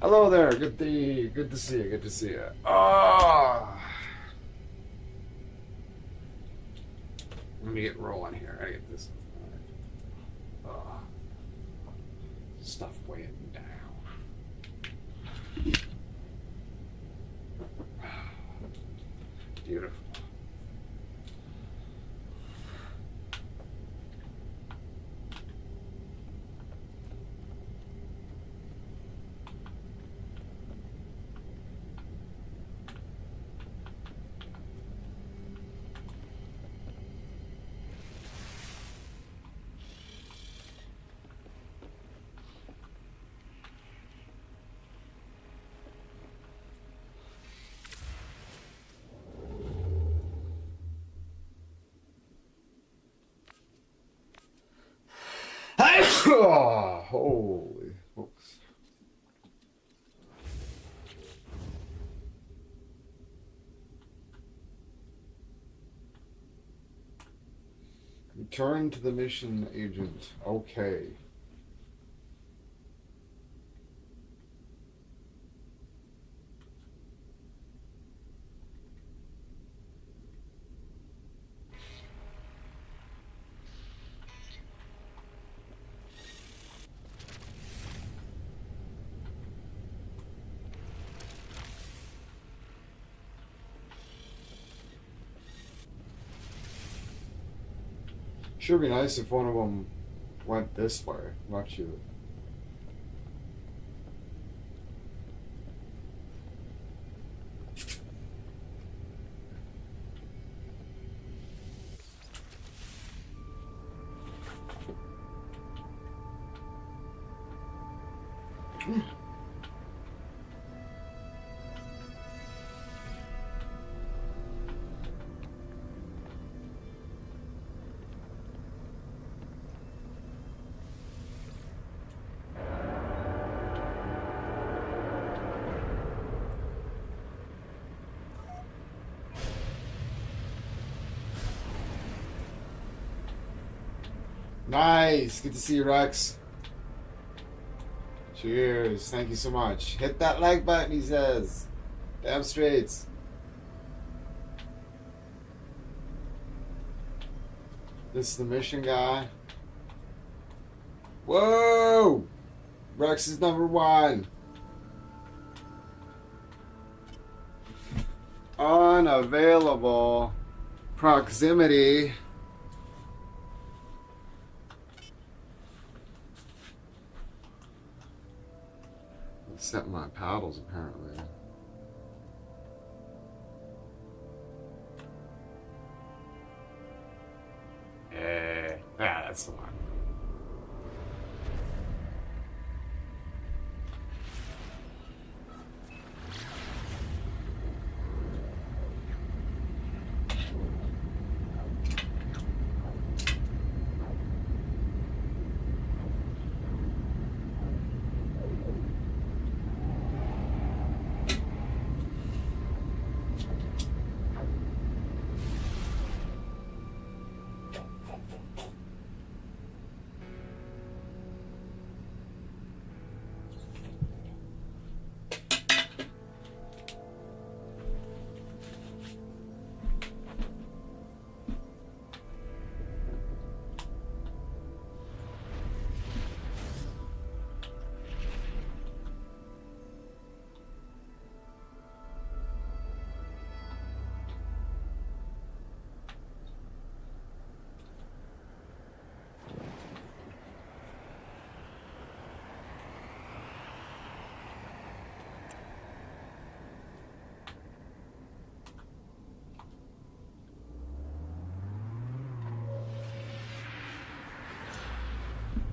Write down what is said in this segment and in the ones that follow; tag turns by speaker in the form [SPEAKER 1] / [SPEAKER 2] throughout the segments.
[SPEAKER 1] Hello there. Good to see you. Good to see you. Oh, let me get rolling here. I gotta get this stuff weighing down. Beautiful. Oh, holy smokes. Return to the mission, agent. Okay. Sure be nice if one of them went this way, not you. Nice. Good to see you, Rex. Cheers. Thank you so much. Hit that like button, he says. Damn straights. This is the mission guy. Whoa! Rex is number 1. Unavailable proximity. Set my paddles apparently. That's the one.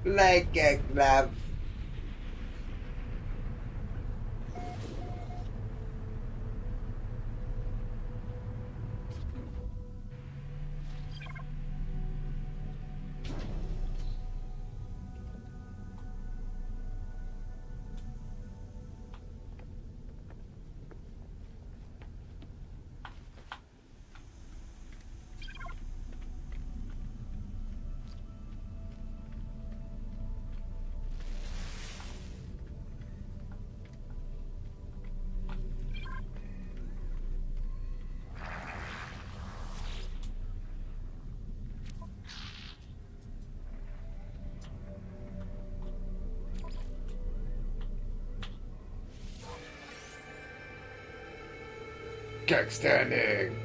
[SPEAKER 1] Like a glove. Kick standing.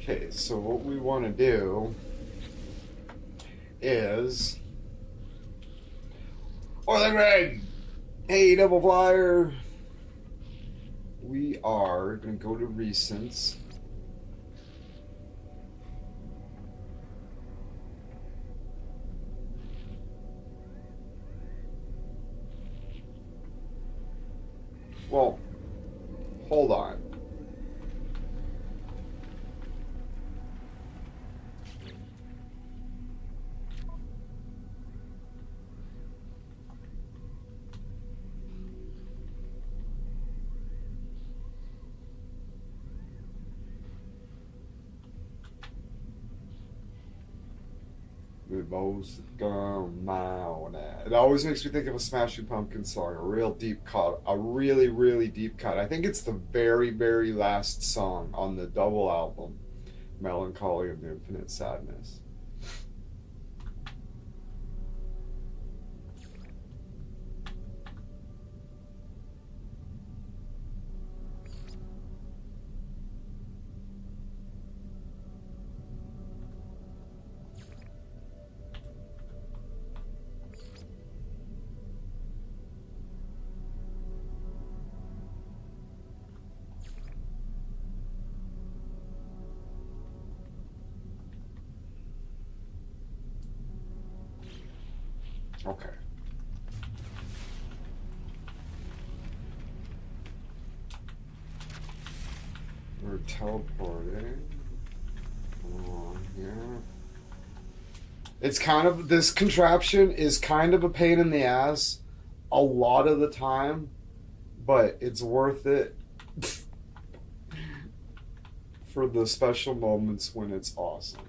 [SPEAKER 1] Okay, so what we want to do is... Oiling rig! Hey, double flyer! We are going to go to recents. Well, hold on. We both gone mile now. It always makes me think of a Smashing Pumpkins song, a real deep cut, a really, really deep cut. I think it's the very, very last song on the double album, Melancholy of the Infinite Sadness. Okay. We're teleporting along here. It's kind of, this contraption is kind of a pain in the ass a lot of the time, but it's worth it for the special moments when it's awesome.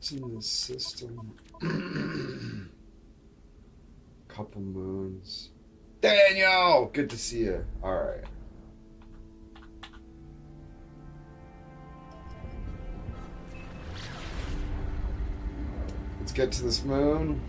[SPEAKER 1] What's in the system? Couple moons. Daniel! Good to see you. Alright. Let's get to this moon.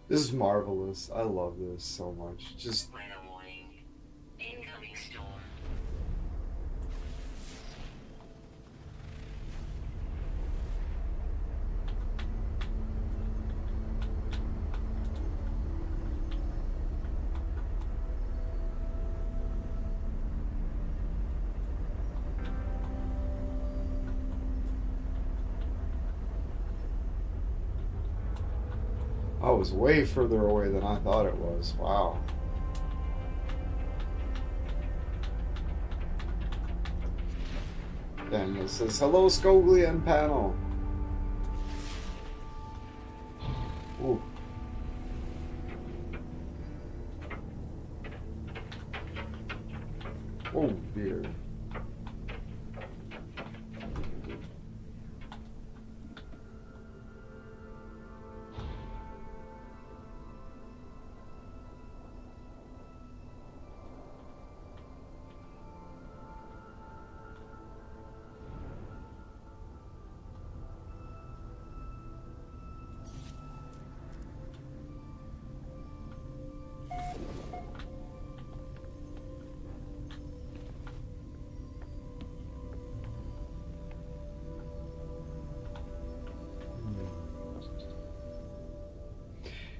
[SPEAKER 1] This is marvelous. I love this so much. Just
[SPEAKER 2] Weather warning. Incoming storm.
[SPEAKER 1] was way further away than I thought it was. Wow. Daniel says, hello, Skoglian panel. Ooh. Oh dear.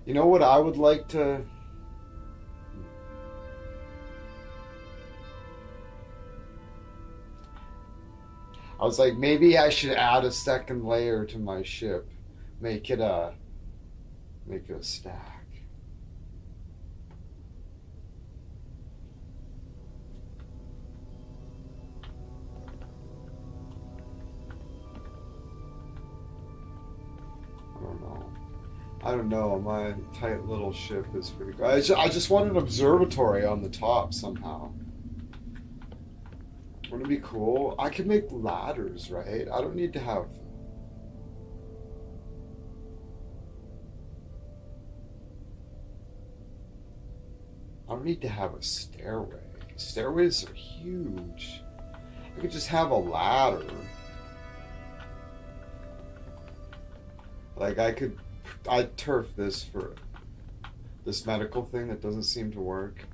[SPEAKER 1] You know what I would like to... I was like, maybe I should add a second layer to my ship. Make it a stack. I don't know. My tight little ship is pretty good. I just want an observatory on the top somehow. Wouldn't it be cool? I could make ladders, right? I don't need to have... I don't need to have a stairway. Stairways are huge. I could just have a ladder. Like I'd turf this for this medical thing that doesn't seem to work.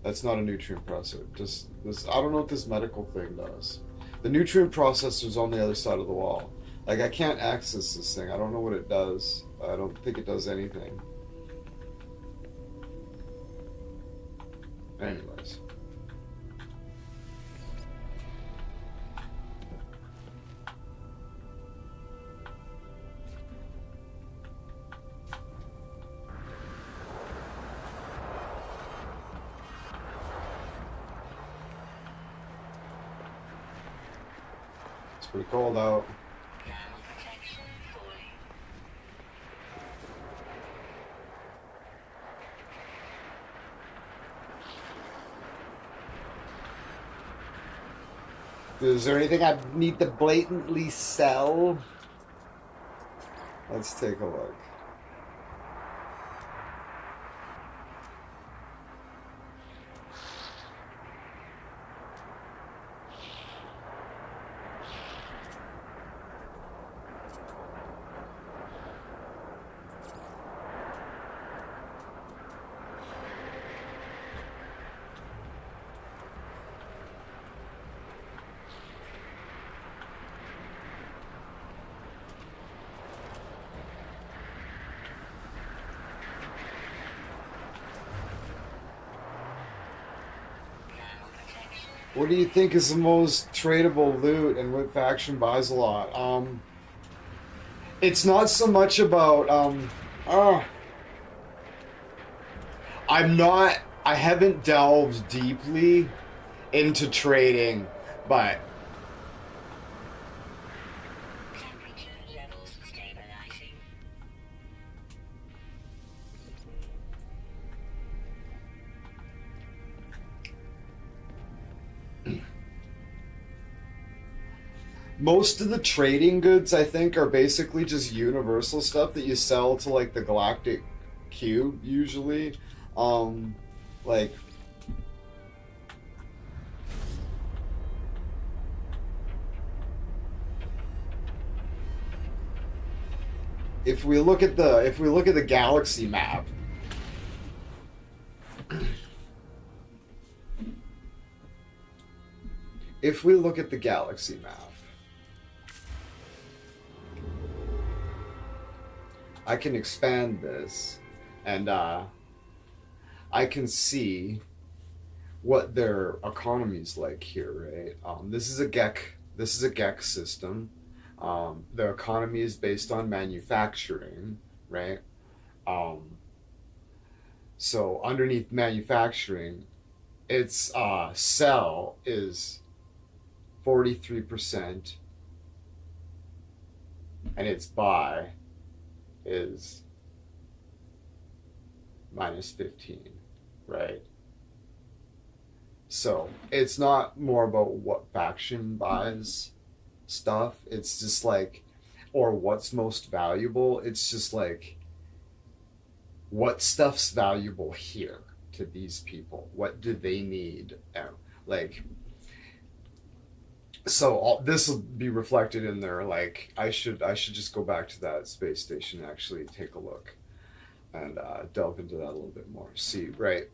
[SPEAKER 1] That's not a nutrient processor. Just this. I don't know what this medical thing does. The nutrient processor's on the other side of the wall. Like I can't access this thing. I don't know what it does. I don't think it does anything. Anyways. It's pretty cold out.
[SPEAKER 2] Thermal protection fully.
[SPEAKER 1] Is there anything I need to blatantly sell? Let's take a look. What do you think is the most tradable loot and what faction buys a lot? It's not so much about I haven't delved deeply into trading, but
[SPEAKER 2] Temperature levels stabilizing.
[SPEAKER 1] most of the trading goods I think are basically just universal stuff that you sell to like the galactic cube usually. Like if we look at the galaxy map, if we look at the galaxy map, I can expand this and I can see what their economy's like here, right? This is a Gek system. The economy is based on manufacturing, right? Um, so underneath manufacturing, its sell is 43%, and its buy is minus 15, right? So it's not more about what faction buys stuff. It's just like, or what's most valuable. It's just like, what stuff's valuable here to these people? What do they need? Like, so this will be reflected in there. Like, I should just go back to that space station and actually take a look and delve into that a little bit more. See, right?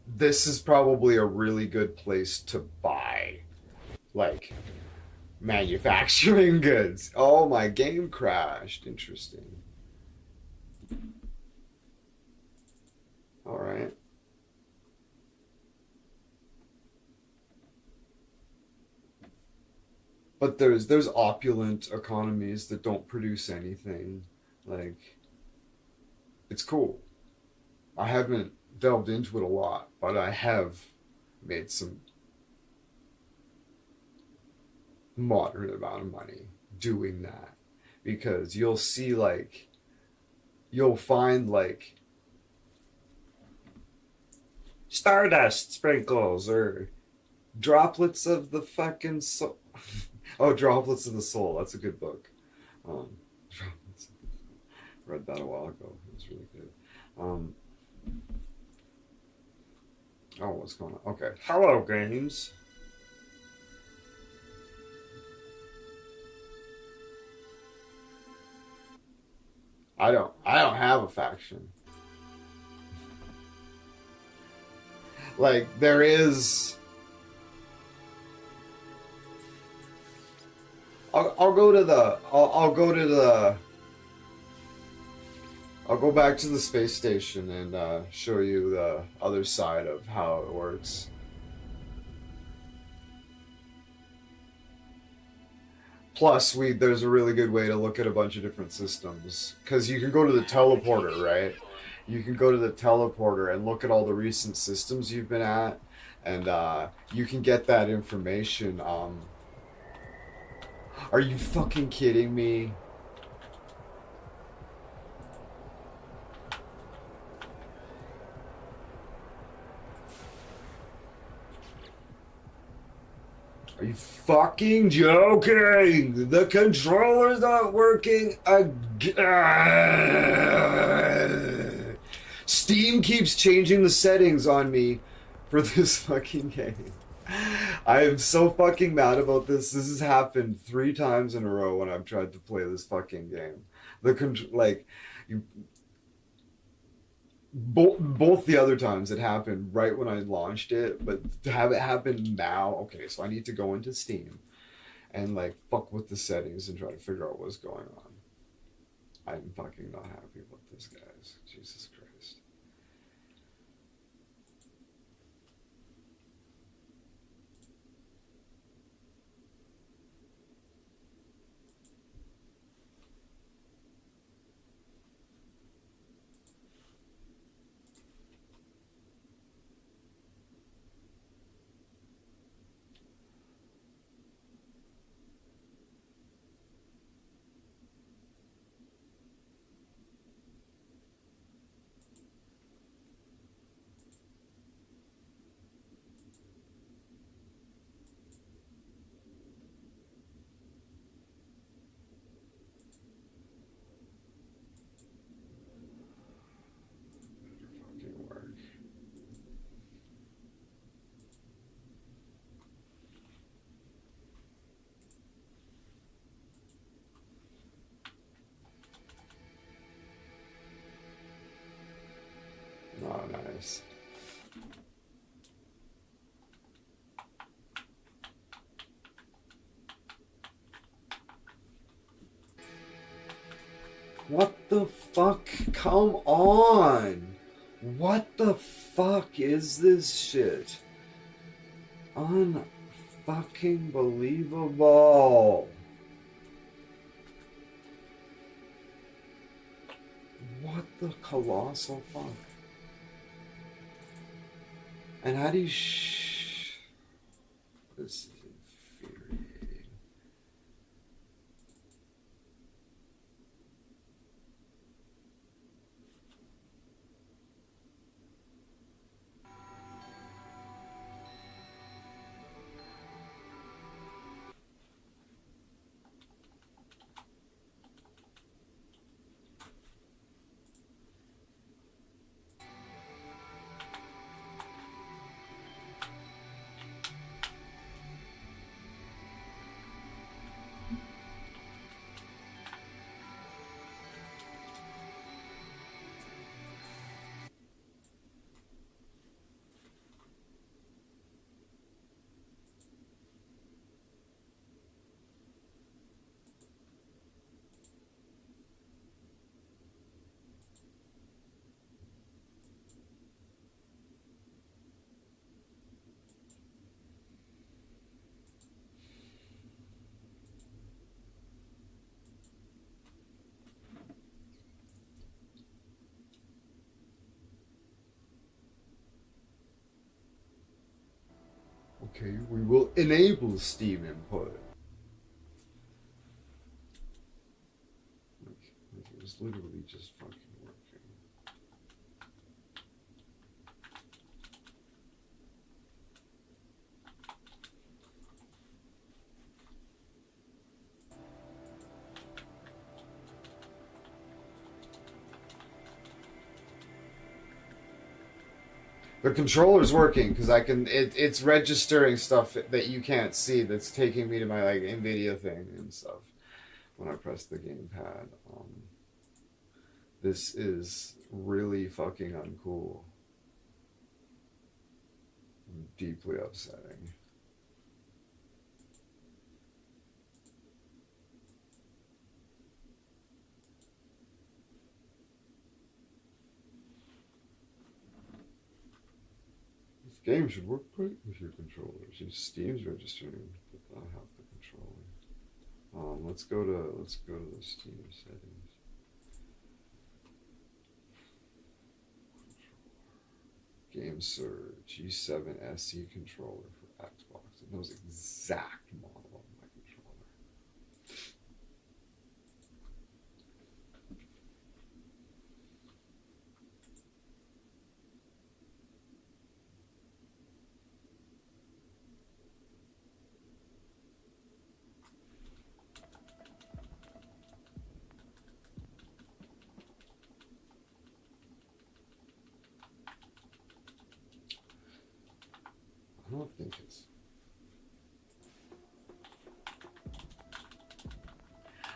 [SPEAKER 1] This is probably a really good place to buy, like, manufacturing goods. Oh, my game crashed. Interesting. All right. But there's opulent economies that don't produce anything. Like, it's cool. I haven't delved into it a lot, but I have made some moderate amount of money doing that, because you'll see, like, you'll find like stardust sprinkles or droplets of the fucking soul. Oh, droplets of the soul. That's a good book. Um, read that a while ago. It was really good. Um, oh, what's going on? Okay. Hello, games. I don't have a faction. Like, there is. I'll go to the. I'll go to the. I'll go back to the space station and show you the other side of how it works. Plus, there's a really good way to look at a bunch of different systems, because you can go to the teleporter, right? You can go to the teleporter and look at all the recent systems you've been at, and you can get that information. Are you fucking kidding me? Are you fucking joking? The controller's not working again. Steam keeps changing the settings on me for this fucking game. I am so fucking mad about this. This has happened 3 times in a row when I've tried to play this fucking game. Like, you, both the other times it happened right when I launched it, but to have it happen now, okay, so I need to go into Steam and like fuck with the settings and try to figure out what's going on. I'm fucking not happy about this, guys. Jesus Christ. Fucking work. Oh, nice. What the fuck? Come on! What the fuck is this shit? Unfucking believable. What the colossal fuck? And how do you this is infuriating. Okay, we will enable Steam input. Like it was literally just fucking working. The controller's working because I can. It's registering stuff that you can't see. That's taking me to my like Nvidia thing and stuff when I press the gamepad. This is really fucking uncool. Deeply upsetting. This game should work great with your controllers. Your Steam's registering, but I have the controller. Let's go to the Steam settings. Game Surge G7 SE controller for Xbox. It knows exact model of my controller. I don't think it's.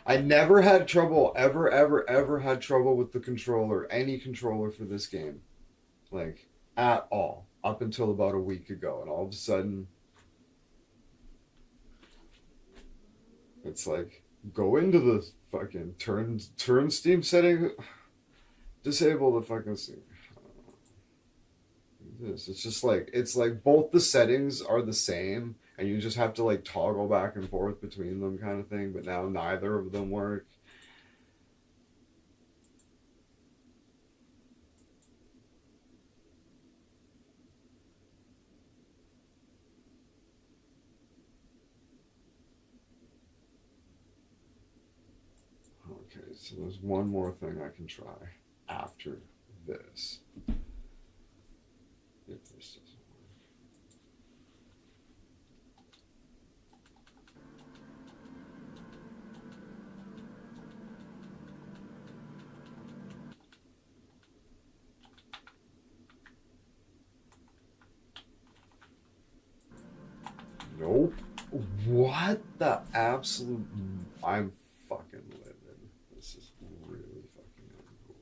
[SPEAKER 1] I never had trouble, ever had trouble with the controller, any controller for this game. Like, at all. Up until about a week ago. And all of a sudden, it's like, go into the fucking turn Steam setting, disable the fucking Steam. This. It's just like it's like both the settings are the same, and you just have to like toggle back and forth between them, kind of thing. But now neither of them work. Okay, so there's one more thing I can try after this. If this doesn't work. Nope. What the absolute? I'm fucking livid. This is really fucking uncool.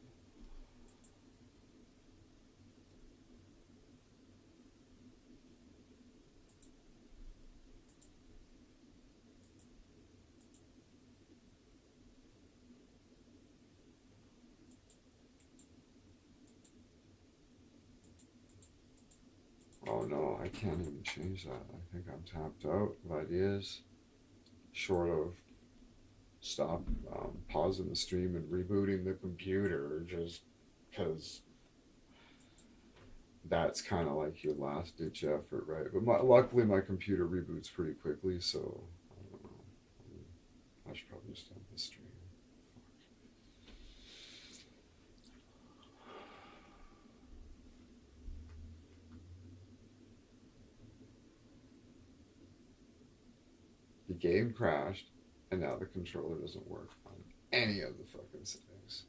[SPEAKER 1] Oh no, I can't even change that. I think I'm tapped out of ideas. Short of stop pausing the stream and rebooting the computer just because that's kind of like your last ditch effort, right? But luckily my computer reboots pretty quickly, so I don't know. I should probably just end the stream. The game crashed, and now the controller doesn't work on any of the fucking settings.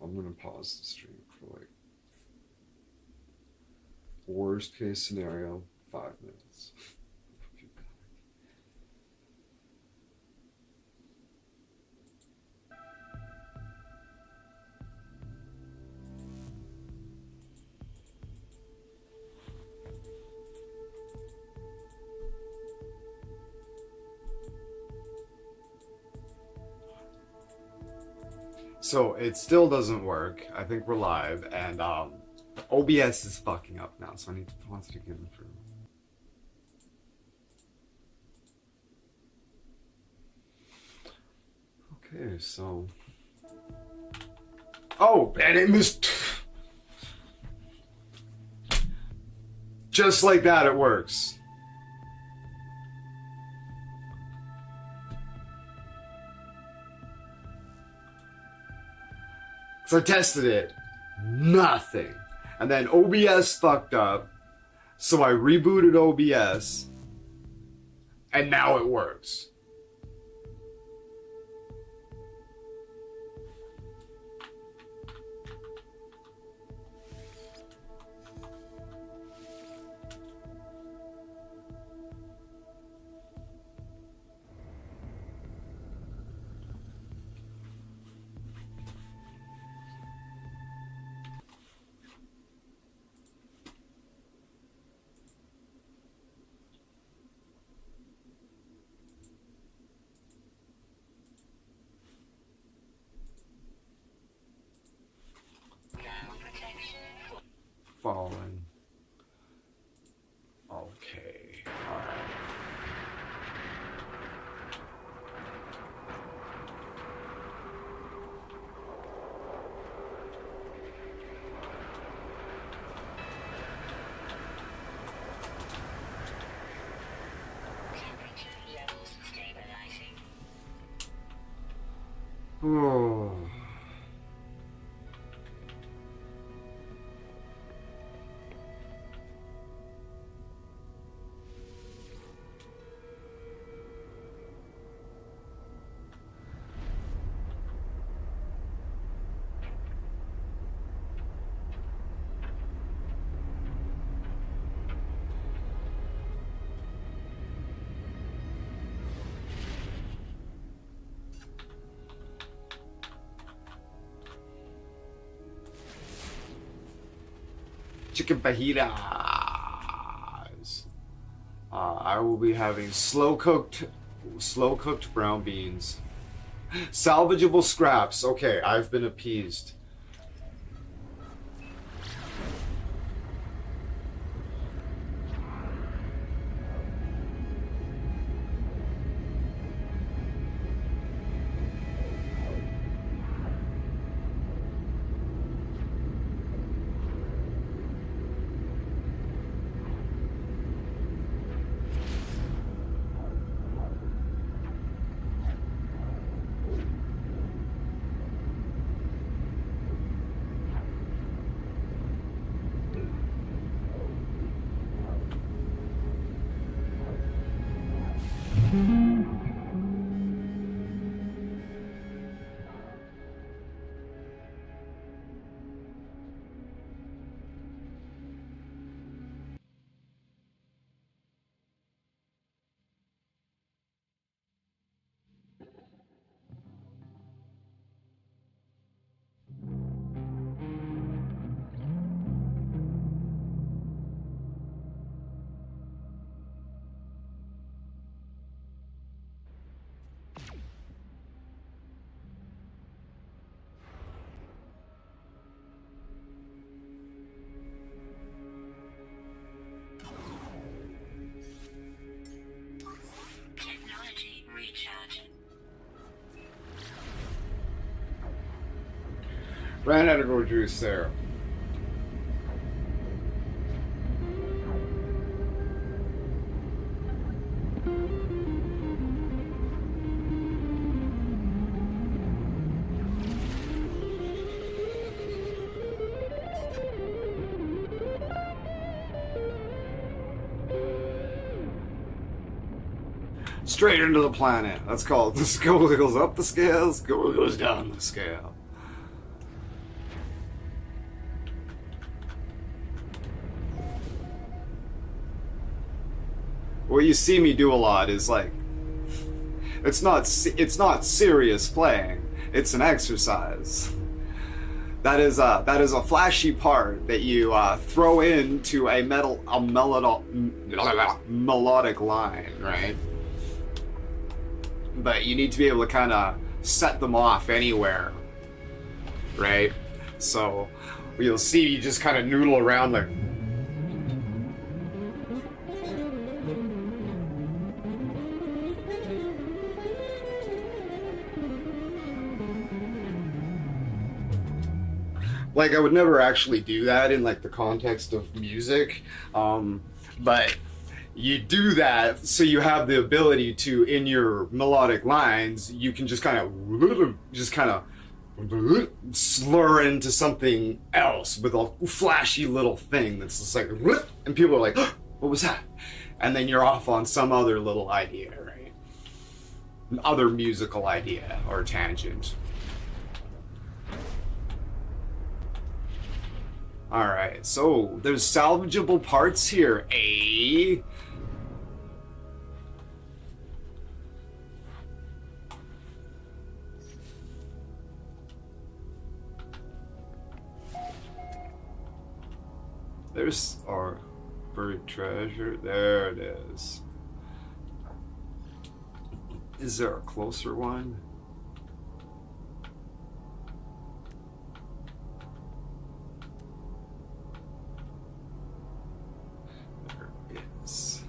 [SPEAKER 1] I'm gonna pause the stream for like worst case scenario, 5 minutes. So it still doesn't work. I think we're live, and OBS is fucking up now, so I need to pause it again for. Okay, so. Oh, and it missed. Just like that, it works. So I tested it, nothing. And then OBS fucked up, so I rebooted OBS, and now it works. Falling. Okay. Alright.
[SPEAKER 2] Temperature levels stabilizing.
[SPEAKER 1] Oh. Chicken fajitas. I will be having slow cooked brown beans. Salvageable scraps. Okay, I've been appeased. Ran out of go juice there. Straight into the planet. That's called the skull goes up the scale, skull goes down the scale. What you see me do a lot is like, it's not serious playing. It's an exercise. That is a flashy part that you throw into a melodic line, right? But you need to be able to kind of set them off anywhere, right? So you'll see you just kind of noodle around like. Like I would never actually do that in like the context of music, but you do that so you have the ability to, in your melodic lines, you can just kind of slur into something else with a flashy little thing that's just like, and people are like, oh, what was that? And then you're off on some other little idea, right? Other musical idea or tangent. Alright, so there's salvageable parts here, eh? There's our buried treasure. There it is. Is there a closer one? There is.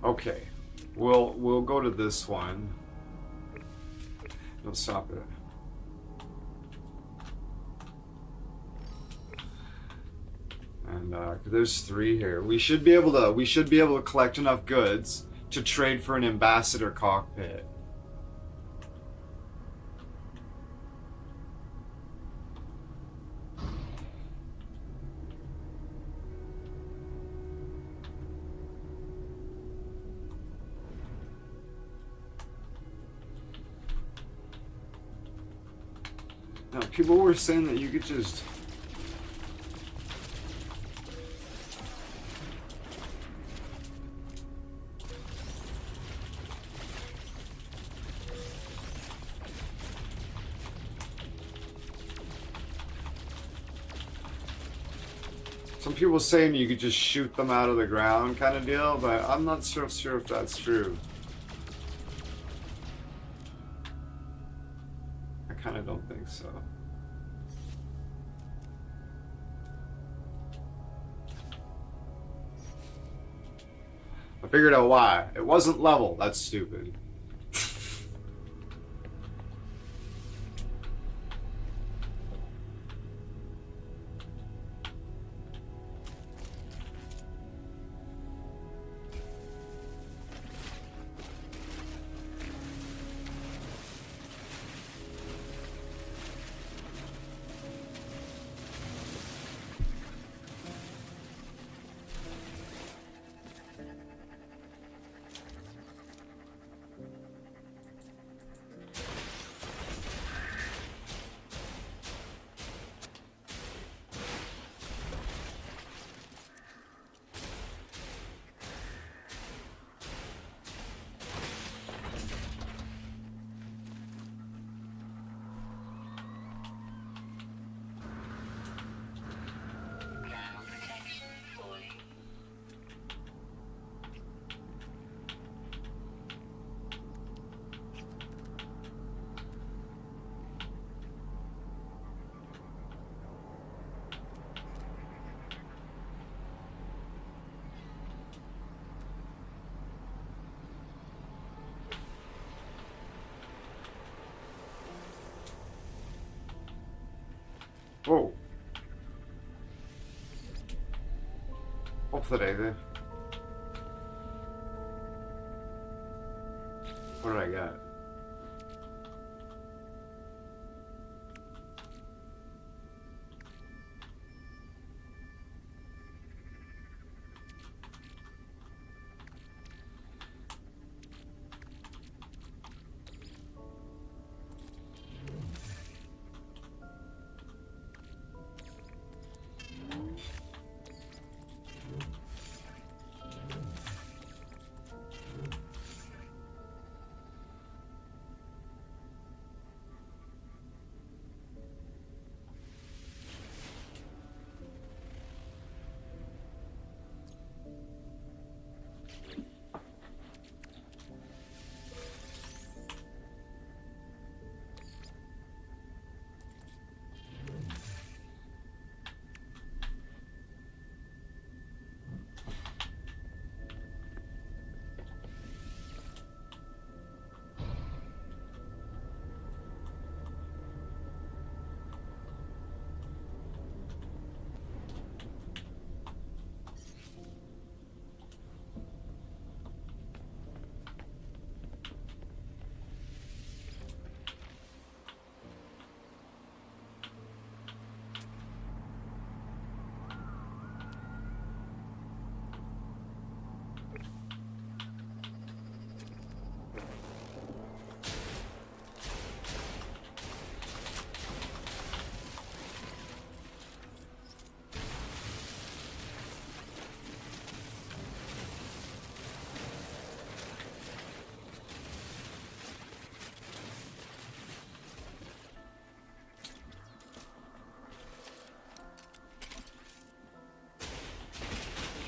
[SPEAKER 1] Okay, we'll go to this one. Don't stop it. And there's 3 here. We should be able to collect enough goods to trade for an ambassador cockpit. Now, people were saying that you could just... Some people saying you could just shoot them out of the ground kind of deal, but I'm not sure if that's true. I kind of don't think so. I figured out why. It wasn't level. That's stupid. Whoa. Op the day then. What did I get?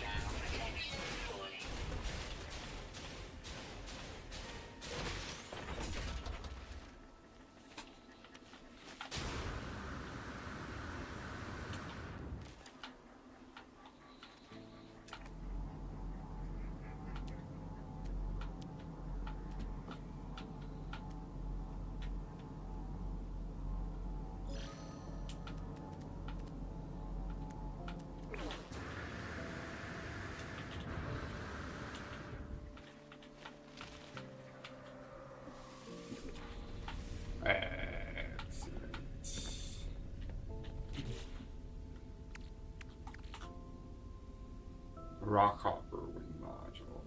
[SPEAKER 2] Ground protection falling.
[SPEAKER 1] Excellent. Rockhopper wing module.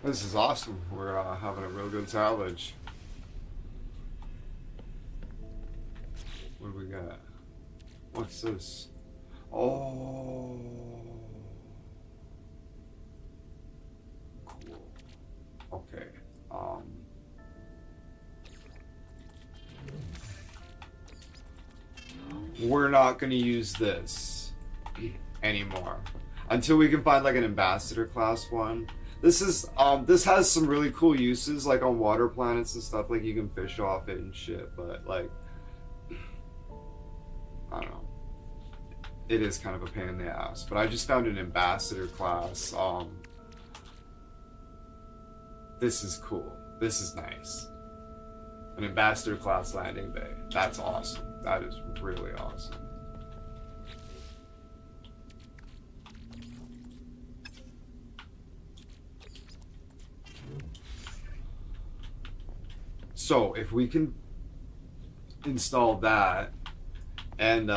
[SPEAKER 1] This is awesome. We're having a real good salvage. What do we got? What's this? Oh, cool. Okay. We're not gonna use this anymore until we can find like an ambassador class one. This has some really cool uses like on water planets and stuff, like you can fish off it and shit, but like I don't know. It is kind of a pain in the ass. But I just found an ambassador class. This is cool. This is nice. An ambassador class landing bay. That's awesome. That is really awesome. So if we can install that and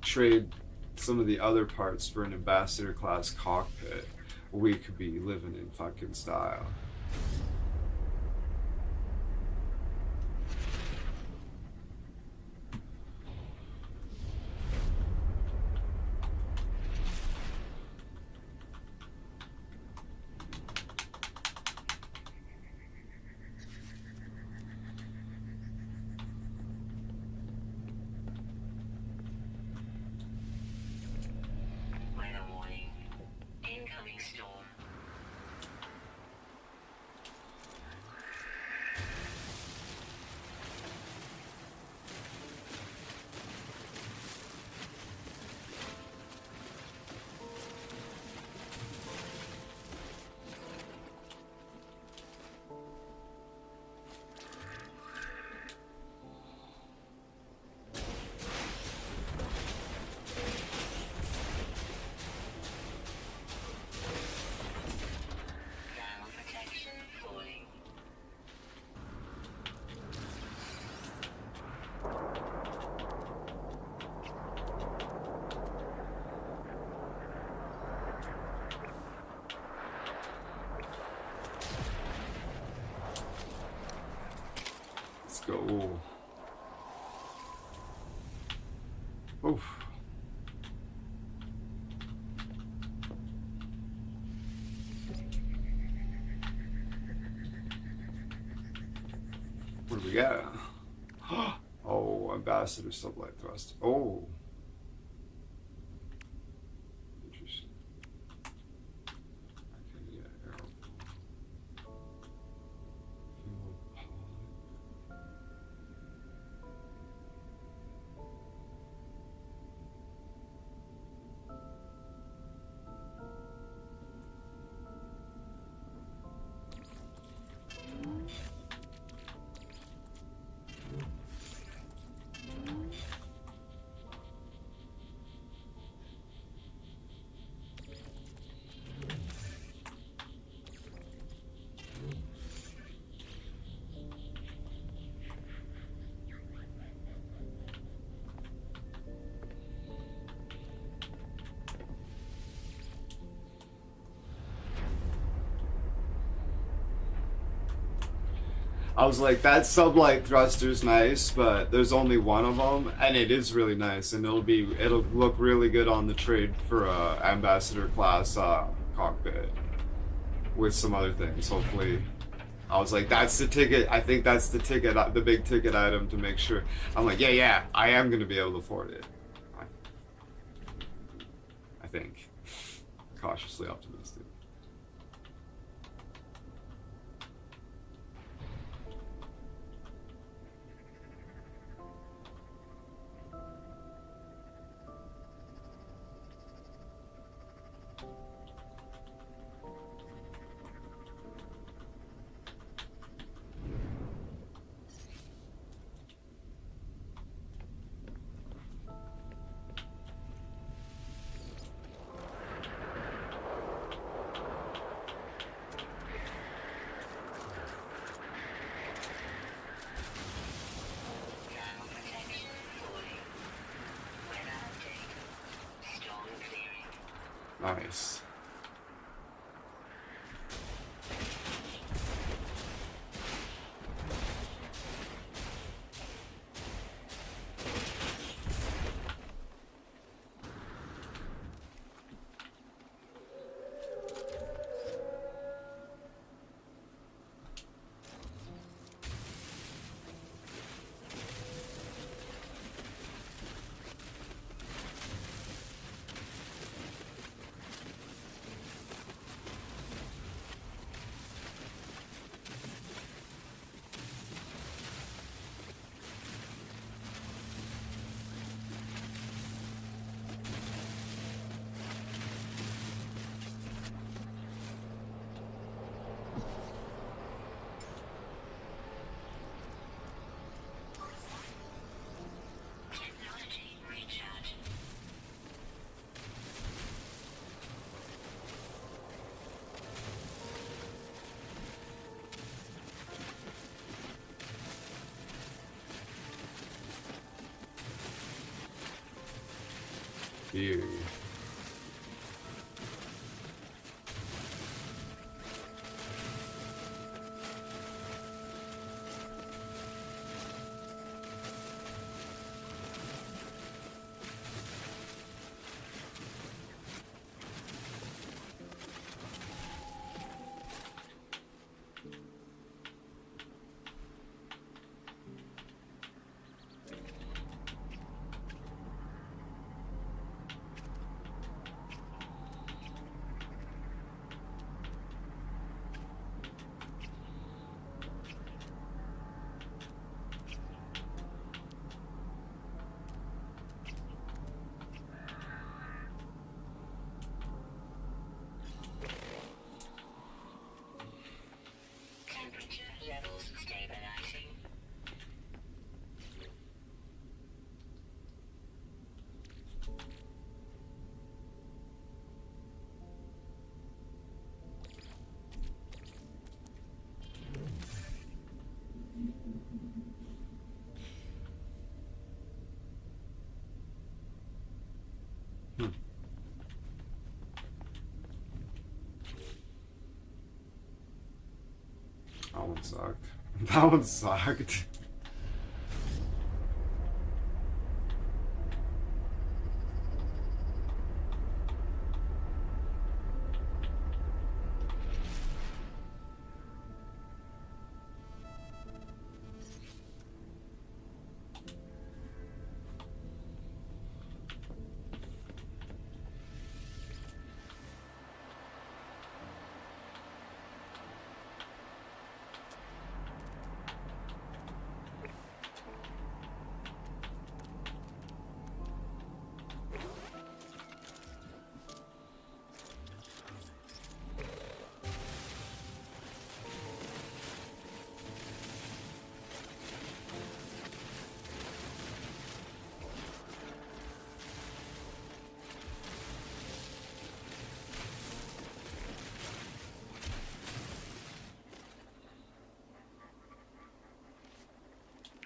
[SPEAKER 1] trade some of the other parts for an ambassador class cockpit, we could be living in fucking style.
[SPEAKER 2] Weather warning. Incoming storm. Gamma protection falling.
[SPEAKER 1] Let's go. Oof. What do we got? Oh, ambassador sublight thrust. Oh. Interesting. Okay, yeah, arrow. Fuel pod. I was like, that sublight thruster's nice, but there's only one of them, and it is really nice, and it'll look really good on the trade for ambassador class cockpit with some other things. Hopefully, I was like, that's the ticket. I think that's the ticket, the big ticket item to make sure. I'm like, yeah, I am gonna be able to afford it. I think, cautiously optimistic.
[SPEAKER 2] Gamma protection falling. Weather update. Storm clearing.
[SPEAKER 1] Nice. Here.
[SPEAKER 2] Temperature levels stabilizing.
[SPEAKER 1] That one sucked. That one sucked.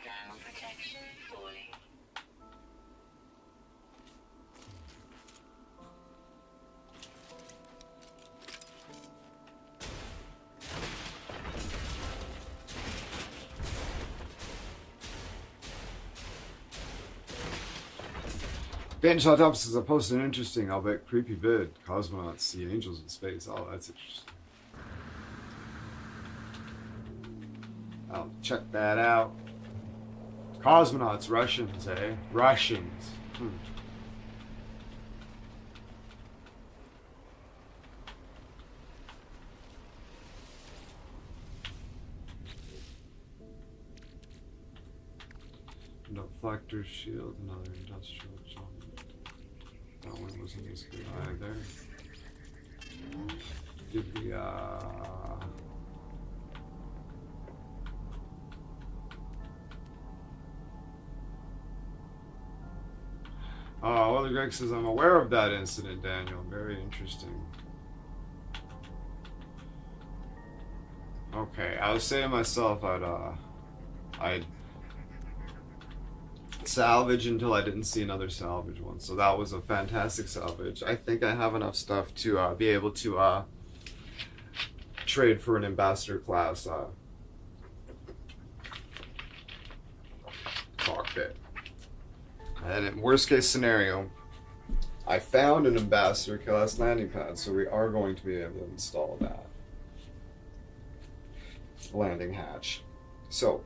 [SPEAKER 2] Ground protection falling.
[SPEAKER 1] Bench Autopsy is posted an interesting, albeit creepy vid. Cosmonauts see angels in space. Oh, that's interesting. I'll check that out. Cosmonauts, Russians, eh? Russians. Deflector shield, another industrial jump. That one wasn't as good either. Did we, Oh, well, Greg says, I'm aware of that incident, Daniel. Very interesting. Okay, I was saying to myself I'd salvage until I didn't see another salvage one. So that was a fantastic salvage. I think I have enough stuff to be able to trade for an ambassador class cockpit. And in worst case scenario, I found an ambassador class landing pad, so we are going to be able to install that landing hatch. So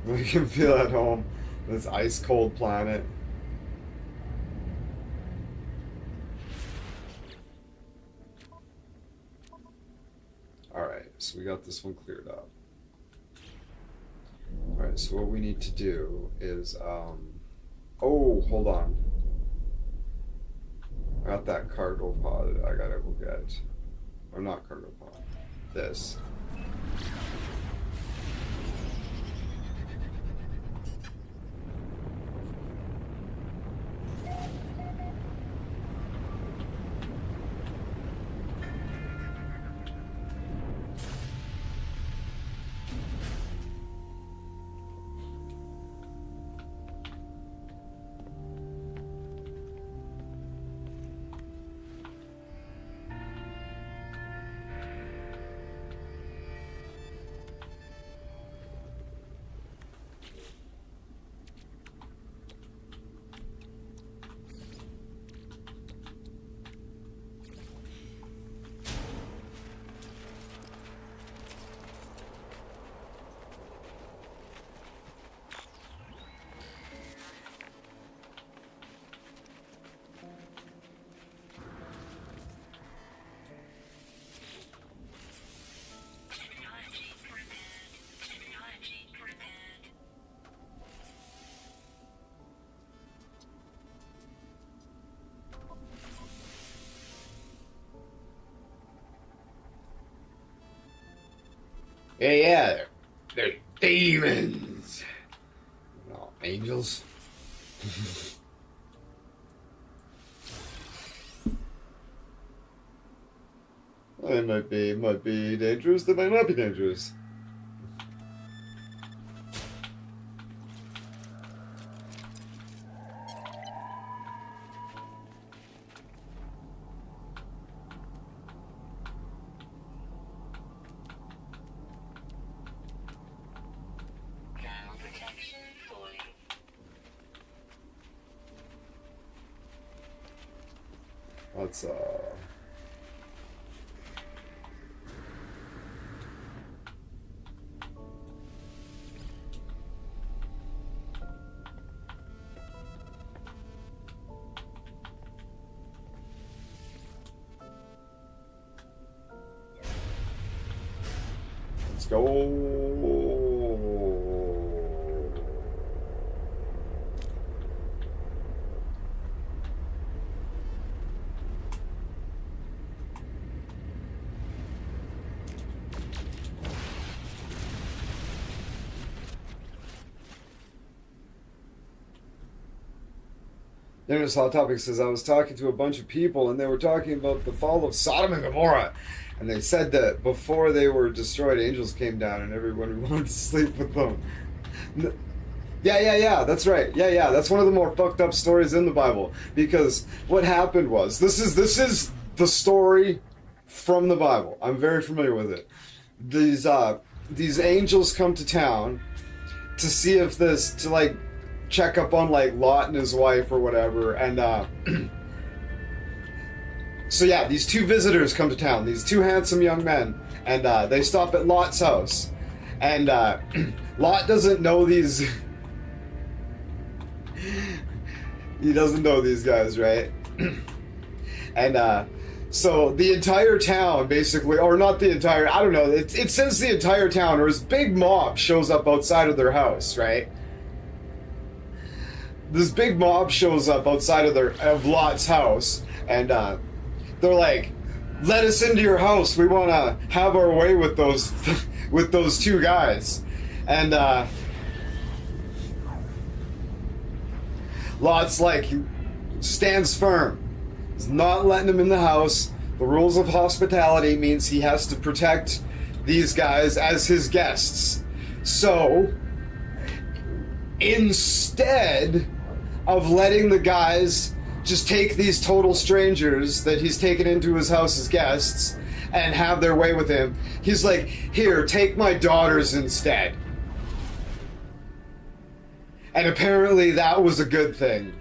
[SPEAKER 1] we can feel at home this ice cold planet. Alright, so we got this one cleared up. Alright, so what we need to do is, oh, hold on. I got that cargo pod I gotta go get. Or not cargo pod. This. Yeah, they're demons. No, angels. They might be dangerous. They might not be dangerous.
[SPEAKER 2] Thermal protection falling.
[SPEAKER 1] Let's let's go. Dennis Hot Topic says, I was talking to a bunch of people and they were talking about the fall of Sodom and Gomorrah. And they said that before they were destroyed, angels came down and everyone wanted to sleep with them. Yeah, that's right. Yeah, that's one of the more fucked up stories in the Bible. Because what happened was, this is the story from the Bible. I'm very familiar with it. These angels come to town to see if check up on like Lot and his wife or whatever, and so yeah, these two visitors come to town, these two handsome young men, and they stop at Lot's house, and Lot doesn't know these he doesn't know these guys, right? And so the entire town basically, or not the entire, I don't know, it says the entire town, or this big mob shows up outside of their house, right? This big mob shows up outside of Lot's house, and they're like, "Let us into your house. We want to have our way with those with those two guys." And Lot's like, he stands firm. He's not letting them in the house. The rules of hospitality means he has to protect these guys as his guests. So instead of letting the guys just take these total strangers that he's taken into his house as guests and have their way with him, he's like, "Here, take my daughters instead." And apparently that was a good thing.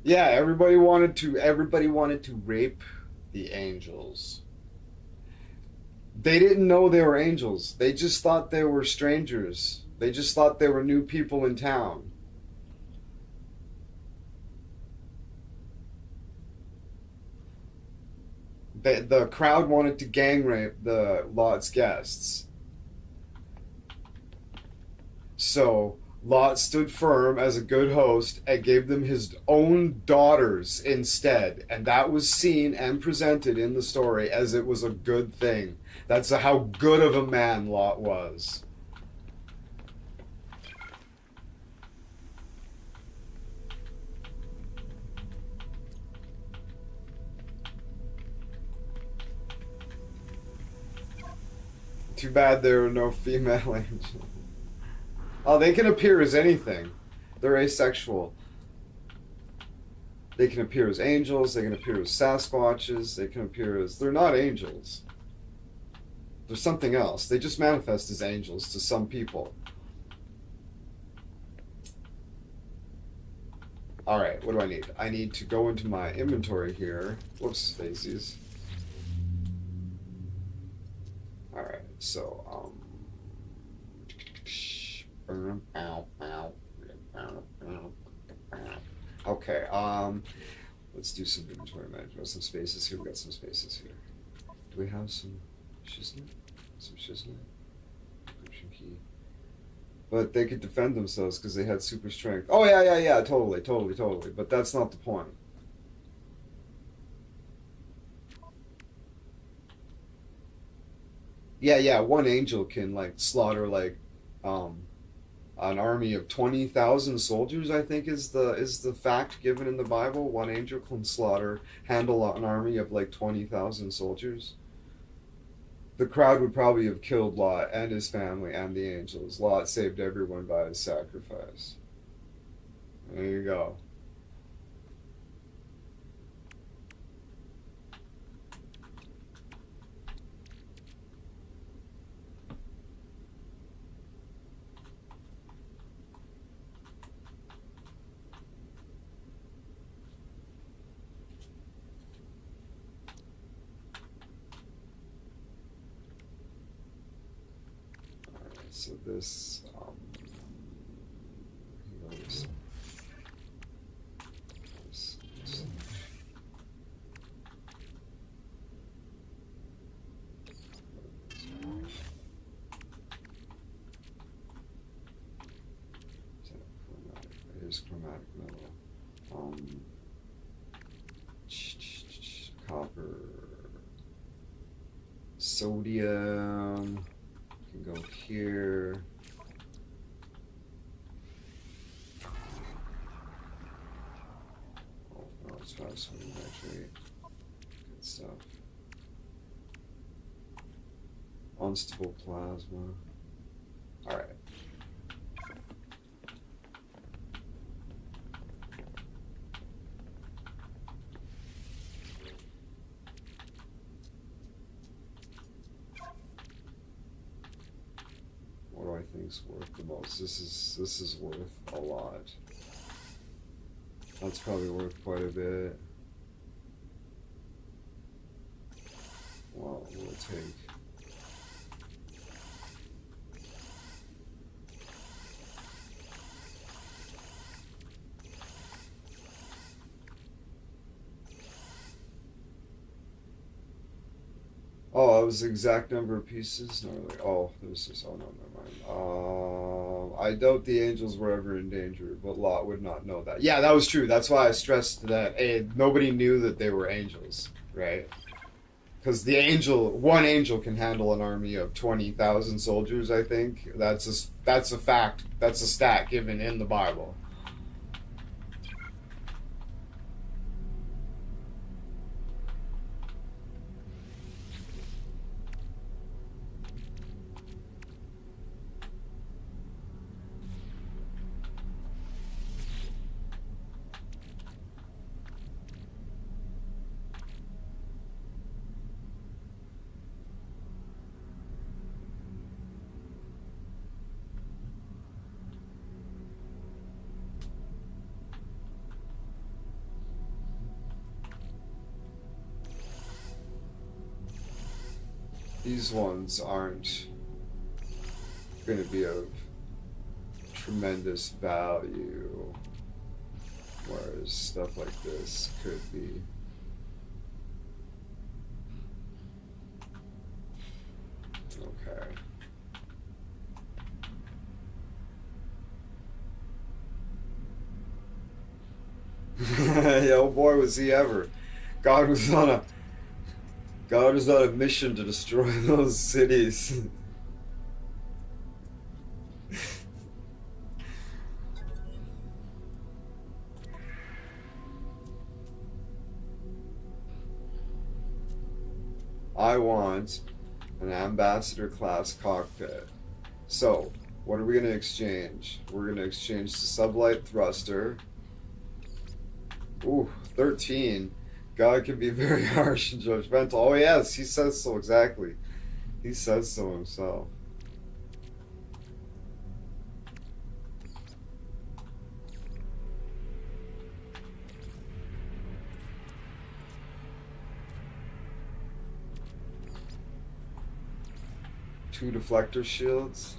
[SPEAKER 1] Yeah, everybody wanted to rape the angels. They didn't know they were angels. They just thought they were strangers. They just thought they were new people in town. The crowd wanted to gang rape the Lot's guests. So Lot stood firm as a good host and gave them his own daughters instead. And that was seen and presented in the story as it was a good thing. That's how good of a man Lot was. Too bad there are no female angels. Oh, they can appear as anything. They're asexual. They can appear as angels, they can appear as Sasquatches, they can appear as. They're not angels. They're something else. They just manifest as angels to some people. Alright, what do I need? I need to go into my inventory here. Whoops, daisies. Alright, so, okay, let's do some inventory management. Some spaces here. We got some spaces here. Do we have some shiznit? Some shiznit? Encryption key. But they could defend themselves because they had super strength. Oh, yeah, totally. But that's not the point. Yeah, one angel can, like, slaughter, like, an army of 20,000 soldiers, I think is the fact given in the Bible. One angel can handle an army of, like, 20,000 soldiers. The crowd would probably have killed Lot and his family and the angels. Lot saved everyone by his sacrifice. There you go. So this, this. It is chromatic metal. Copper, sodium. Can go here. Oh no, it's fast swimming actually. Good stuff. Unstable plasma. Alright. What do I think's worth the most? This is worth a lot. That's probably worth quite a bit. Well, we'll take. Oh, it was the exact number of pieces? No, really. Oh, there's this. Oh, no, never mind. I doubt the angels were ever in danger, but Lot would not know that. Yeah, that was true. That's why I stressed that nobody knew that they were angels, right? Because one angel can handle an army of 20,000 soldiers, I think. That's a fact. That's a stat given in the Bible. These ones aren't going to be of tremendous value, whereas stuff like this could be. Okay. Yeah, oh boy, was he ever. God was on a God was on a mission to destroy those cities. I want an ambassador class cockpit. So, what are we going to exchange? We're going to exchange the sublight thruster, Ooh, 13. God can be very harsh and judgmental. Oh, yes, he says so exactly. He says so himself. Two deflector shields.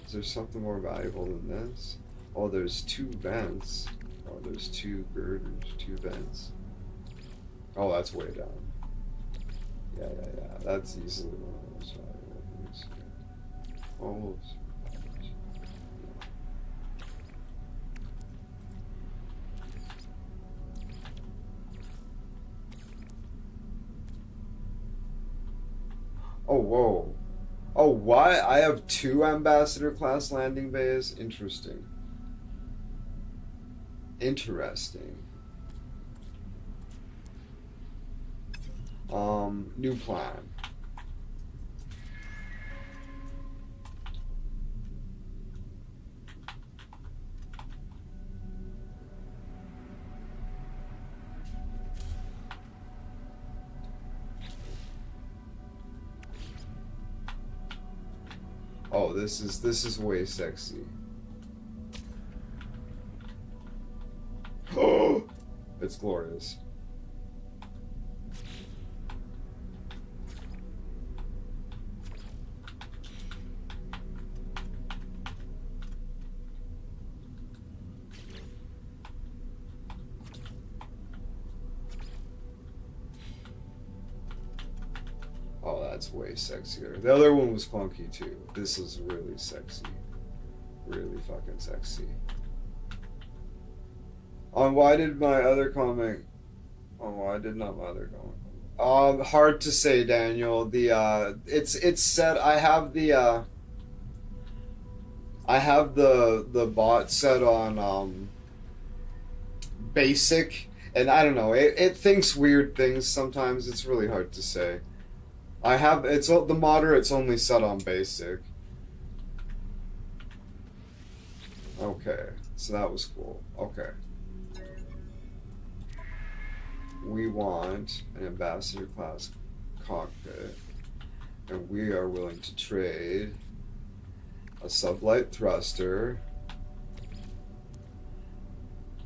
[SPEAKER 1] Is there something more valuable than this? Oh, there's two vents. Oh, there's two girders, two vents. Oh, that's way down. Yeah. That's easily one of those valuable things. Almost. Oh, whoa. Oh, why? I have two ambassador class landing bays? Interesting. Interesting. New plan. Oh, this is way sexy. Oh, it's glorious. Oh, that's way sexier. The other one was clunky too. This is really sexy. Really fucking sexy. On why did my other comment? On why did not my other comment? Hard to say, Daniel. It's set. I have the bot set on basic, and I don't know. It thinks weird things sometimes. It's really hard to say. The moderate's only set on basic. Okay, so that was cool. Okay. We want an ambassador class cockpit, and we are willing to trade a sublight thruster,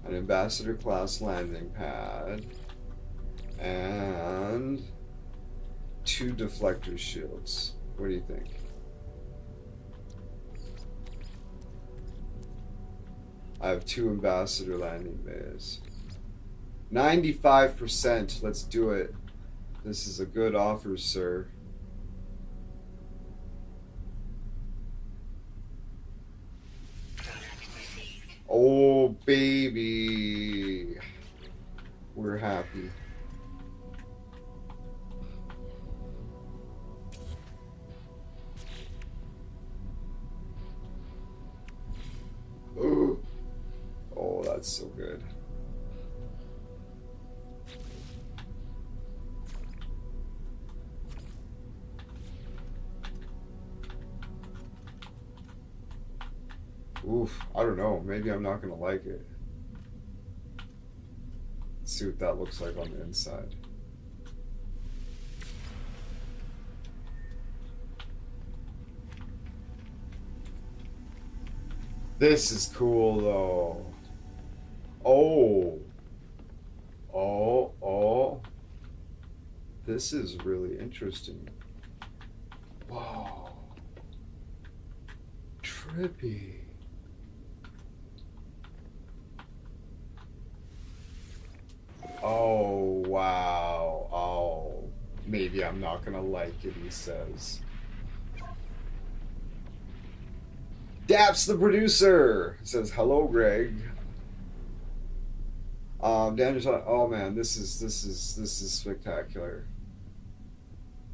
[SPEAKER 1] an ambassador class landing pad, and two deflector shields. What do you think? I have two ambassador landing bays. 95%. Let's do it. This is a good offer, sir. Oh, baby. We're happy. Oh, that's so good. Oof, I don't know. Maybe I'm not gonna like it. Let's see what that looks like on the inside. This is cool though. Oh. This is really interesting. Whoa. Trippy. Oh, wow. Oh, maybe I'm not gonna like it, he says. Daps the producer says, "Hello, Greg." Daniel's like, "Oh man, this is spectacular.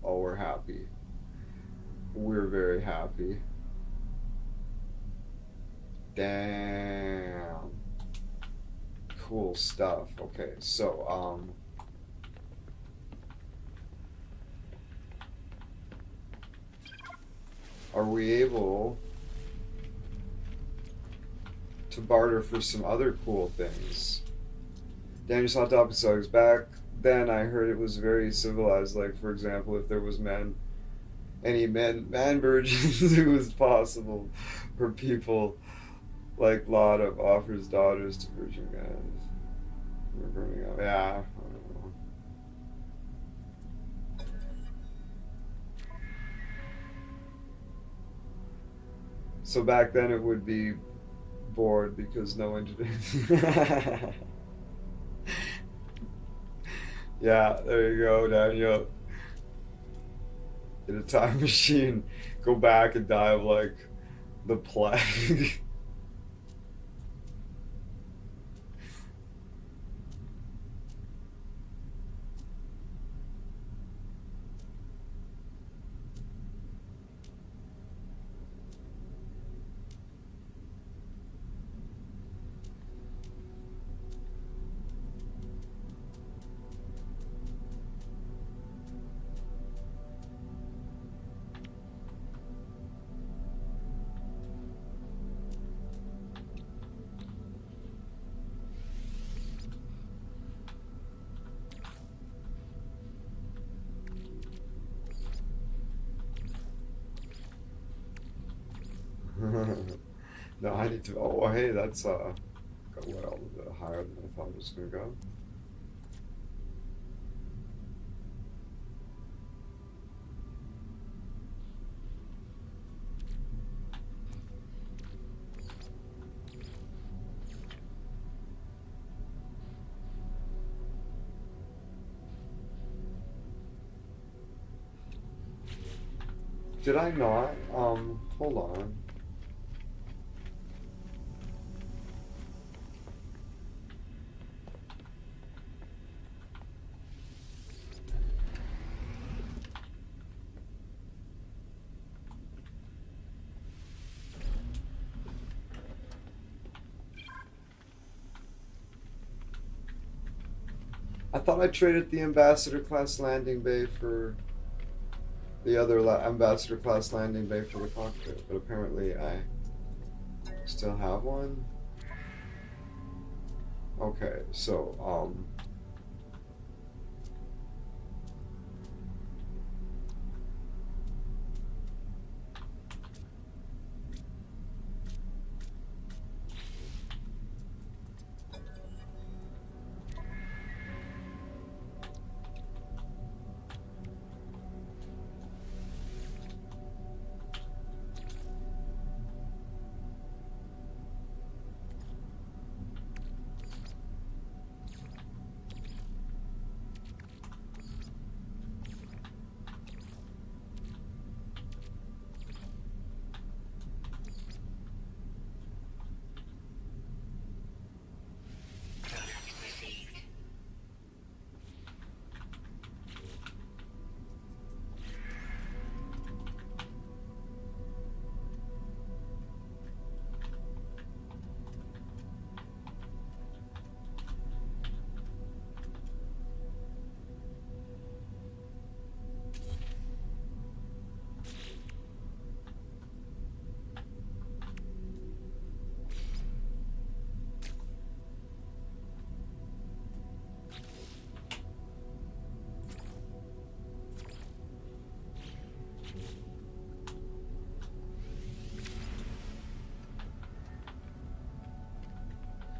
[SPEAKER 1] Oh, we're happy. We're very happy. Damn. Cool stuff. Okay, so are we able to barter for some other cool things. Daniel's Hot Topic sucks. Back then, I heard it was very civilized. Like, for example, if there was any man virgins, it was possible for people like Lot of offers daughters to virgin guys. We're burning up. Yeah, I don't know. So back then it would be bored because no internet. Yeah, there you go, Daniel. In a time machine, go back and die of like the plague. No, I need to. Oh, hey, that's got well a bit higher than I thought it was gonna go. Did I not? Hold on. I thought I traded the ambassador class landing bay for the other ambassador class landing bay for the cockpit, but apparently I still have one. Okay, so
[SPEAKER 2] Alert received.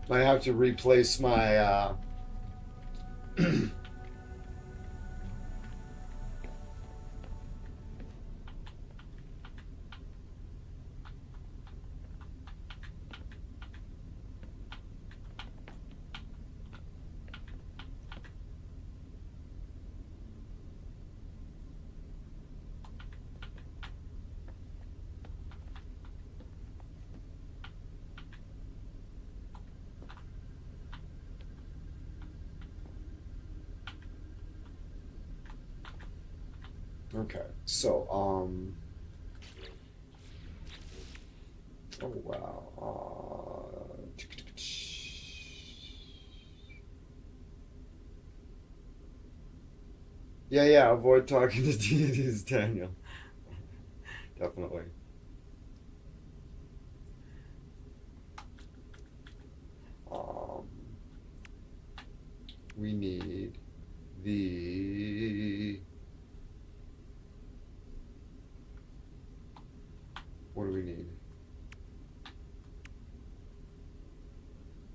[SPEAKER 1] I have to replace my Okay, so oh wow. Yeah, avoid talking to deities, Daniel. Definitely. we need the... What do we need?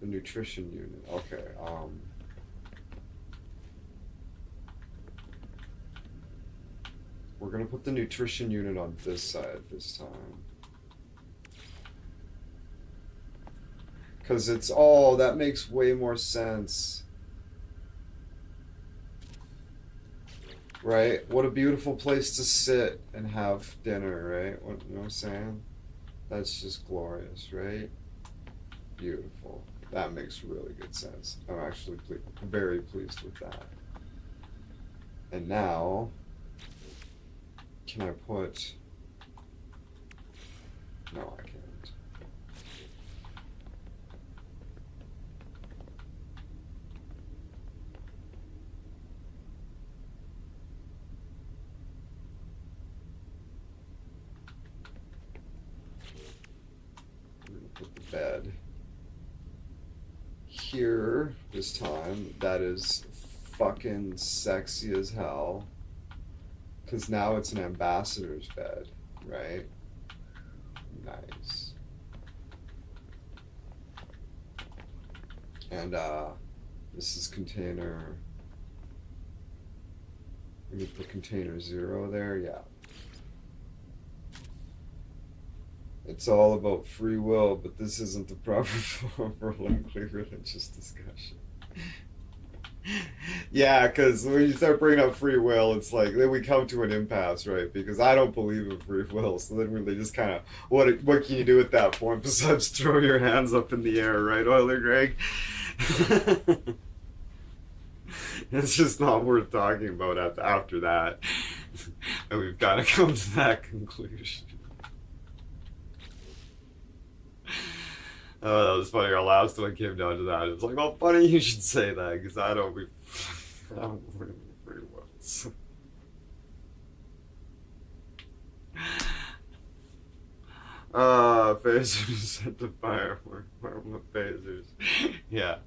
[SPEAKER 1] The nutrition unit. Okay. We're gonna put the nutrition unit on this side this time. Because it's all, that makes way more sense. Right? What a beautiful place to sit and have dinner, right? What, you know what I'm saying? That's just glorious, right? Beautiful. That makes really good sense. I'm actually very pleased with that. And now, can I put... No, I can't. Put the bed here this time. That is fucking sexy as hell, because now it's an ambassador's bed, right? Nice. And this is container, we need to put container 0 there. Yeah. It's all about free will, but this isn't the proper form for lengthy religious discussion. Yeah, because when you start bringing up free will, it's like, then we come to an impasse, right? Because I don't believe in free will, so then really just kind of, what can you do at that point besides throw your hands up in the air, right, Euler Greg? It's just not worth talking about after that. And we've got to come to that conclusion. Oh, that was funny. Our last one came down to that. It's like, well, funny you should say that, because I don't believe in free wills. Phasers set to fire. Where phasers? Yeah.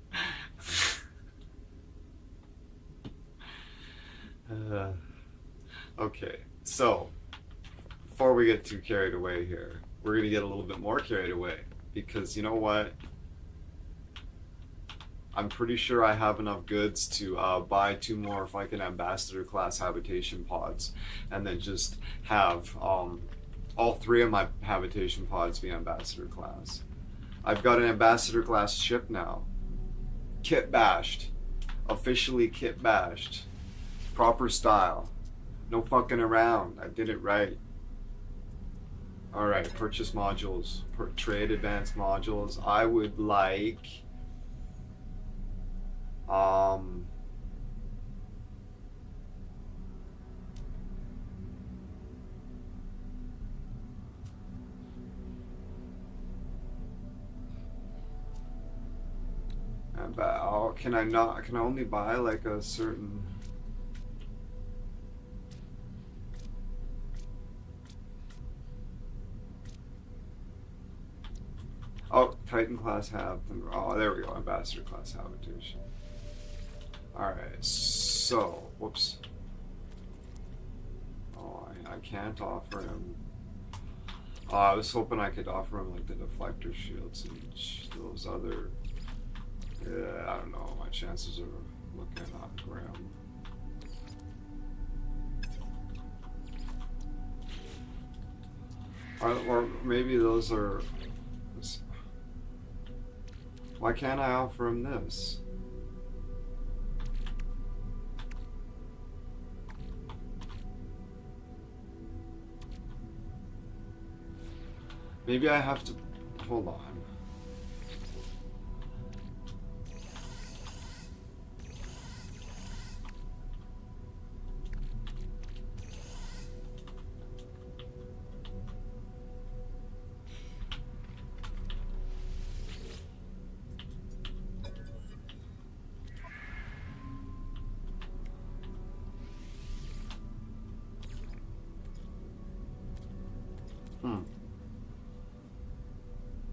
[SPEAKER 1] Okay, so before we get too carried away here, we're gonna get a little bit more carried away. Because you know what? I'm pretty sure I have enough goods to buy 2 more fucking ambassador class habitation pods, and then just have all 3 of my habitation pods be ambassador class. I've got an ambassador class ship now. Kit bashed. Officially kit bashed. Proper style. No fucking around. I did it right. Alright, purchase modules, trade advanced modules. I would like can I only buy like a certain... Oh, Titan class hab. Oh, there we go. Ambassador class habitation. Alright, so, whoops. Oh, I can't offer him. Oh, I was hoping I could offer him like the deflector shields and those other. Yeah, I don't know. My chances are looking grim. Or maybe those are. Why can't I offer him this? Maybe I have to... Hold on.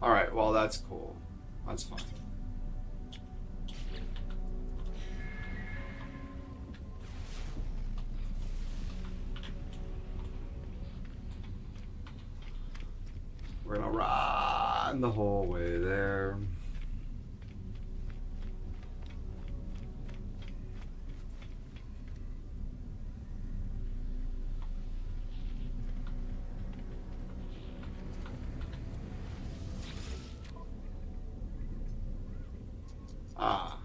[SPEAKER 1] Alright, well that's cool. That's fine. And the whole way there. Ah,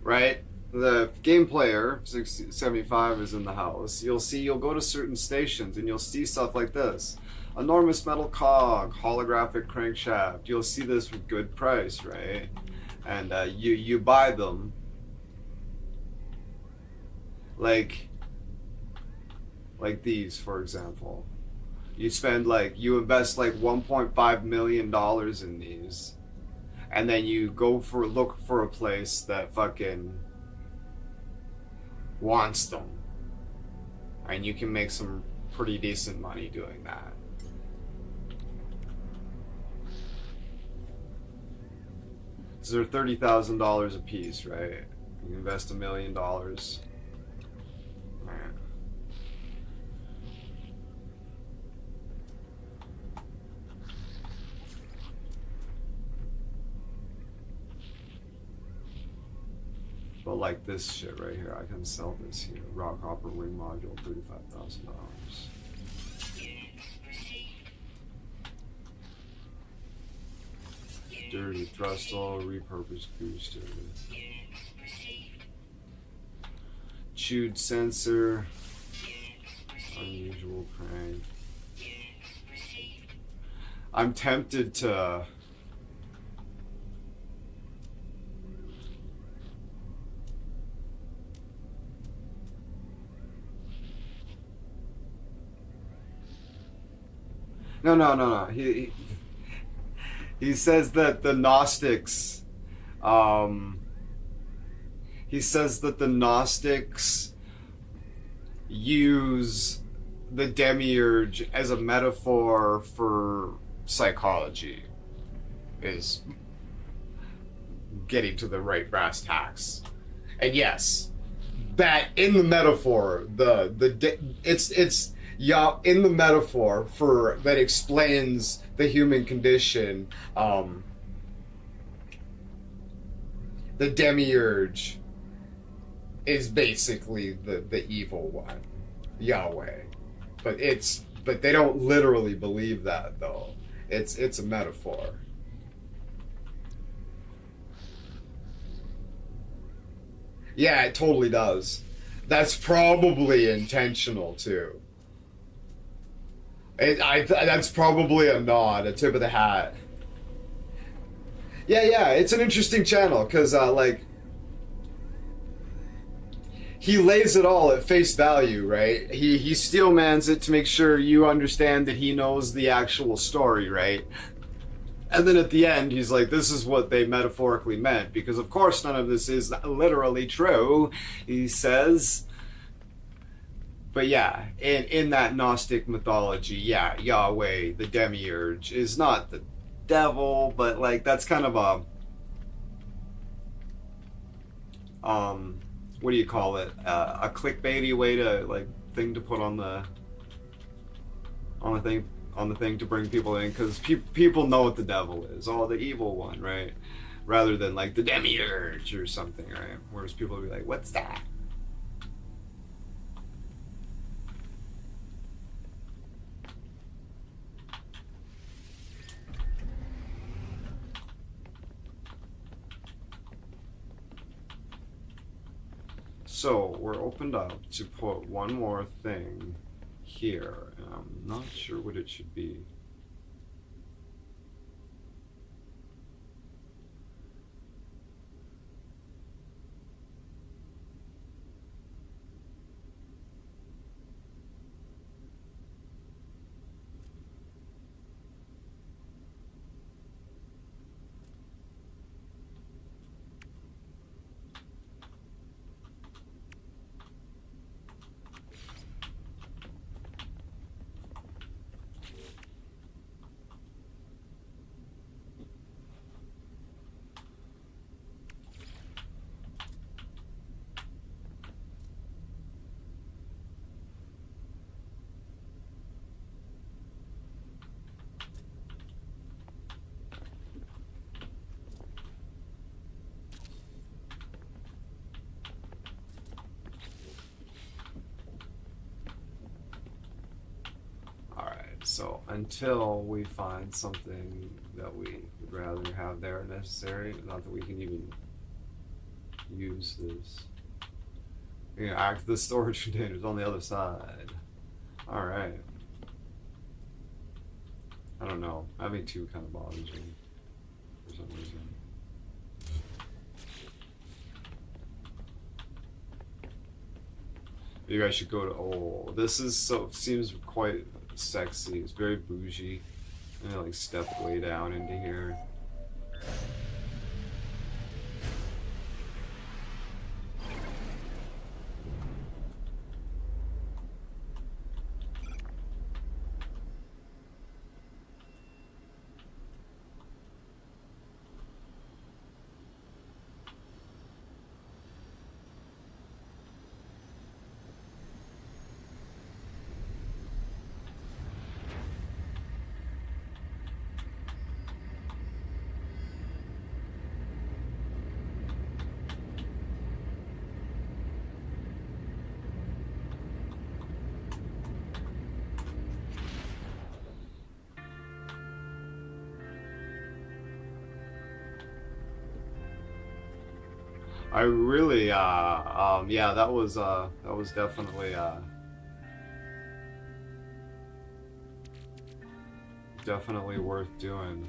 [SPEAKER 1] right? The game player, 675, is in the house. You'll go to certain stations and you'll see stuff like this. Enormous metal cog, holographic crankshaft. You'll see this with good price, right? And you buy them. Like these, for example. You invest like $1.5 million in these. And then you look for a place that fucking wants them. And you can make some pretty decent money doing that. So they're $30,000 a piece, right? You invest $1 million. Right. But like this shit right here, I can sell this here. Rock Hopper Wing Module, $35,000. Dirty thrust oil, repurposed booster. Chewed sensor. Unusual crank. I'm tempted to... No. He says that the Gnostics, use the demiurge as a metaphor for psychology. Is getting to the right brass tacks, and yes, that in the metaphor, it's yeah, in the metaphor for that explains the human condition, the demiurge is basically the evil one, Yahweh. But they don't literally believe that though. It's a metaphor. Yeah, it totally does. That's probably intentional too. That's probably a nod, a tip of the hat. Yeah, it's an interesting channel because he lays it all at face value, right? He steelmans it to make sure you understand that he knows the actual story, right? And then at the end, he's like, this is what they metaphorically meant, because of course none of this is literally true, he says. But yeah, in that Gnostic mythology, yeah, Yahweh, the demiurge, is not the devil, but like that's kind of what do you call it? A clickbaity way to thing to put on the thing to bring people in, because people know what the devil is, the evil one, right? Rather than like the demiurge or something, right? Whereas people will be like, what's that? So we're opened up to put one more thing here, and I'm not sure what it should be.
[SPEAKER 3] So until we find something that we would rather have there necessary, not that we can even use this. You know, act the storage containers on the other side. All right. I don't know. Having two kind of bothers me for some reason. Maybe I should go to. Oh, this is so seems quite sexy. It's very bougie. I'm gonna like step way down into here. I really, yeah, that was definitely, definitely worth doing.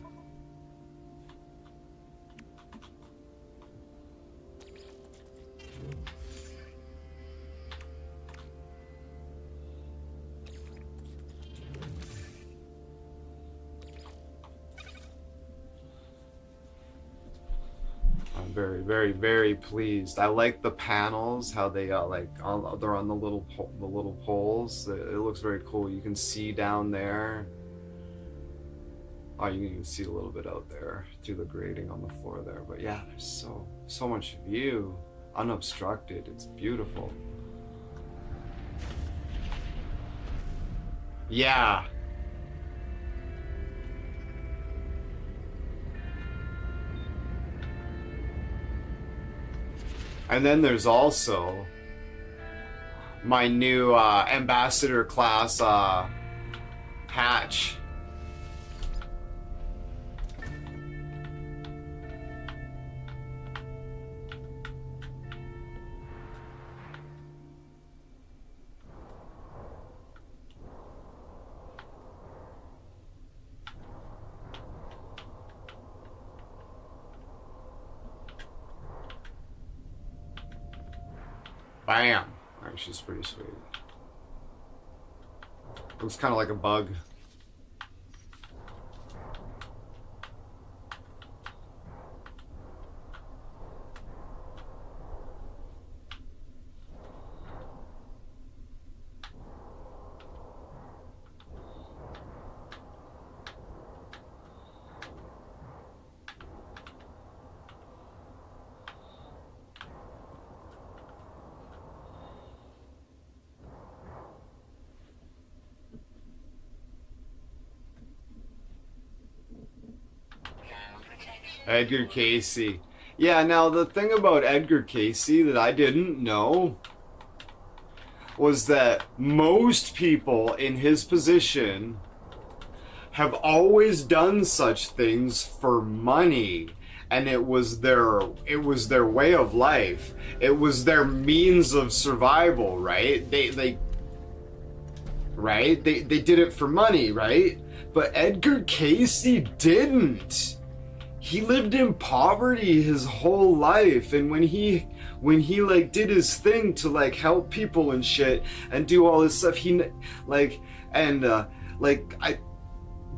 [SPEAKER 3] I'm very, very, very pleased. I like the panels, how they they're on the little poles. It looks very cool. You can see down there. Oh, you can even see a little bit out there through the grating on the floor there. But yeah, there's so much view, unobstructed. It's beautiful. Yeah. And then there's also my new ambassador class hatch. Bam! Alright, she's pretty sweet. Looks kind of like a bug. Edgar Casey. Yeah, now the thing about Edgar Casey that I didn't know was that most people in his position have always done such things for money, and it was their way of life. It was their means of survival, right? They did it for money, right? But Edgar Casey didn't. He lived in poverty his whole life, and when he like did his thing to like help people and shit and do all this stuff,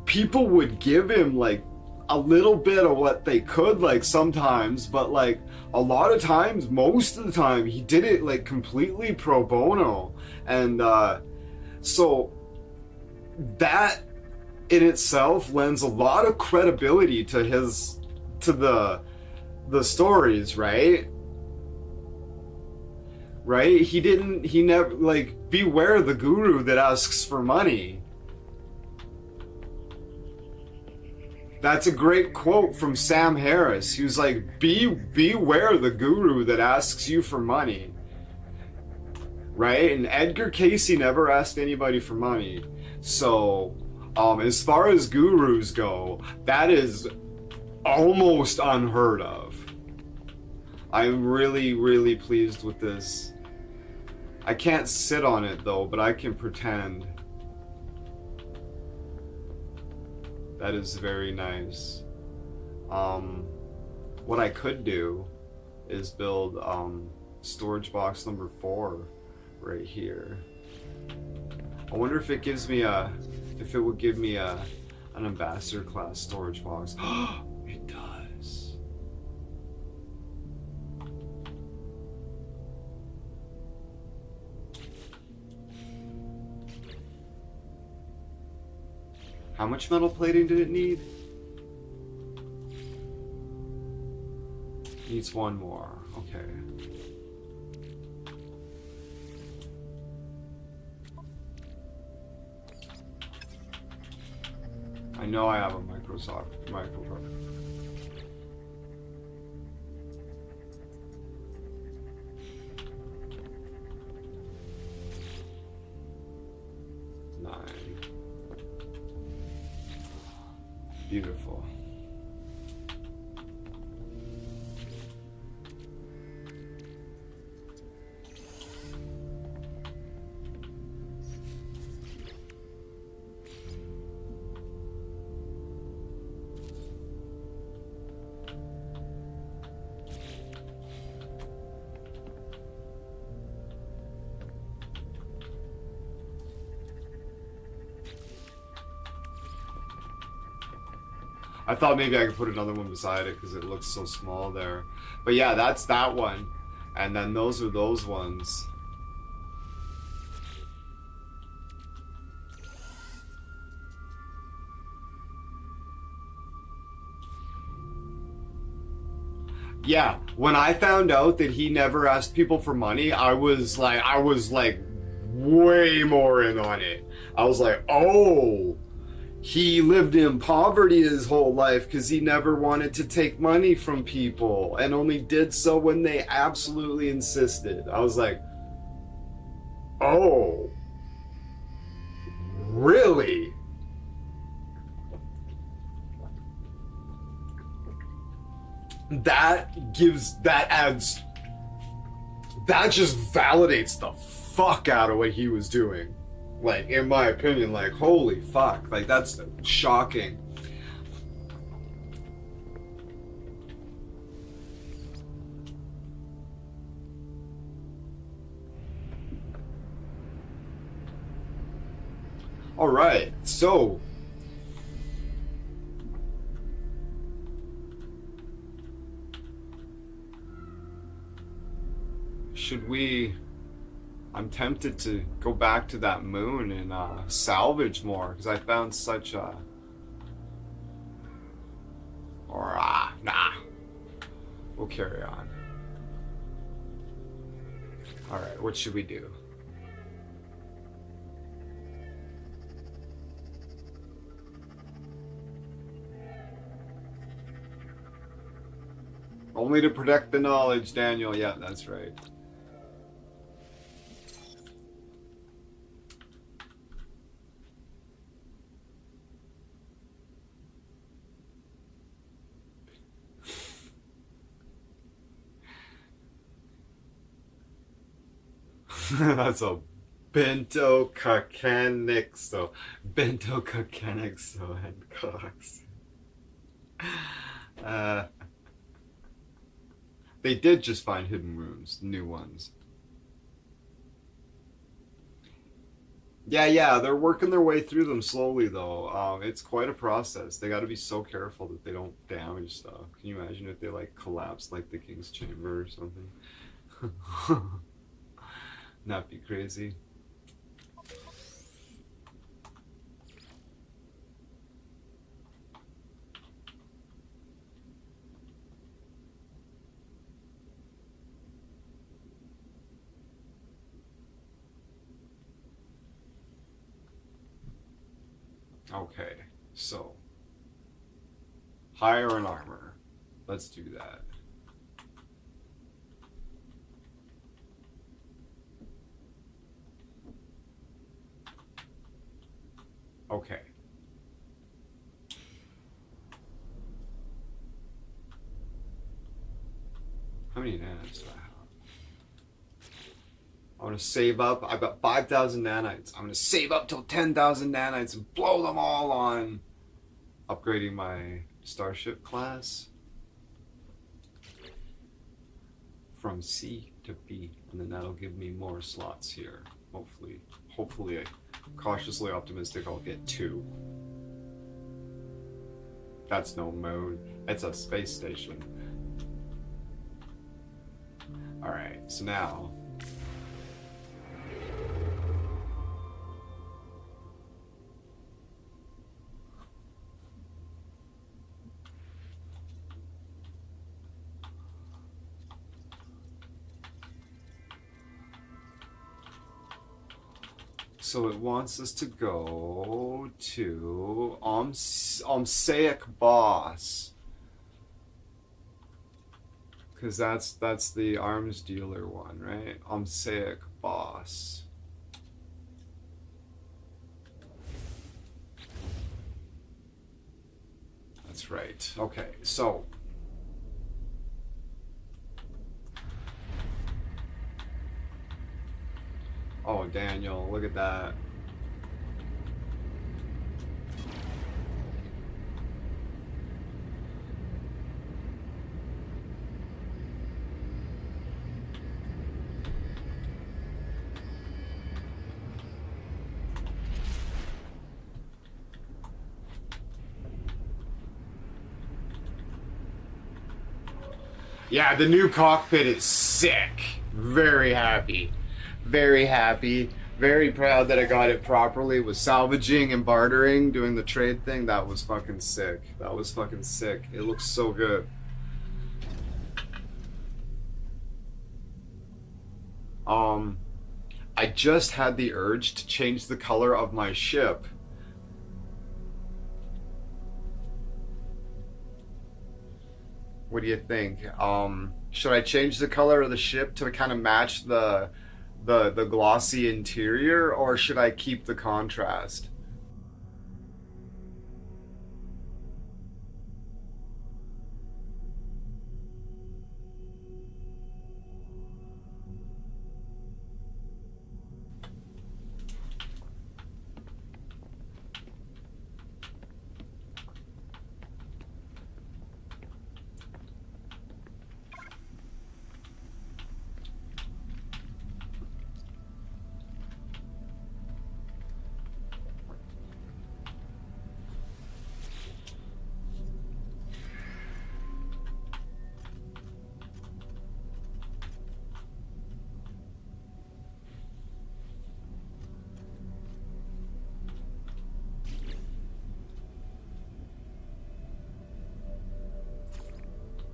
[SPEAKER 3] people would give him like a little bit of what they could, like sometimes, but like a lot of times, most of the time, he did it like completely pro bono. And so that in itself lends a lot of credibility to the stories, right? He never, like, beware the guru that asks for money. That's a great quote from Sam Harris. He was like, beware the guru that asks you for money. Right? And Edgar Casey never asked anybody for money. So As far as gurus go, that is almost unheard of. I'm really, really pleased with this. I can't sit on it though, but I can pretend. That is very nice. What I could do is build storage box number 4 right here. I wonder if it gives me if it would give me an ambassador class storage box. It does. How much metal plating did it need? Needs 1 more. Okay. I know I have a Microsoft microphone. Beautiful. I thought maybe I could put another one beside it because it looks so small there. But yeah, that's that one. And then those are those ones. Yeah, when I found out that he never asked people for money, I was like way more in on it. I was like, oh, he lived in poverty his whole life because he never wanted to take money from people and only did so when they absolutely insisted. I was like, oh, really? That just validates the fuck out of what he was doing. Like, in my opinion, like, holy fuck, like, that's shocking. All right, so should we? I'm tempted to go back to that moon and salvage more because I found such a. Or nah, we'll carry on. All right, what should we do? Only to protect the knowledge, Daniel. Yeah, that's right. That's a bento kakanixo. Bento kakanixo and Cox. They did just find hidden rooms, new ones. Yeah, they're working their way through them slowly though. It's quite a process. They got to be so careful that they don't damage stuff. Can you imagine if they like collapse like the King's Chamber or something? That'd be crazy. Okay, so hire an armor. Let's do that. Okay, many nanites do I have? I want to save up. I've got 5,000 nanites. I'm going to save up till 10,000 nanites and blow them all on upgrading my starship class from C to B, and then that'll give me more slots here. Hopefully, cautiously optimistic, I'll get 2. That's no moon. It's a space station. All right, so now. So it wants us to go to Omsaic Boss. Because that's the arms dealer one, right? Omsaic Boss. That's right. Okay, so oh, Daniel, look at that. Yeah, the new cockpit is sick. Very happy. Very happy. Very proud that I got it properly. Was salvaging and bartering, doing the trade thing. That was fucking sick. That was fucking sick. It looks so good. I just had the urge to change the color of my ship. What do you think? Should I change the color of the ship to kind of match the glossy interior, or should I keep the contrast?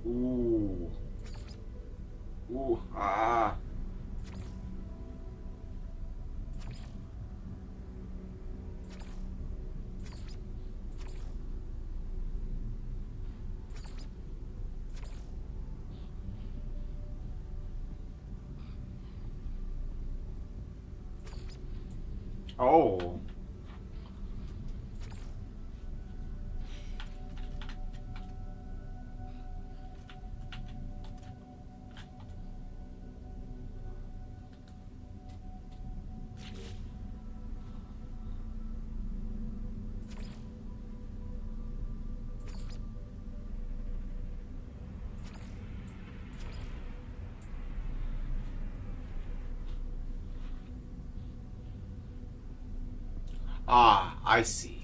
[SPEAKER 3] Ooh. Ooh. Ah. Oh. Ah, I see.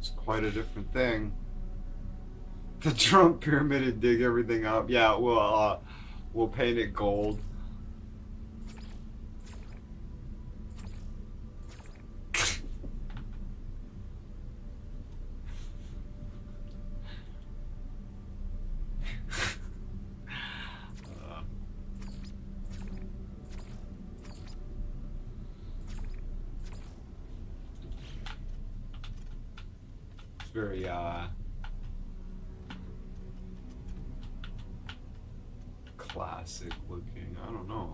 [SPEAKER 3] It's quite a different thing. The Trump pyramid and dig everything up. Yeah, we'll paint it gold. It's very classic looking. I don't know.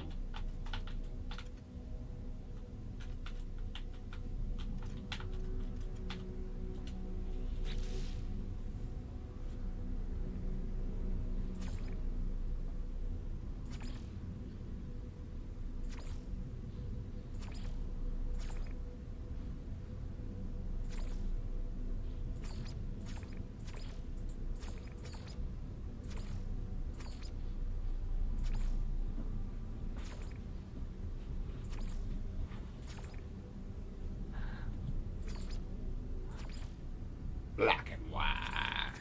[SPEAKER 3] Black and white.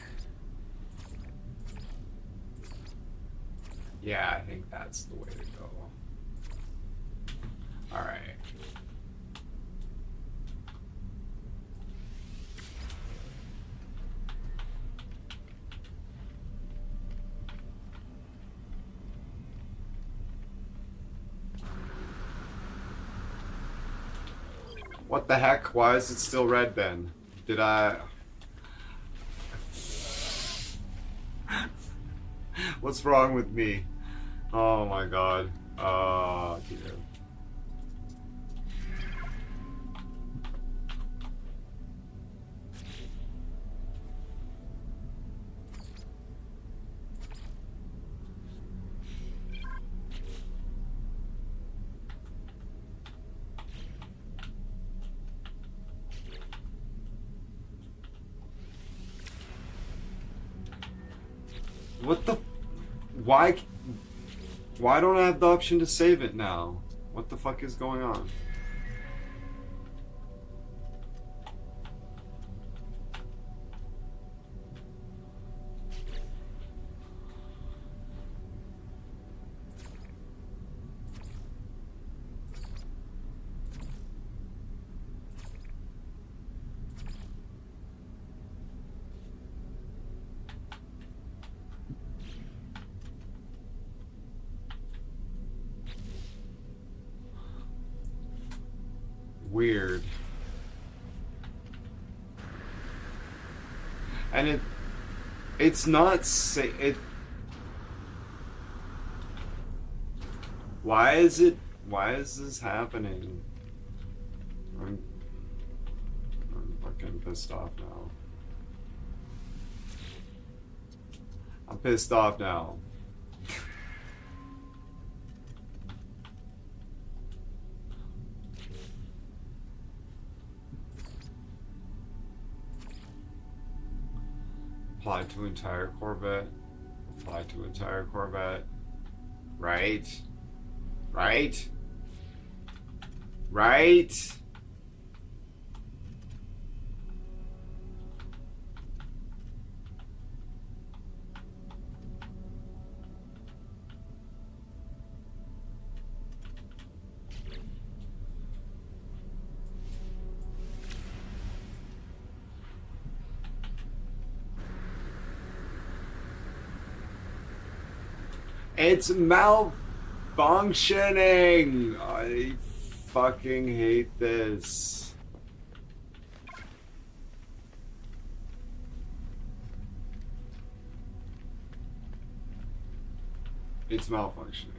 [SPEAKER 3] Yeah, I think that's the way to go. All right. What the heck? Why is it still red then? Did I... What's wrong with me? Oh my god. Oh dear. What the... Why don't I have the option to save it now? What the fuck is going on? Weird. And it's not it. Why is this happening? I'm fucking pissed off now. I'm pissed off now. Apply to entire Corvette. Apply to entire Corvette. Right? Right? Right? It's malfunctioning! I fucking hate this. It's malfunctioning.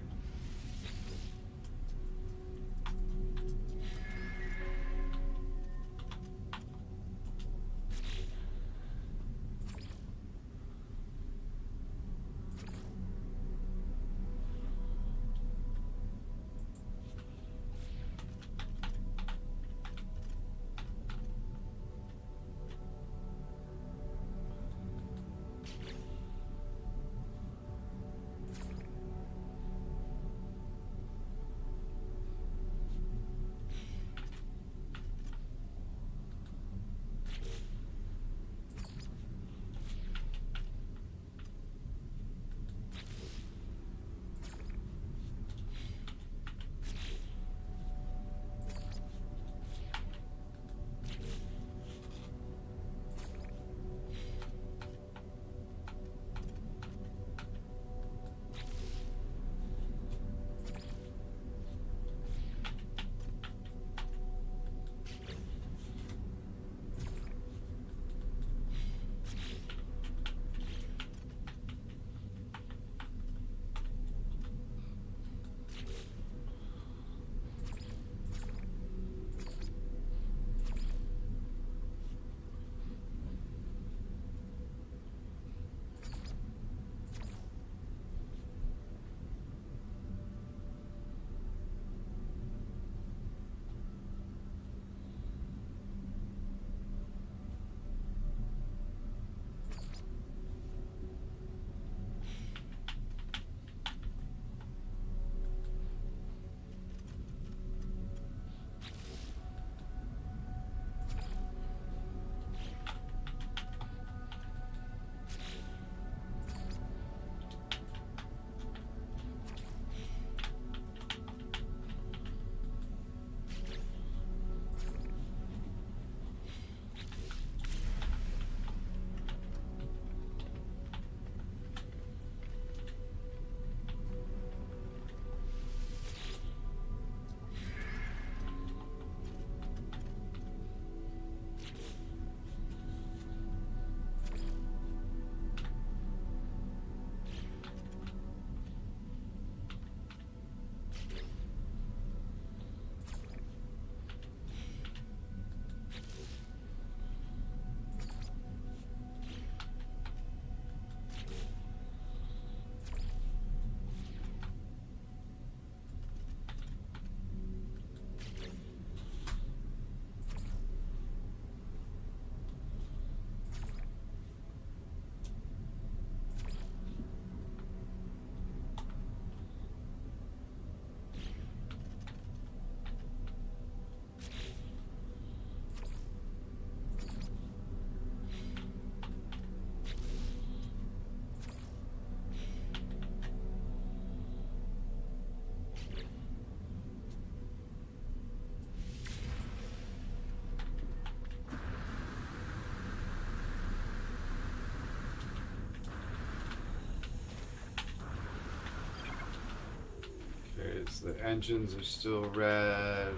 [SPEAKER 3] Alright, so the engines are still red.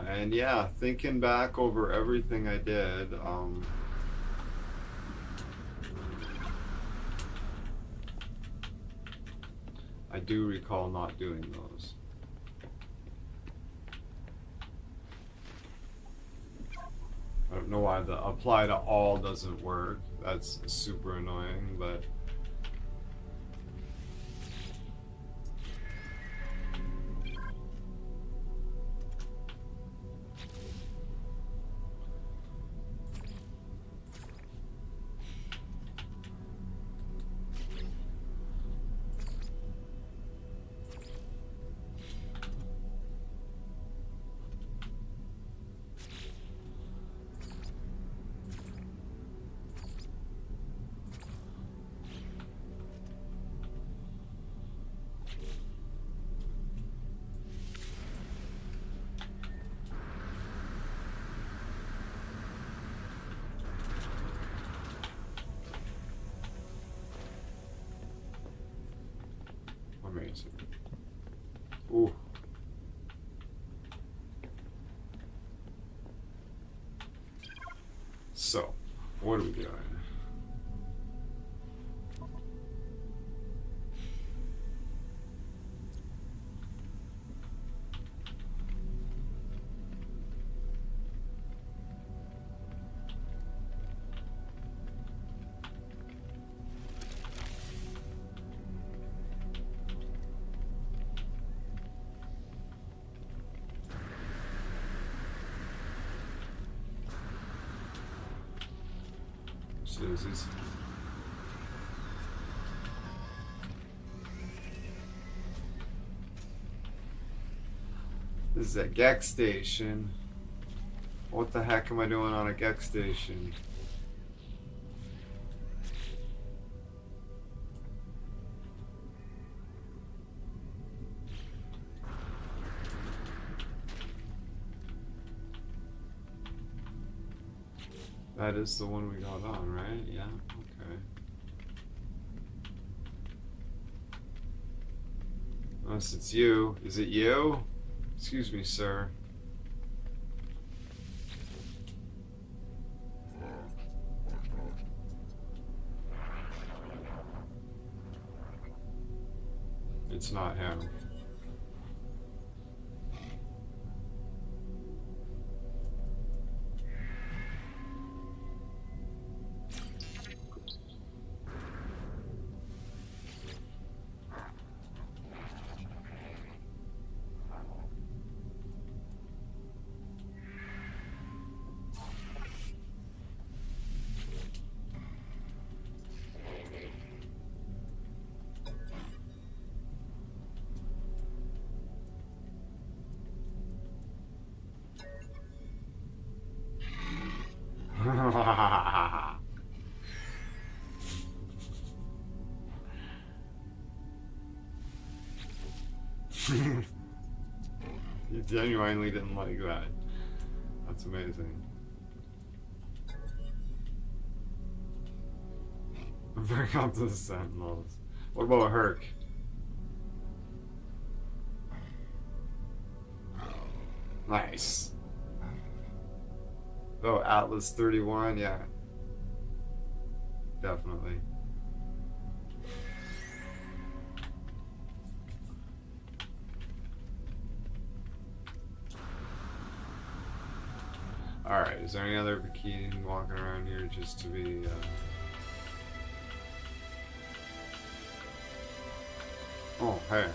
[SPEAKER 3] And yeah, thinking back over everything I did, I do recall not doing those. I don't know why the apply to all doesn't work. That's super annoying, but amazing. Ooh. So, what are we doing? Susie's. This is a GEX station. What the heck am I doing on a GEX station? That is the one we got on, right? Yeah, okay. Unless it's you. Is it you? Excuse me, sir. It's not him. You genuinely didn't like that. That's amazing. Bring up the Sentinels. What about Herc? Nice. Oh, Atlas 31, yeah. Definitely. Alright, is there any other bikini walking around here just to be, Oh, hey.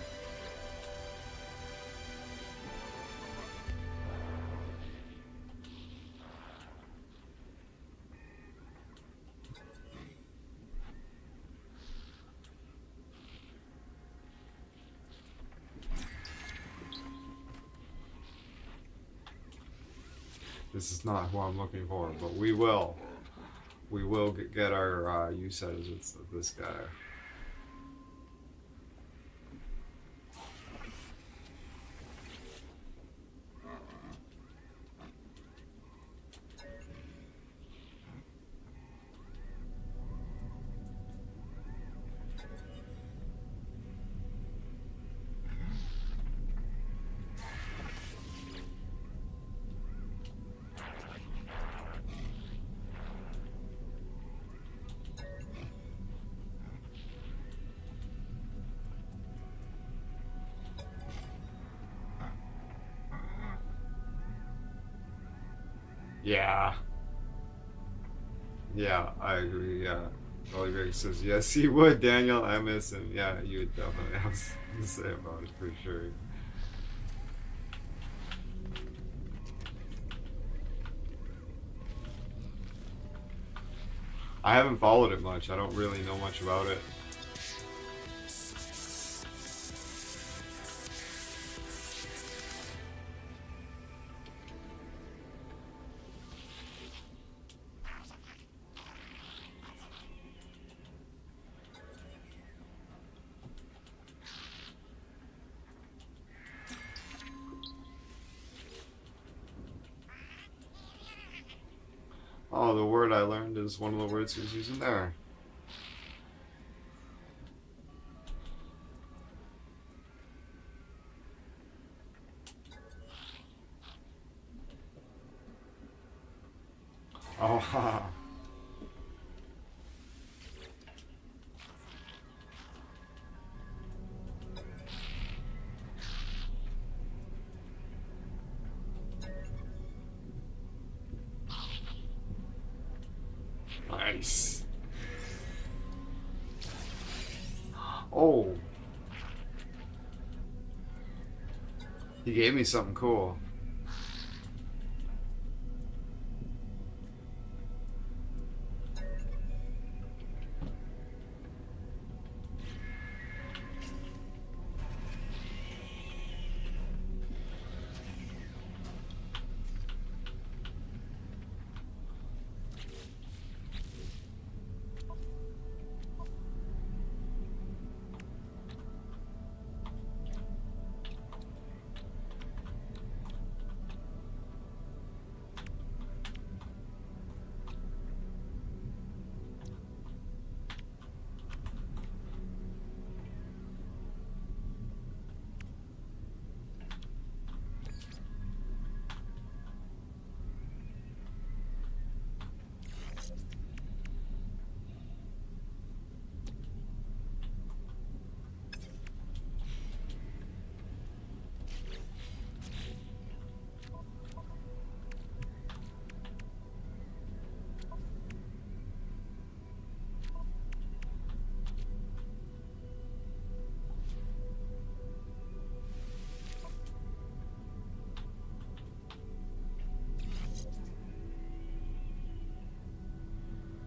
[SPEAKER 3] This is not who I'm looking for, but we will. We will get our U-setters with this guy. Yeah. Yeah, I agree. Yeah. Ollie Rick says, yes, he would, Daniel. I miss him. Yeah, you would definitely have something to say about it for sure. I haven't followed it much. I don't really know much about it. Oh, the word I learned is one of the words he was using there. Oh, nice. Oh, he gave me something cool.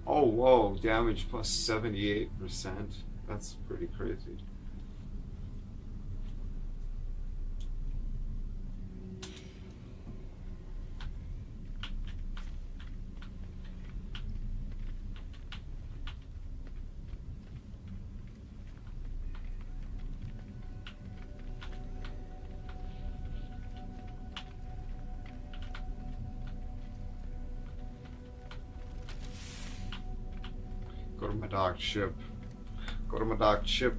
[SPEAKER 3] Oh, whoa, damage plus 78%. That's pretty crazy. Go to my dock ship. Go to my dock ship.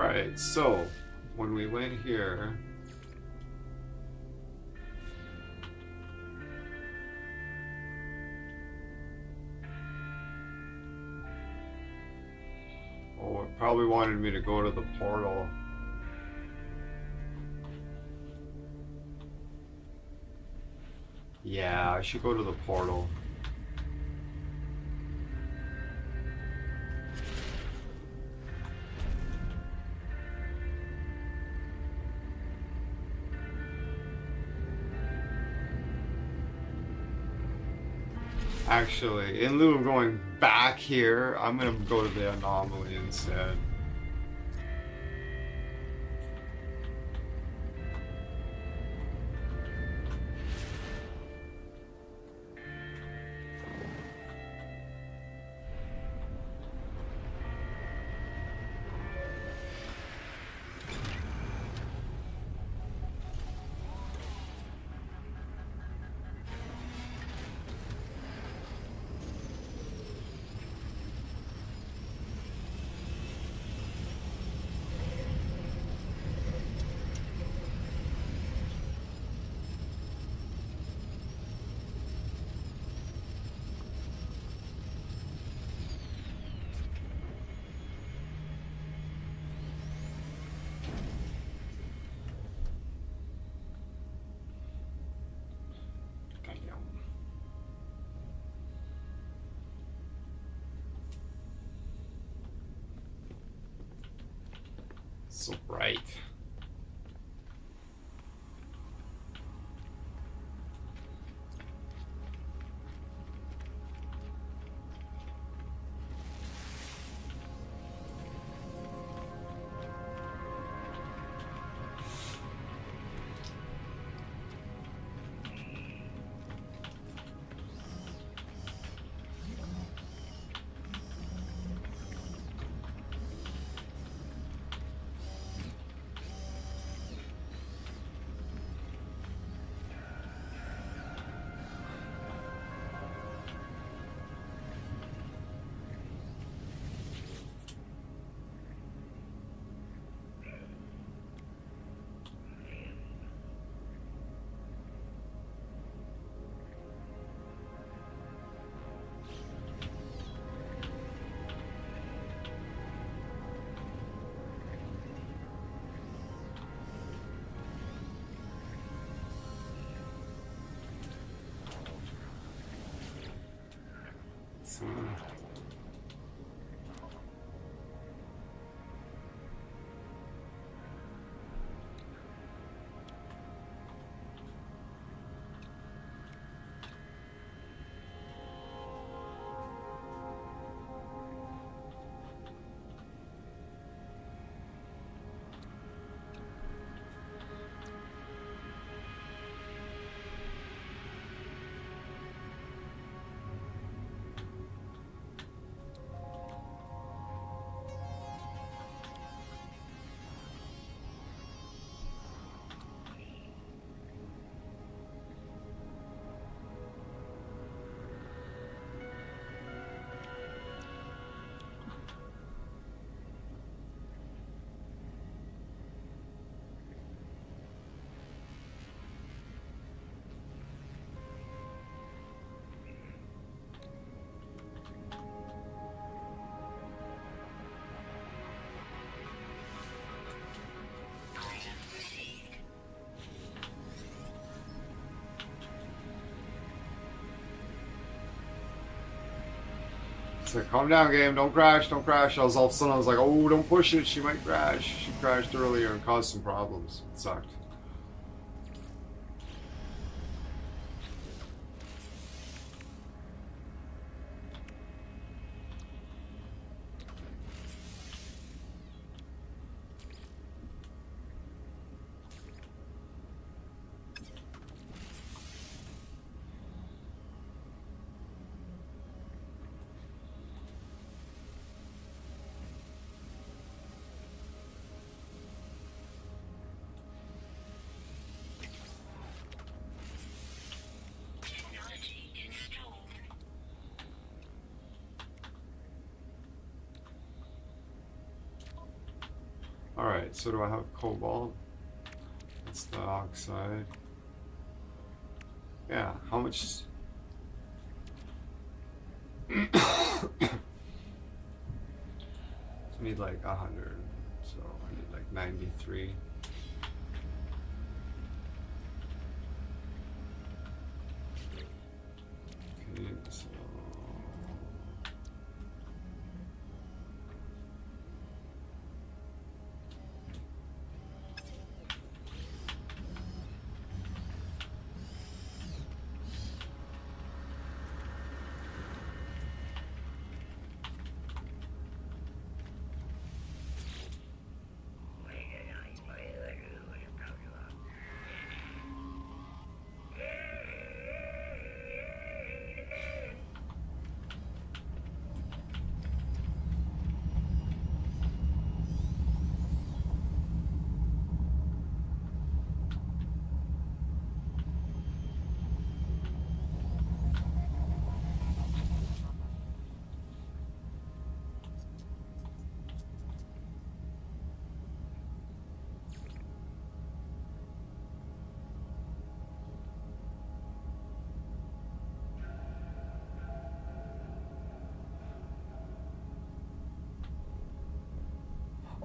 [SPEAKER 3] Alright, so when we went here. Oh, it probably wanted me to go to the portal. Yeah, I should go to the portal. Actually, in lieu of going back here, I'm gonna go to the anomaly instead. So bright. So, it's like, calm down, game. Don't crash. Don't crash. All of a sudden, I was like, oh, don't push it. She might crash. She crashed earlier and caused some problems. It sucked. Alright, so do I have cobalt? That's the oxide. Yeah, how much? So I need like 100, so I need like 93. Okay, so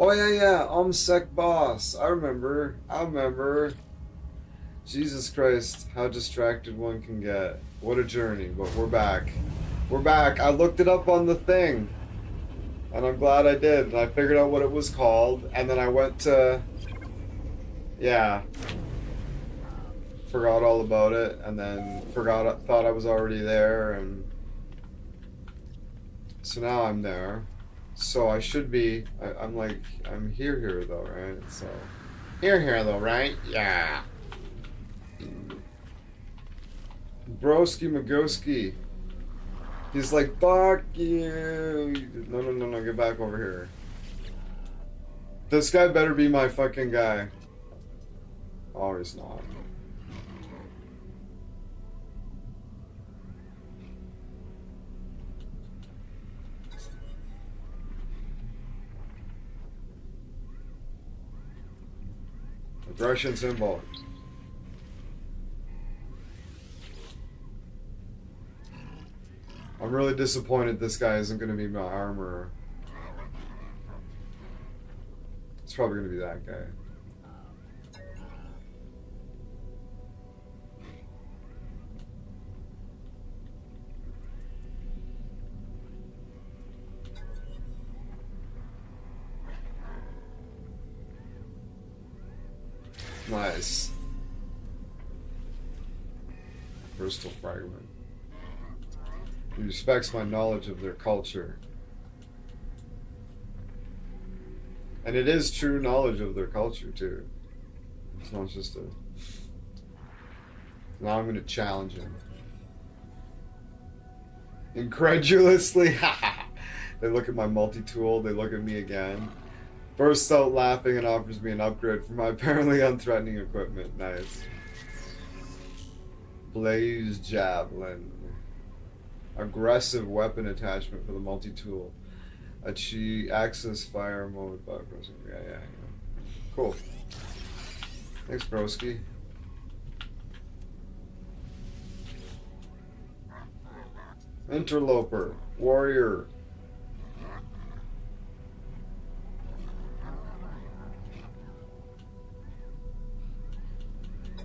[SPEAKER 1] Oh yeah. Sec boss. I remember. Jesus Christ, how distracted one can get. What a journey, but we're back. We're back. I looked it up on the thing. And I'm glad I did. And I figured out what it was called. And then I went to... Yeah. Forgot all about it. And then thought I was already there. And so now I'm there. So I should be... I'm here though, right? So... Here though, right? Yeah. Broski Magoski. He's like, fuck you. No, get back over here. This guy better be my fucking guy. Oh, he's not. Aggression symbol. I'm really disappointed this guy isn't going to be my armorer. It's probably going to be that guy. Nice. Crystal fragment. He respects my knowledge of their culture. And it is true knowledge of their culture, too. It's not just a... Now I'm going to challenge him. Incredulously, they look at my multi-tool, they look at me again. Bursts out laughing and offers me an upgrade for my apparently unthreatening equipment. Nice. Blaze Javelin. Aggressive weapon attachment for the multi-tool. Achieve access fire mode by pressing. Yeah. Cool. Thanks, broski. Interloper. Warrior.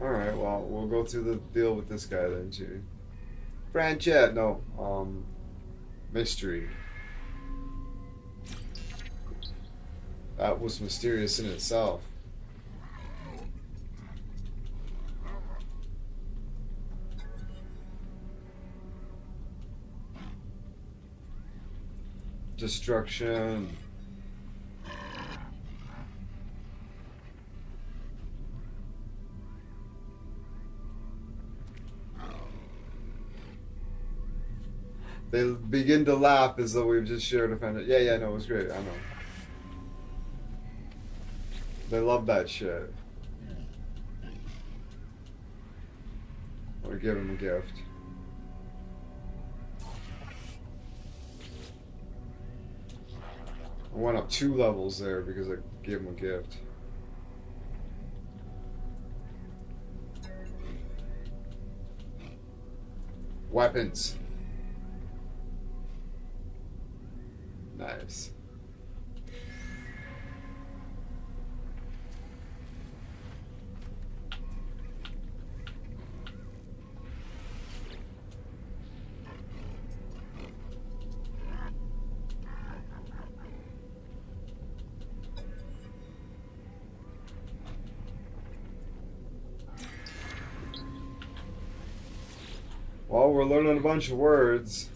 [SPEAKER 1] Alright, well, we'll go through the deal with this guy then, too. Franchette, no. Mystery. That was mysterious in itself. Destruction. They begin to laugh as though we've just shared a friend. Yeah, no, it was great. I know. They love that shit. I'm gonna give him a gift. I went up 2 levels there because I give him a gift. Weapons. Nice. Well, we're learning a bunch of words.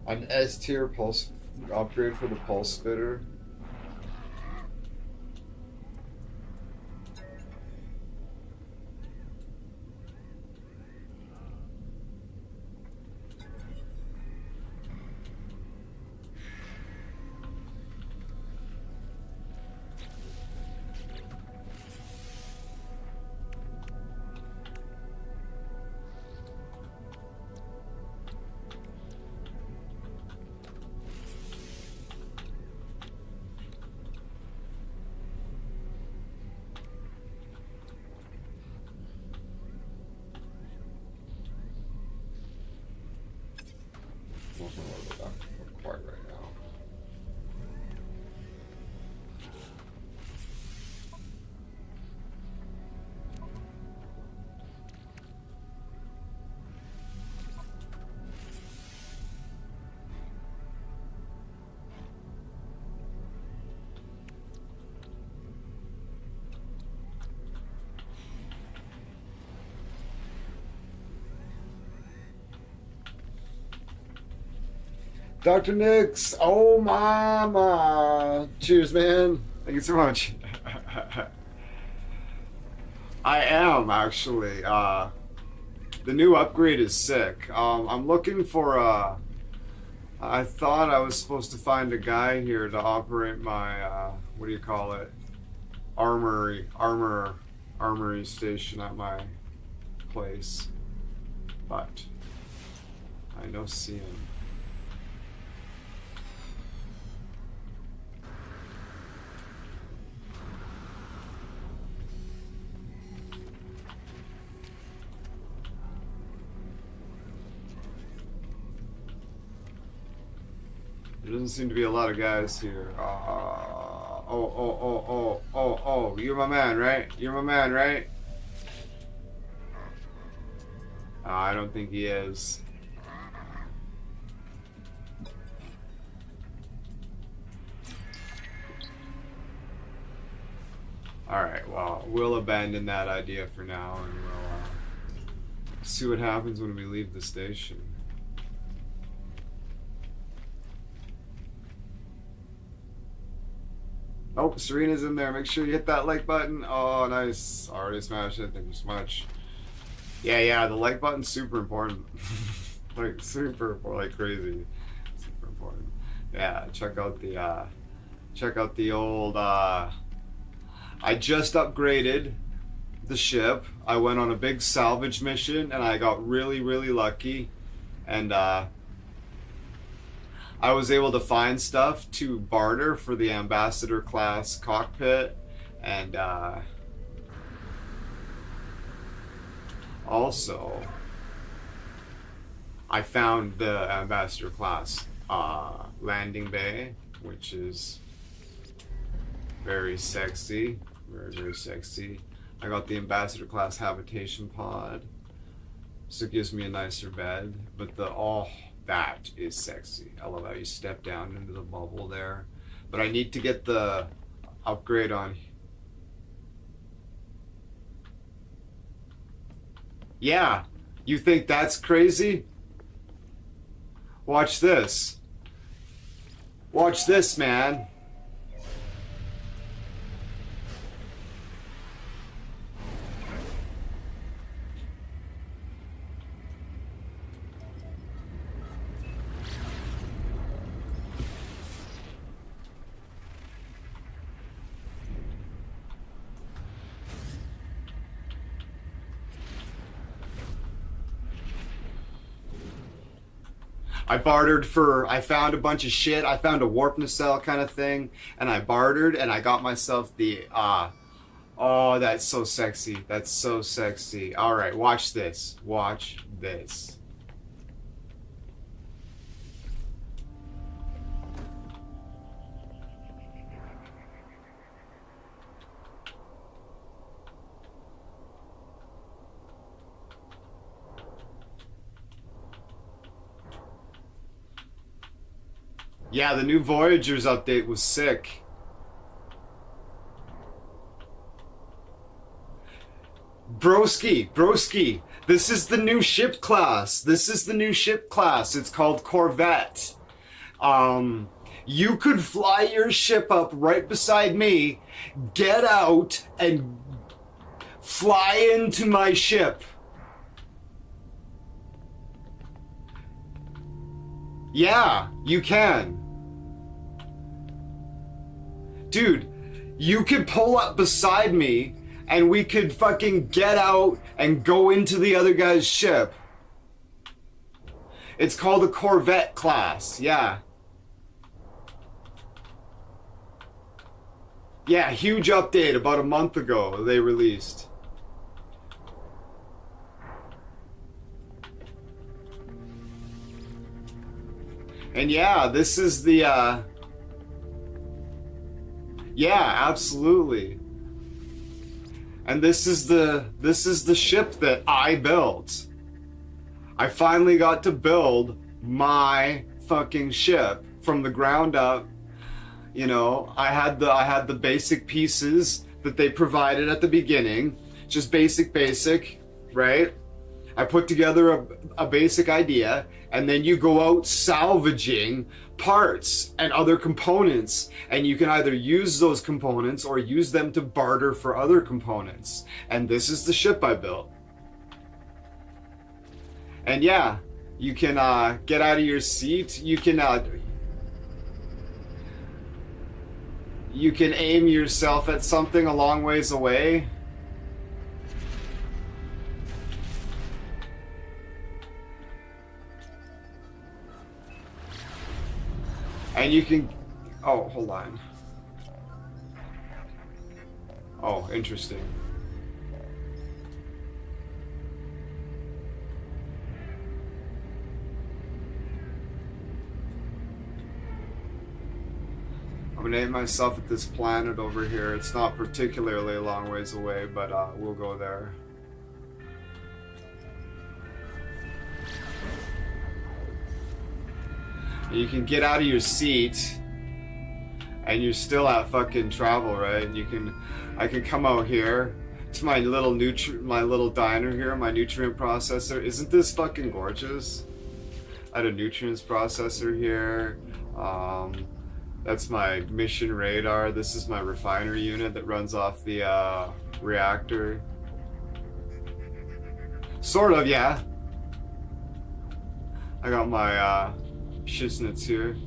[SPEAKER 1] An S tier pulse upgrade for the pulse spitter. Nothing about that quite right now. Dr. Nix, oh mama. Cheers, man.
[SPEAKER 3] Thank you so much. I am actually. The new upgrade is sick. I'm looking for a. I thought I was supposed to find a guy here to operate my what do you call it? Armory station at my place, but I no see him. There doesn't seem to be a lot of guys here. Oh, you're my man, right? You're my man, right? I don't think he is. Alright, well, we'll abandon that idea for now and we'll see what happens when we leave the station. Oh, Serena's in there. Make sure you hit that like button. Oh, nice. Already smashed it. Thank you so much. Yeah, the like button's super important. Like, super, like crazy. Super important. Yeah, check out the old, I just upgraded the ship. I went on a big salvage mission and I got really, really lucky. And, I was able to find stuff to barter for the ambassador class cockpit, and also I found the ambassador class landing bay, which is very sexy, very, very sexy. I got the ambassador class habitation pod, so it gives me a nicer bed, but that is sexy. I love how you step down into the bubble there. But I need to get the upgrade on. Yeah, you think that's crazy? Watch this. Watch this, man. I bartered for, I found a bunch of shit. I found a warp nacelle kind of thing, and I bartered, and I got myself the, oh, that's so sexy. That's so sexy. All right, watch this. Watch this. Yeah, the new Voyagers update was sick. Broski, this is the new ship class. This is the new ship class. It's called Corvette. You could fly your ship up right beside me, get out, and fly into my ship. Yeah, you can. Dude, you could pull up beside me and we could fucking get out and go into the other guy's ship. It's called a Corvette class, yeah. Yeah, huge update about a month ago they released. And yeah, this is the, yeah, absolutely. And this is the ship that I built. I finally got to build my fucking ship from the ground up. You know, I had the basic pieces that they provided at the beginning, just basic, right? I put together a basic idea, and then you go out salvaging parts and other components, and you can either use those components or use them to barter for other components. And this is the ship I built. And yeah, you can get out of your seat. You can aim yourself at something a long ways away. And you can, oh, hold on. Oh, interesting. I'm gonna aim myself at this planet over here. It's not particularly a long ways away, but we'll go there. You can get out of your seat, and you're still at fucking travel, right? And I can come out here to my little diner here, my nutrient processor. Isn't this fucking gorgeous? I had a nutrients processor here. That's my mission radar. This is my refinery unit that runs off the reactor. Sort of, yeah. I got my Shiznits here.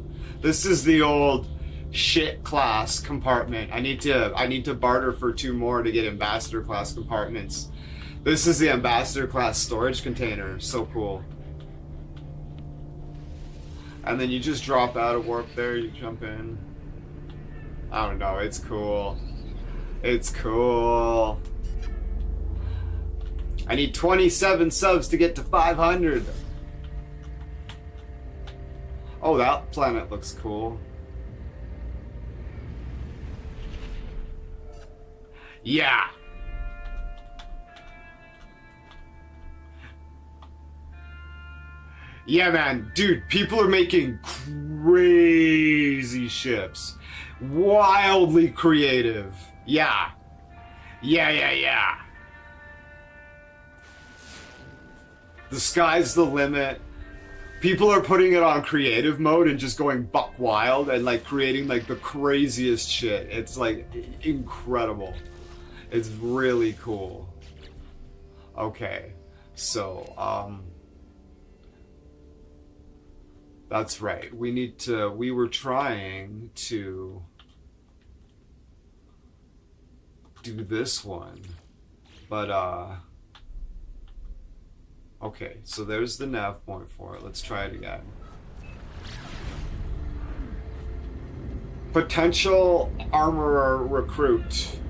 [SPEAKER 3] This is the old shit class compartment. I need to barter for 2 more to get ambassador class compartments. This is the ambassador class storage container. So cool. And then you just drop out of warp there, you jump in. I don't know, it's cool. It's cool. I need 27 subs to get to 500. Oh, that planet looks cool. Yeah. Yeah, man. Dude, people are making crazy ships. Wildly creative. Yeah. Yeah. The sky's the limit. People are putting it on creative mode and just going buck wild and like creating like the craziest shit. It's like incredible. It's really cool. Okay. So, that's right. We were trying to do this one. But, okay, so there's the nav point for it. Let's try it again. Potential armorer recruit.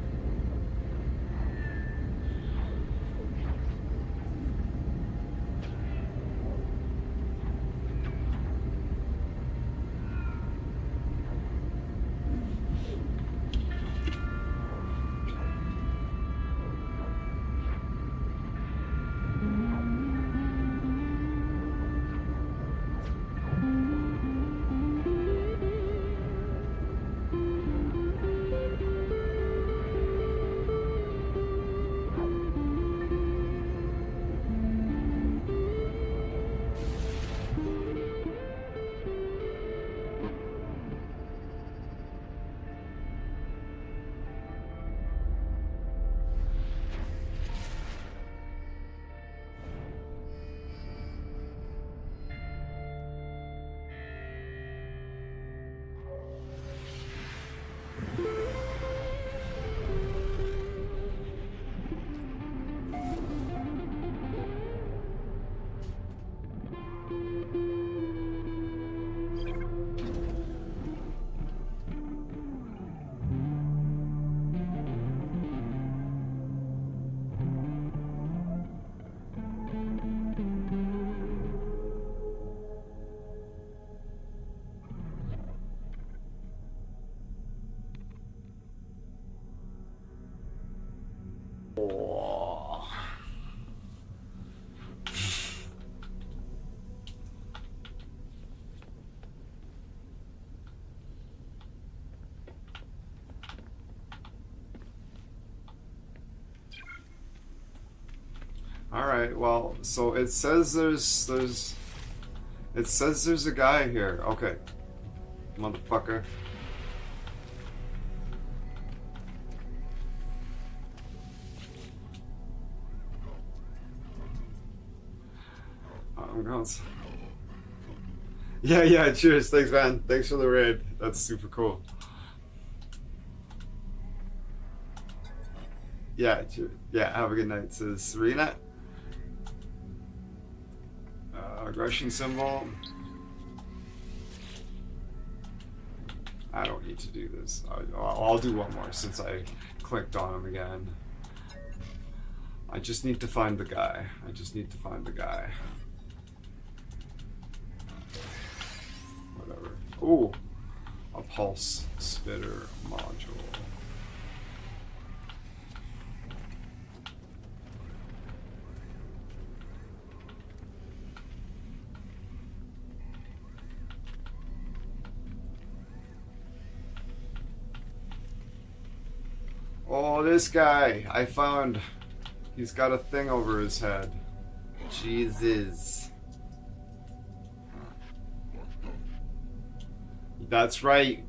[SPEAKER 3] Oh. All right. Well, so it says there's a guy here. Okay, motherfucker. I'm going. Yeah. Cheers. Thanks, man. Thanks for the raid. That's super cool. Yeah. Yeah. Have a good night. Says Serena. Aggression symbol. I don't need to do this. I'll do one more since I clicked on him again. I just need to find the guy. Whatever. Ooh, a pulse spitter module. Oh, this guy I found. He's got a thing over his head. Jesus. That's right.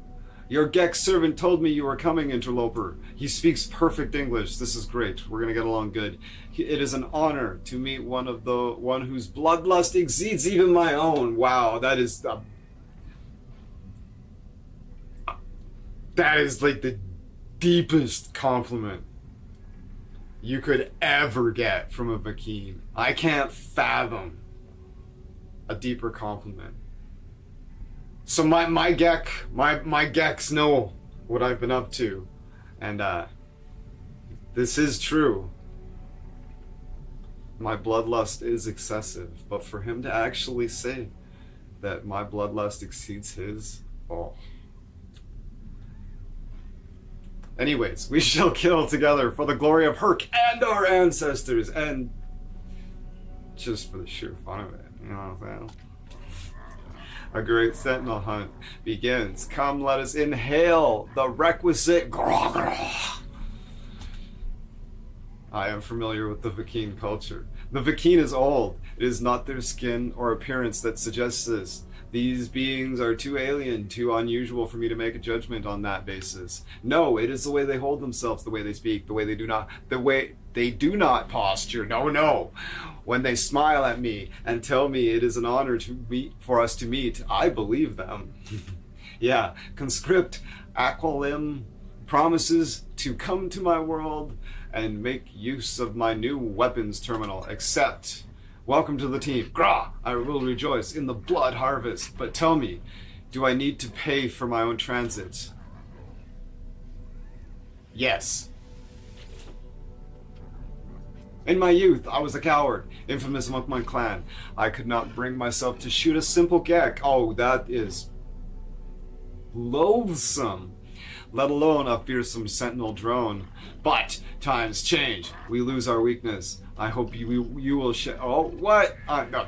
[SPEAKER 3] Your Gex servant told me you were coming, interloper. He speaks perfect English. This is great. We're gonna get along good. It is an honor to meet one whose bloodlust exceeds even my own. Wow, that is like the deepest compliment you could ever get from a Vakeen. I can't fathom a deeper compliment. So my Gex know what I've been up to, and this is true. My bloodlust is excessive, but for him to actually say that my bloodlust exceeds his, oh. Anyways, we shall kill together for the glory of Herc and our ancestors, and just for the sheer fun of it, you know what I'm saying? A great sentinel hunt begins. Come, let us inhale the requisite grog grog. I am familiar with the Vakeen culture. The Vakeen is old. It is not their skin or appearance that suggests this. These beings are too alien, too unusual for me to make a judgment on that basis. No, it is the way they hold themselves, the way they speak, the way they do not posture. No. When they smile at me and tell me it is an honor for us to meet, I believe them. Yeah, conscript Aquilim promises to come to my world and make use of my new weapons terminal, except... Welcome to the team. Gra! I will rejoice in the blood harvest. But tell me, do I need to pay for my own transit? Yes. In my youth, I was a coward, infamous among my clan. I could not bring myself to shoot a simple gek. Oh, that is loathsome. Let alone a fearsome sentinel drone. But times change. We lose our weakness. I hope you will oh, what? No.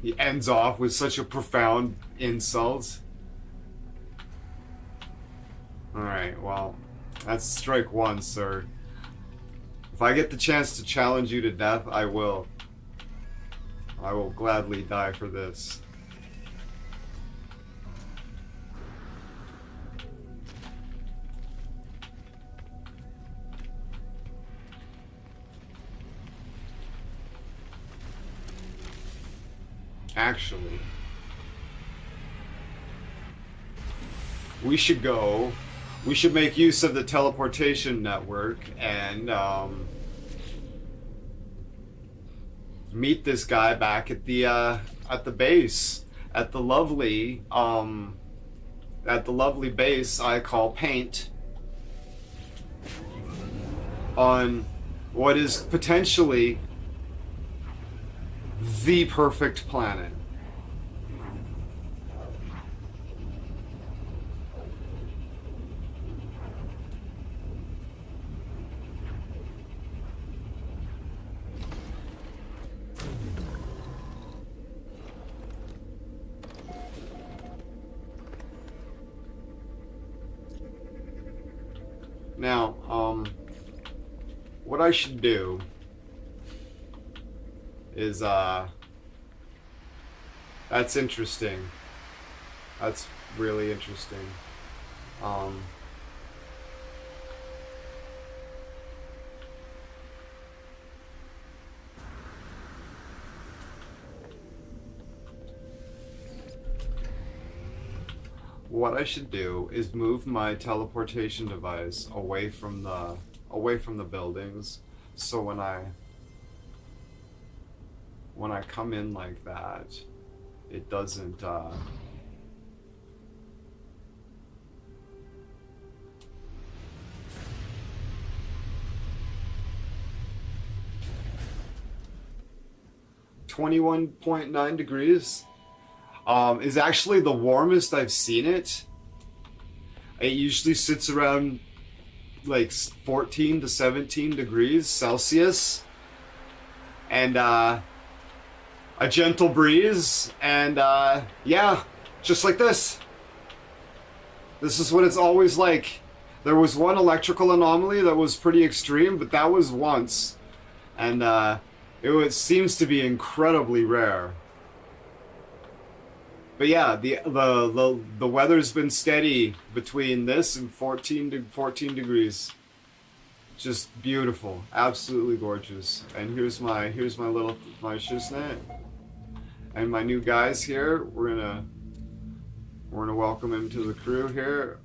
[SPEAKER 3] He ends off with such a profound insult. Alright, well, that's strike one, sir. If I get the chance to challenge you to death, I will. I will gladly die for this. Actually, we should go. We should make use of the teleportation network and meet this guy back at the base, at the lovely base I call Paint, on what is potentially the perfect planet. Now, what I should do is, that's interesting. That's really interesting. 'What I should do is move my teleportation device away from the buildings, so when I come in like that, it doesn't 21.9 degrees is actually the warmest I've seen it. It usually sits around like 14 to 17 degrees Celsius, and a gentle breeze, and yeah, just like this. This is what it's always like. There was one electrical anomaly that was pretty extreme, but that was once, and seems to be incredibly rare. But yeah, the weather's been steady between this and 14 degrees. Just beautiful, absolutely gorgeous. And here's my Shiznet and my new guys here. We're gonna welcome him to the crew here.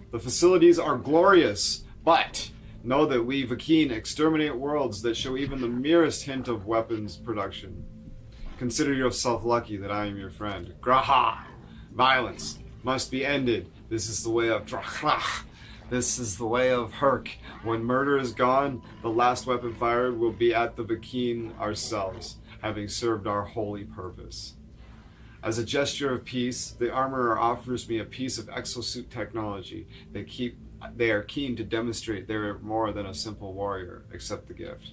[SPEAKER 3] The facilities are glorious, but know that we Vakeen exterminate worlds that show even the merest hint of weapons production. Consider yourself lucky that I am your friend. Graha! Violence must be ended. This is the way of Drachlach. This is the way of Herc. When murder is gone, the last weapon fired will be at the Vakeen ourselves, having served our holy purpose. As a gesture of peace, the armorer offers me a piece of exosuit technology. They are keen to demonstrate they are more than a simple warrior. Accept the gift.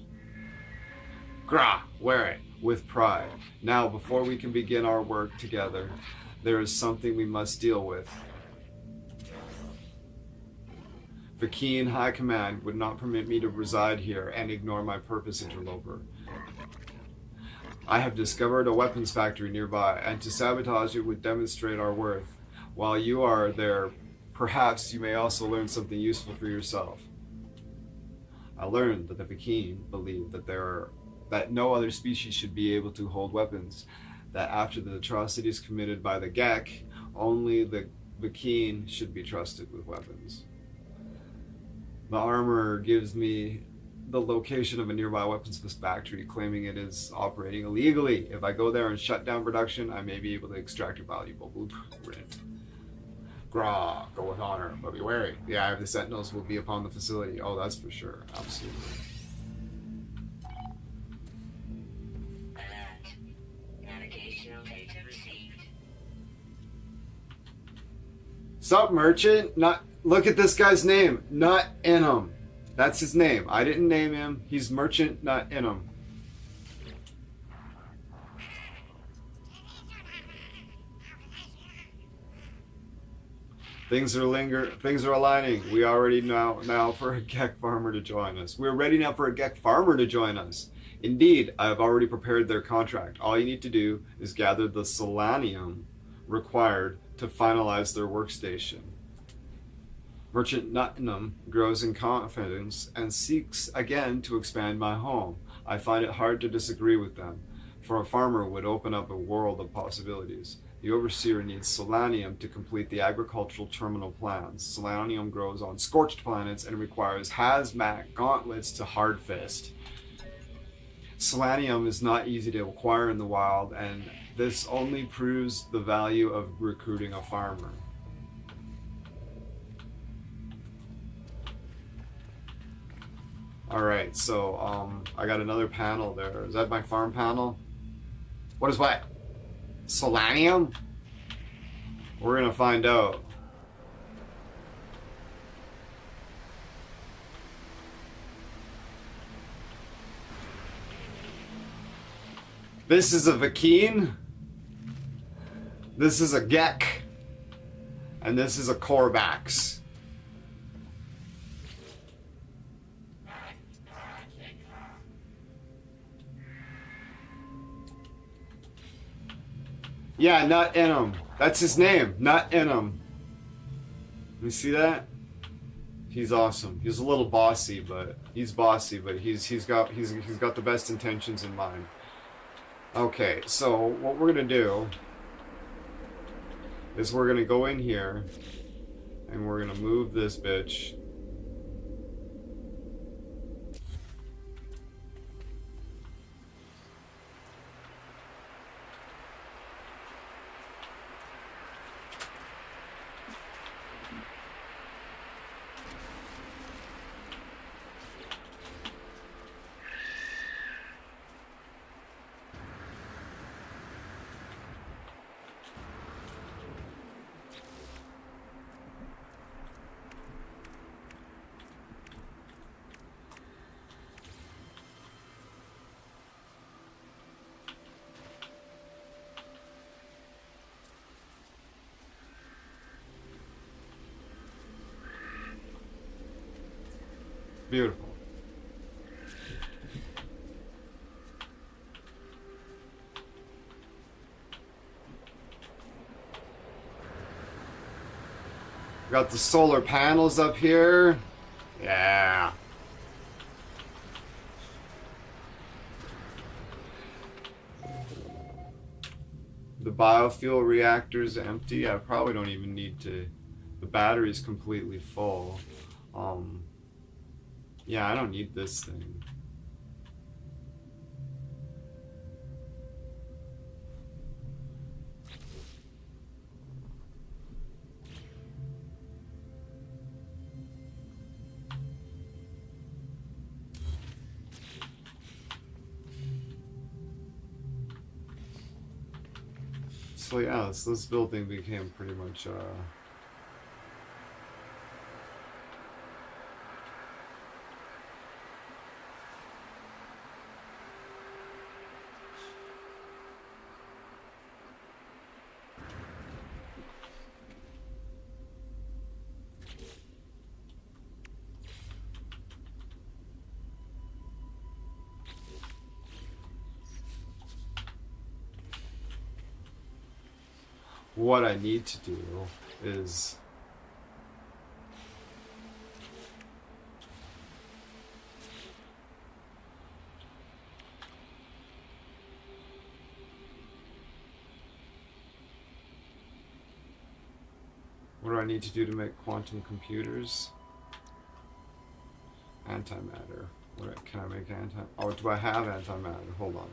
[SPEAKER 3] Gra, wear it with pride. Now, before we can begin our work together, there is something we must deal with. Vakeen High Command would not permit me to reside here and ignore my purpose, interloper. I have discovered a weapons factory nearby, and to sabotage it would demonstrate our worth. While you are there, perhaps you may also learn something useful for yourself. I learned that the Vakeen believe that no other species should be able to hold weapons, that after the atrocities committed by the Gek, only the Vakeen should be trusted with weapons. The armorer gives me the location of a nearby weapons factory, claiming it is operating illegally. If I go there and shut down production, I may be able to extract a valuable blueprint. Grah, go with honor, but be wary. The eye of the sentinels will be upon the facility. Oh, that's for sure. Absolutely.
[SPEAKER 2] Alert. Navigational data received.
[SPEAKER 3] Sup, merchant? Not. Look at this guy's name. Not Enum. That's his name. I didn't name him. He's merchant, not Enum. Things are aligning. We already now for a Gek farmer to join us. We're ready now for a Gek farmer to join us. Indeed, I have already prepared their contract. All you need to do is gather the selenium required to finalize their workstation. Merchant Nottingham grows in confidence and seeks again to expand my home. I find it hard to disagree with them, for a farmer would open up a world of possibilities. The overseer needs selenium to complete the agricultural terminal plans. Selenium grows on scorched planets and requires hazmat gauntlets to hard fist. Selenium is not easy to acquire in the wild, and this only proves the value of recruiting a farmer. Alright, so I got another panel there. Is that my farm panel? What is what? Selenium? We're gonna find out. This is a Vakeen. This is a Gek. And this is a Korvax. Yeah, not Enum. That's his name, not Enum. You see that? He's awesome. He's a little bossy, but he's got the best intentions in mind. Okay, so what we're gonna do is we're gonna go in here and we're gonna move this bitch. Beautiful. Got the solar panels up here. Yeah. The biofuel reactor's empty. I probably don't even need to. The battery's completely full. Yeah, I don't need this thing. So yeah, this building became pretty much what I need to do is what do I need to do to make quantum computers? Antimatter. What can I make anti? Oh, do I have antimatter? Hold on.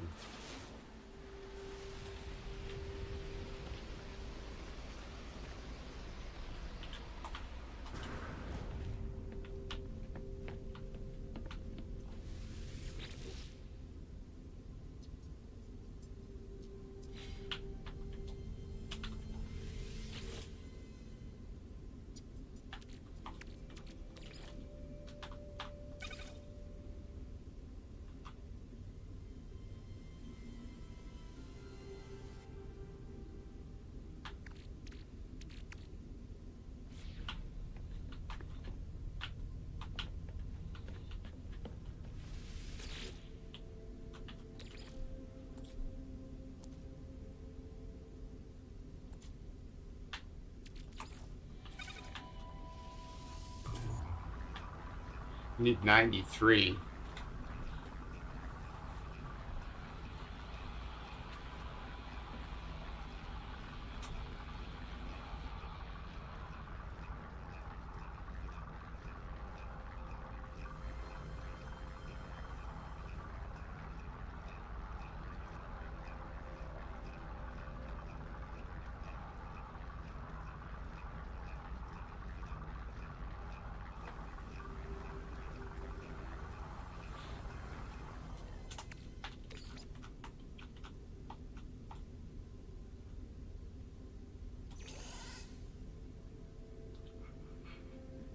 [SPEAKER 3] I need 93.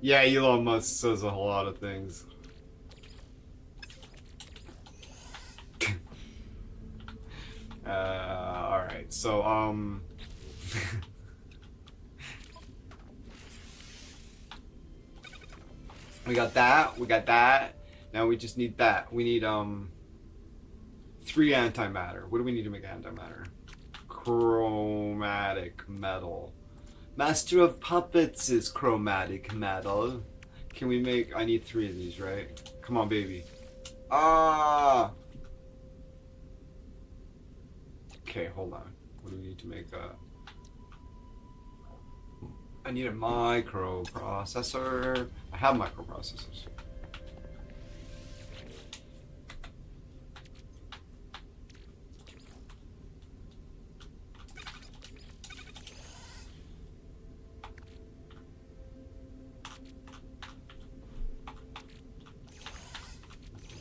[SPEAKER 3] Yeah, Elon Musk says a whole lot of things. Alright, so, we got that. Now we just need that. We need, 3 antimatter. What do we need to make antimatter? Chromatic metal. Master of Puppets is chromatic metal. Can we make... I need 3 of these, right? Come on, baby. Ah! Okay, hold on. What do we need to make I need a microprocessor. I have microprocessors.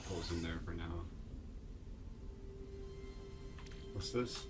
[SPEAKER 3] Goes in there for now. What's this?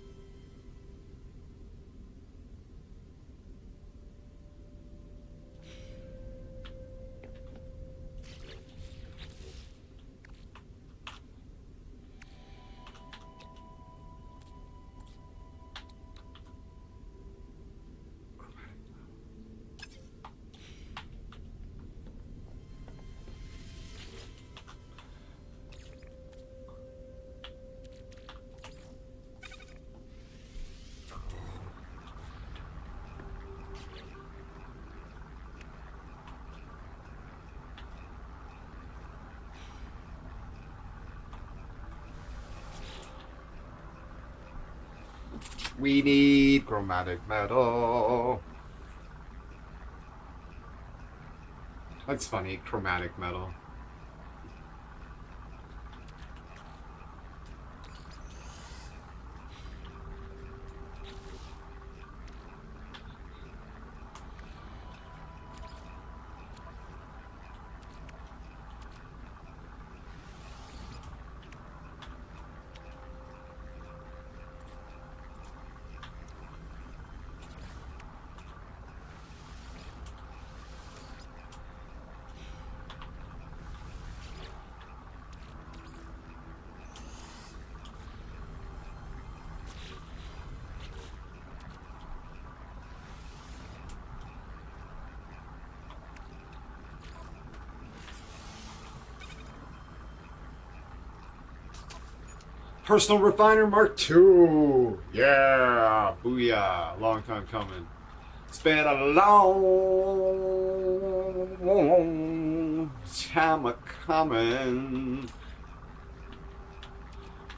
[SPEAKER 3] We need chromatic metal. That's funny, chromatic metal. Personal refiner Mark II. Yeah, booyah. Long time coming. It's been a long time a coming.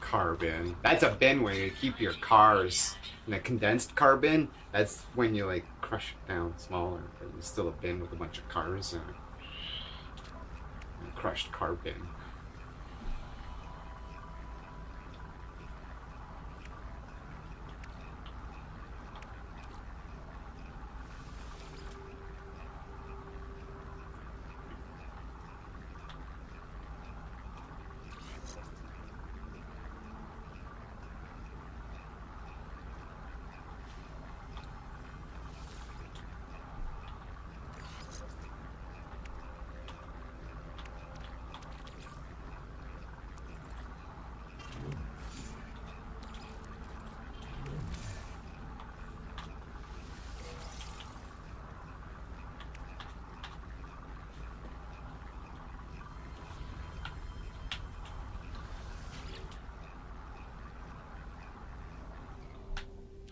[SPEAKER 3] Car bin. That's a bin where you keep your cars. And a condensed car bin, that's when you like crush it down smaller. But it's still a bin with a bunch of cars in it. A crushed car bin.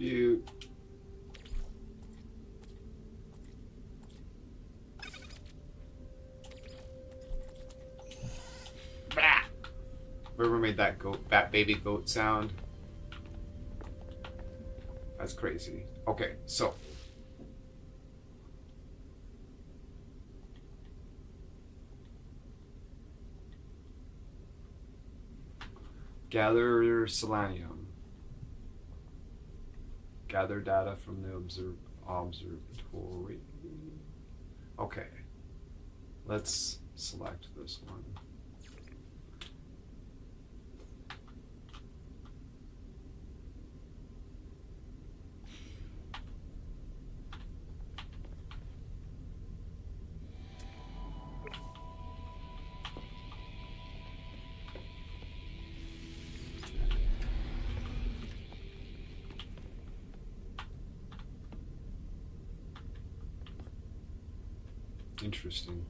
[SPEAKER 3] Cute. Bah! Whoever made that baby goat sound. That's crazy. Okay, so. Gather selenium. Gather data from the observatory. Okay. Let's select this one. Interesting.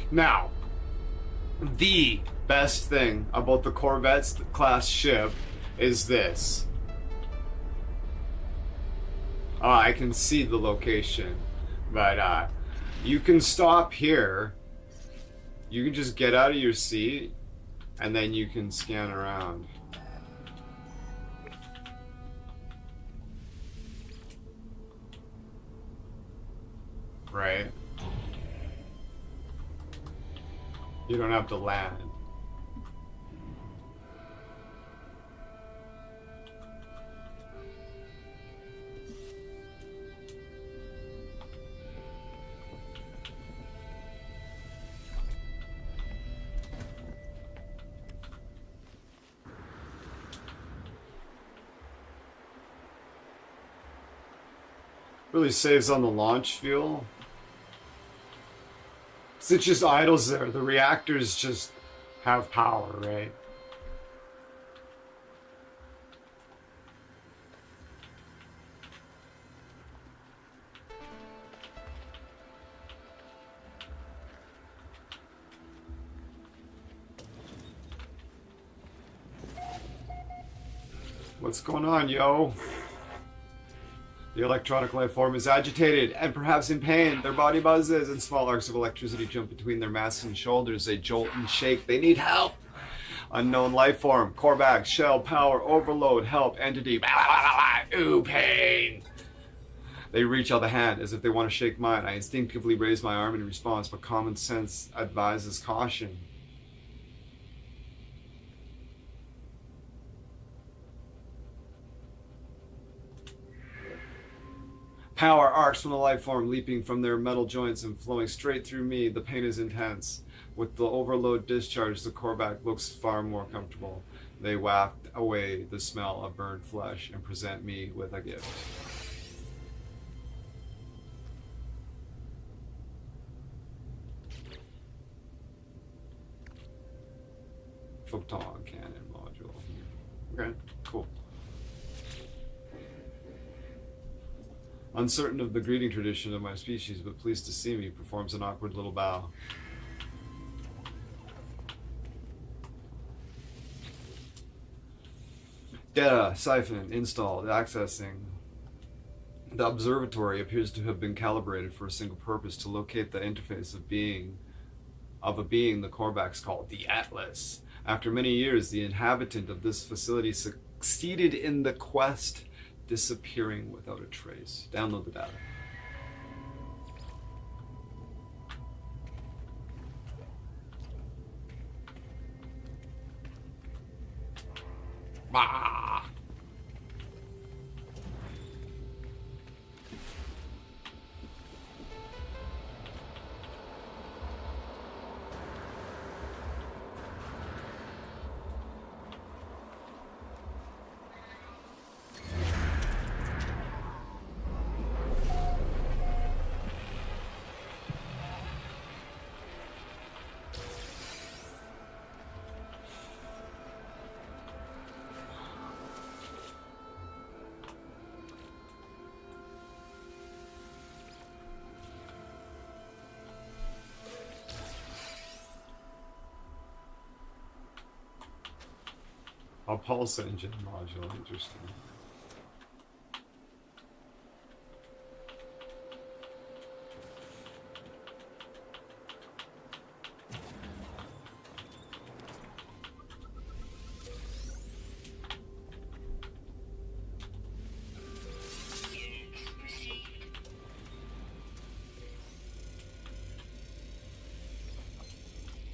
[SPEAKER 3] Now, the best thing about the Corvette class ship is this. I can see the location, but you can stop here. You can just get out of your seat, and then you can scan around. Right? You don't have to land. Really saves on the launch fuel. It just idles there. The reactors just have power, right? What's going on, yo? The electronic life form is agitated and perhaps in pain. Their body buzzes and small arcs of electricity jump between their masks and shoulders. They jolt and shake. They need help. Unknown life form. Korvac, shell, power, overload, help, entity. Blah, blah, blah, blah. Ooh, pain. They reach out the hand as if they want to shake mine. I instinctively raise my arm in response, but common sense advises caution. Power arcs from the life form, leaping from their metal joints and flowing straight through me. The pain is intense. With the overload discharge, the Korvac looks far more comfortable. They waft away the smell of burned flesh and present me with a gift. Photon cannon module. Okay, cool. Uncertain of the greeting tradition of my species, but pleased to see me, performs an awkward little bow. Data siphon installed, accessing. The observatory appears to have been calibrated for a single purpose: to locate the interface of a being the Korvacs call the Atlas. After many years, the inhabitant of this facility succeeded in the quest disappearing without a trace. Download the data. Bah! A pulse engine module, interesting.
[SPEAKER 2] Units received.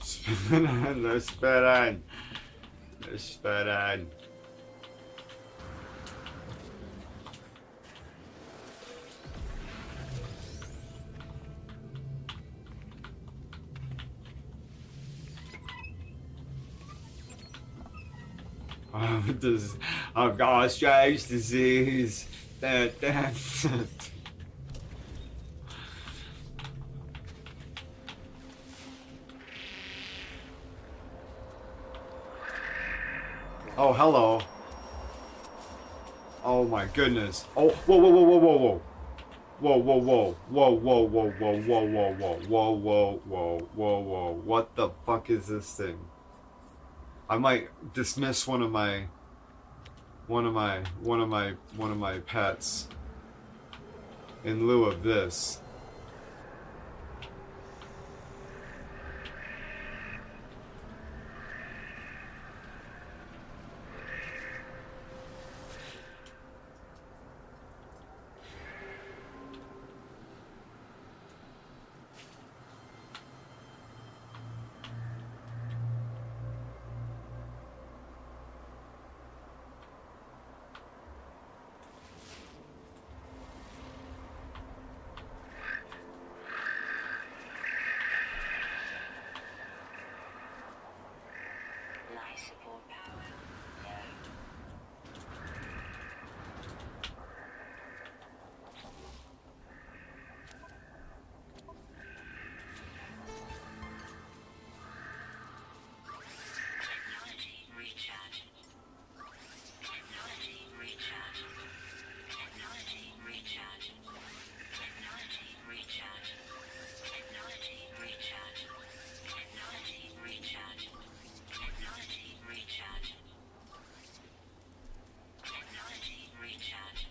[SPEAKER 3] Spin on, no spin on. No spin on. I've got a strange disease. Oh, hello. Oh my goodness. Oh, whoa, whoa, whoa, whoa, whoa, whoa. Whoa, whoa, whoa, whoa, whoa, whoa, whoa, whoa, whoa, whoa, whoa, whoa, whoa, whoa, whoa. What the fuck is this thing? I might dismiss one of my pets in lieu of this.
[SPEAKER 2] Life support power low. Technology recharge. Technology recharge. Technology recharge. Technology recharge. Technology recharge. Technology recharge. Technology recharge. Technology recharge.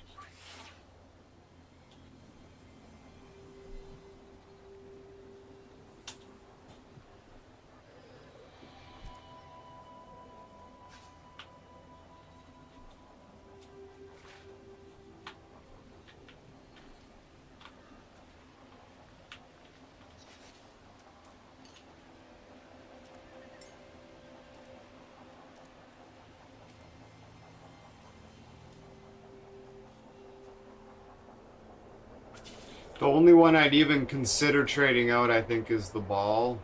[SPEAKER 3] The only one I'd even consider trading out, I think, is the ball.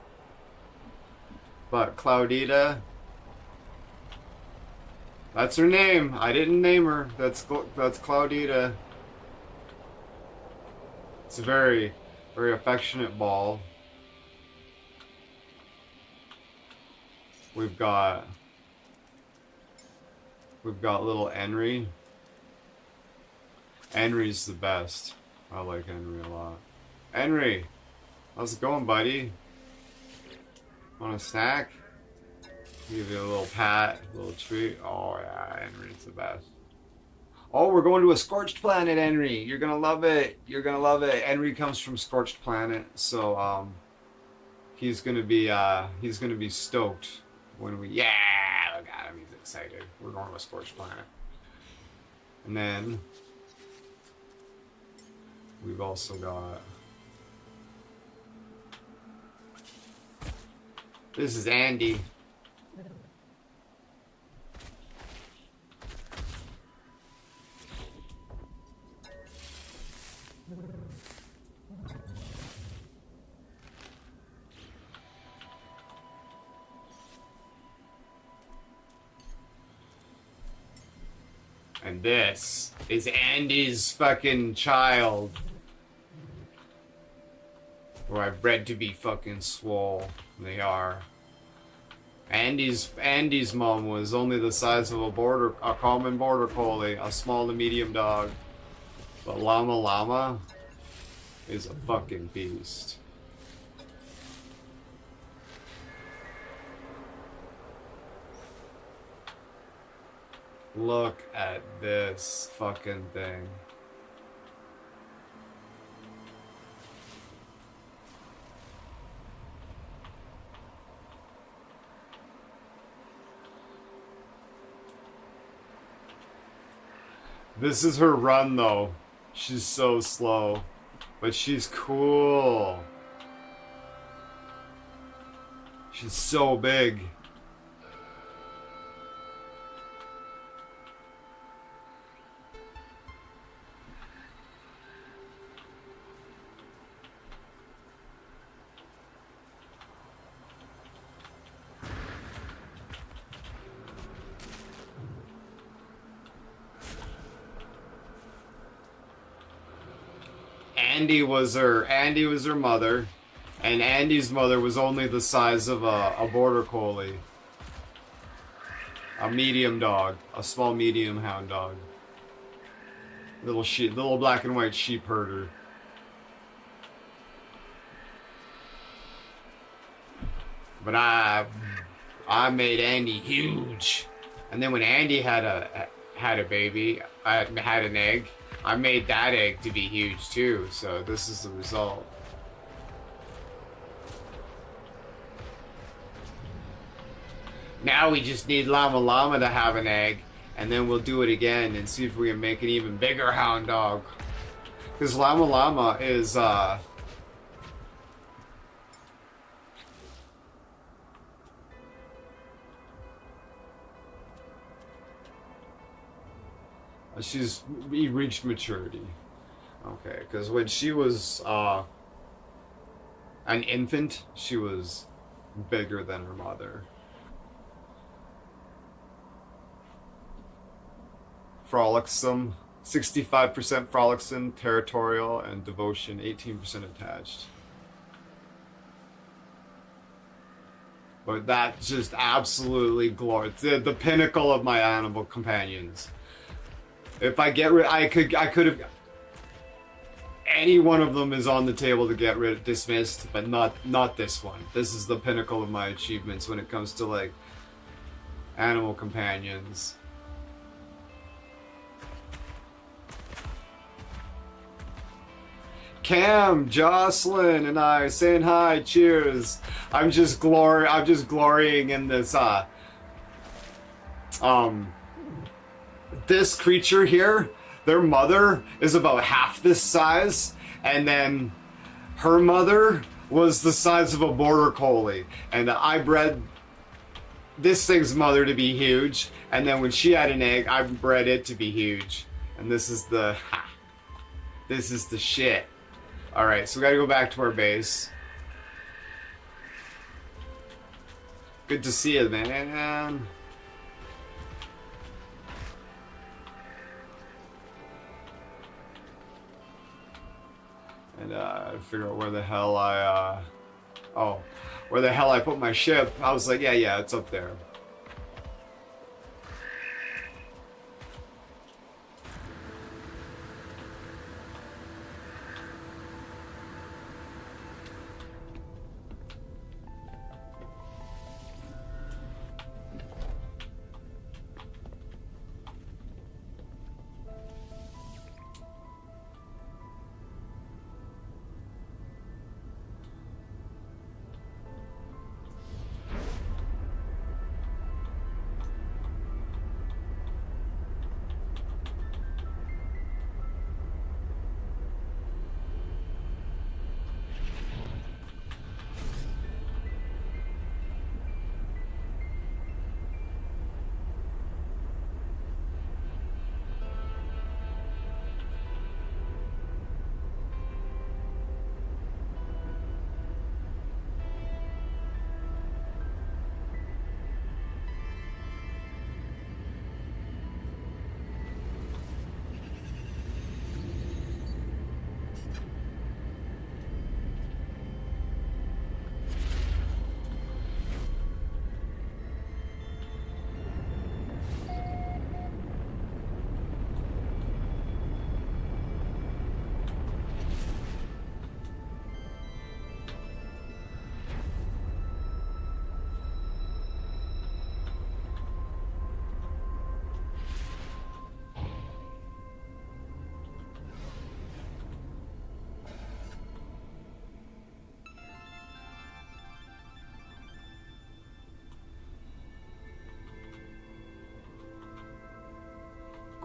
[SPEAKER 3] But Cloudita, that's her name. I didn't name her. That's Cloudita. It's a very, very affectionate ball. We've got little Henry. Henry's the best. I like Henry a lot. Henry, how's it going, buddy? Want a snack? Give you a little pat, a little treat. Oh yeah, Henry's the best. Oh, we're going to a scorched planet, Henry. You're gonna love it. You're gonna love it. Henry comes from scorched planet, so he's gonna be stoked when we. Yeah, look at him. He's excited. We're going to a scorched planet, and then we've also got... This is Andy. And this is Andy's fucking child. Who I bred to be fucking swole. They are. Andy's mom was only the size of a common border collie, a small to medium dog. But Llama Llama is a fucking beast. Look at this fucking thing. This is her run though. She's so slow, but she's cool. She's so big. Andy was her mother, and Andy's mother was only the size of a border collie. A medium dog, a small medium hound dog. Little black and white sheep herder. But I made Andy huge. And then when Andy had a baby, had an egg, I made that egg to be huge too, so this is the result. Now we just need Llama Llama to have an egg, and then we'll do it again and see if we can make an even bigger hound dog. Because Llama Llama is, she's reached maturity. Okay, because when she was an infant, she was bigger than her mother. Frolicsome, 65% frolicsome, territorial, and devotion, 18% attached. But that just absolutely glorious. The pinnacle of my animal companions. If I get rid, I could have. Any one of them is on the table to get rid, dismissed, but not this one. This is the pinnacle of my achievements when it comes to like animal companions. Cam, Jocelyn, and I saying hi. Cheers. I'm just glorying in this. This creature here, their mother is about half this size, and then her mother was the size of a border collie, and I bred this thing's mother to be huge, and then when she had an egg, I bred it to be huge, and this is the shit. All right, so we gotta go back to our base. Good to see you, man. And figure out where the hell where the hell I put my ship. I was like, yeah, it's up there.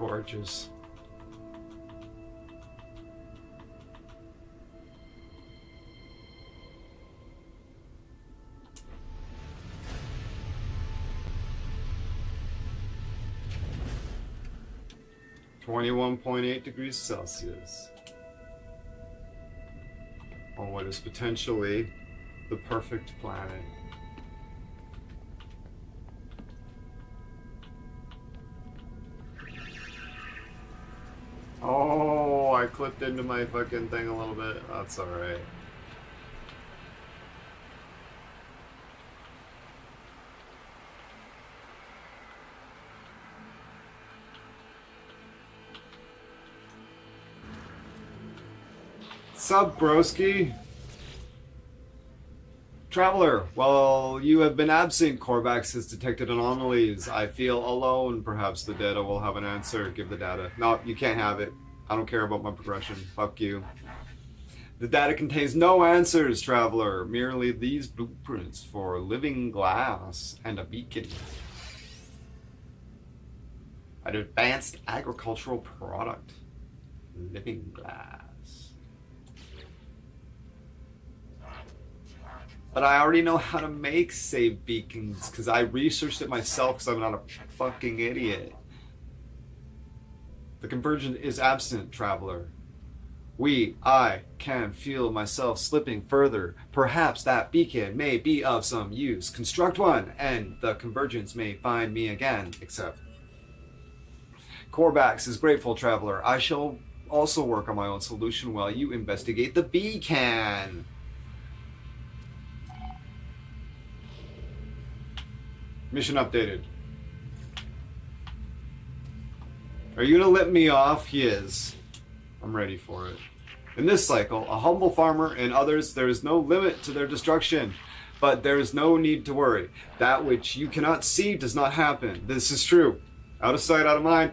[SPEAKER 3] gorgeous. (21.8 degrees Celsius) on what is potentially the perfect planet. Oh, I clipped into my fucking thing a little bit. That's alright. Sup, broski? Traveler, while you have been absent, Korvax has detected anomalies. I feel alone. Perhaps the data will have an answer. Give the data. No, you can't have it. I don't care about my progression. Fuck you. The data contains no answers, Traveler. Merely these blueprints for living glass and a beacon. An advanced agricultural product. Living glass. But I already know how to make save beacons because I researched it myself because I'm not a fucking idiot. The convergence is absent, Traveler. I can feel myself slipping further. Perhaps that beacon may be of some use. Construct one, and the convergence may find me again, except... Korvax is grateful, Traveler. I shall also work on my own solution while you investigate the beacon. Mission updated. Are you gonna let me off? He is. I'm ready for it. In this cycle, a humble farmer and others, there is no limit to their destruction. But there is no need to worry. That which you cannot see does not happen. This is true. Out of sight, out of mind.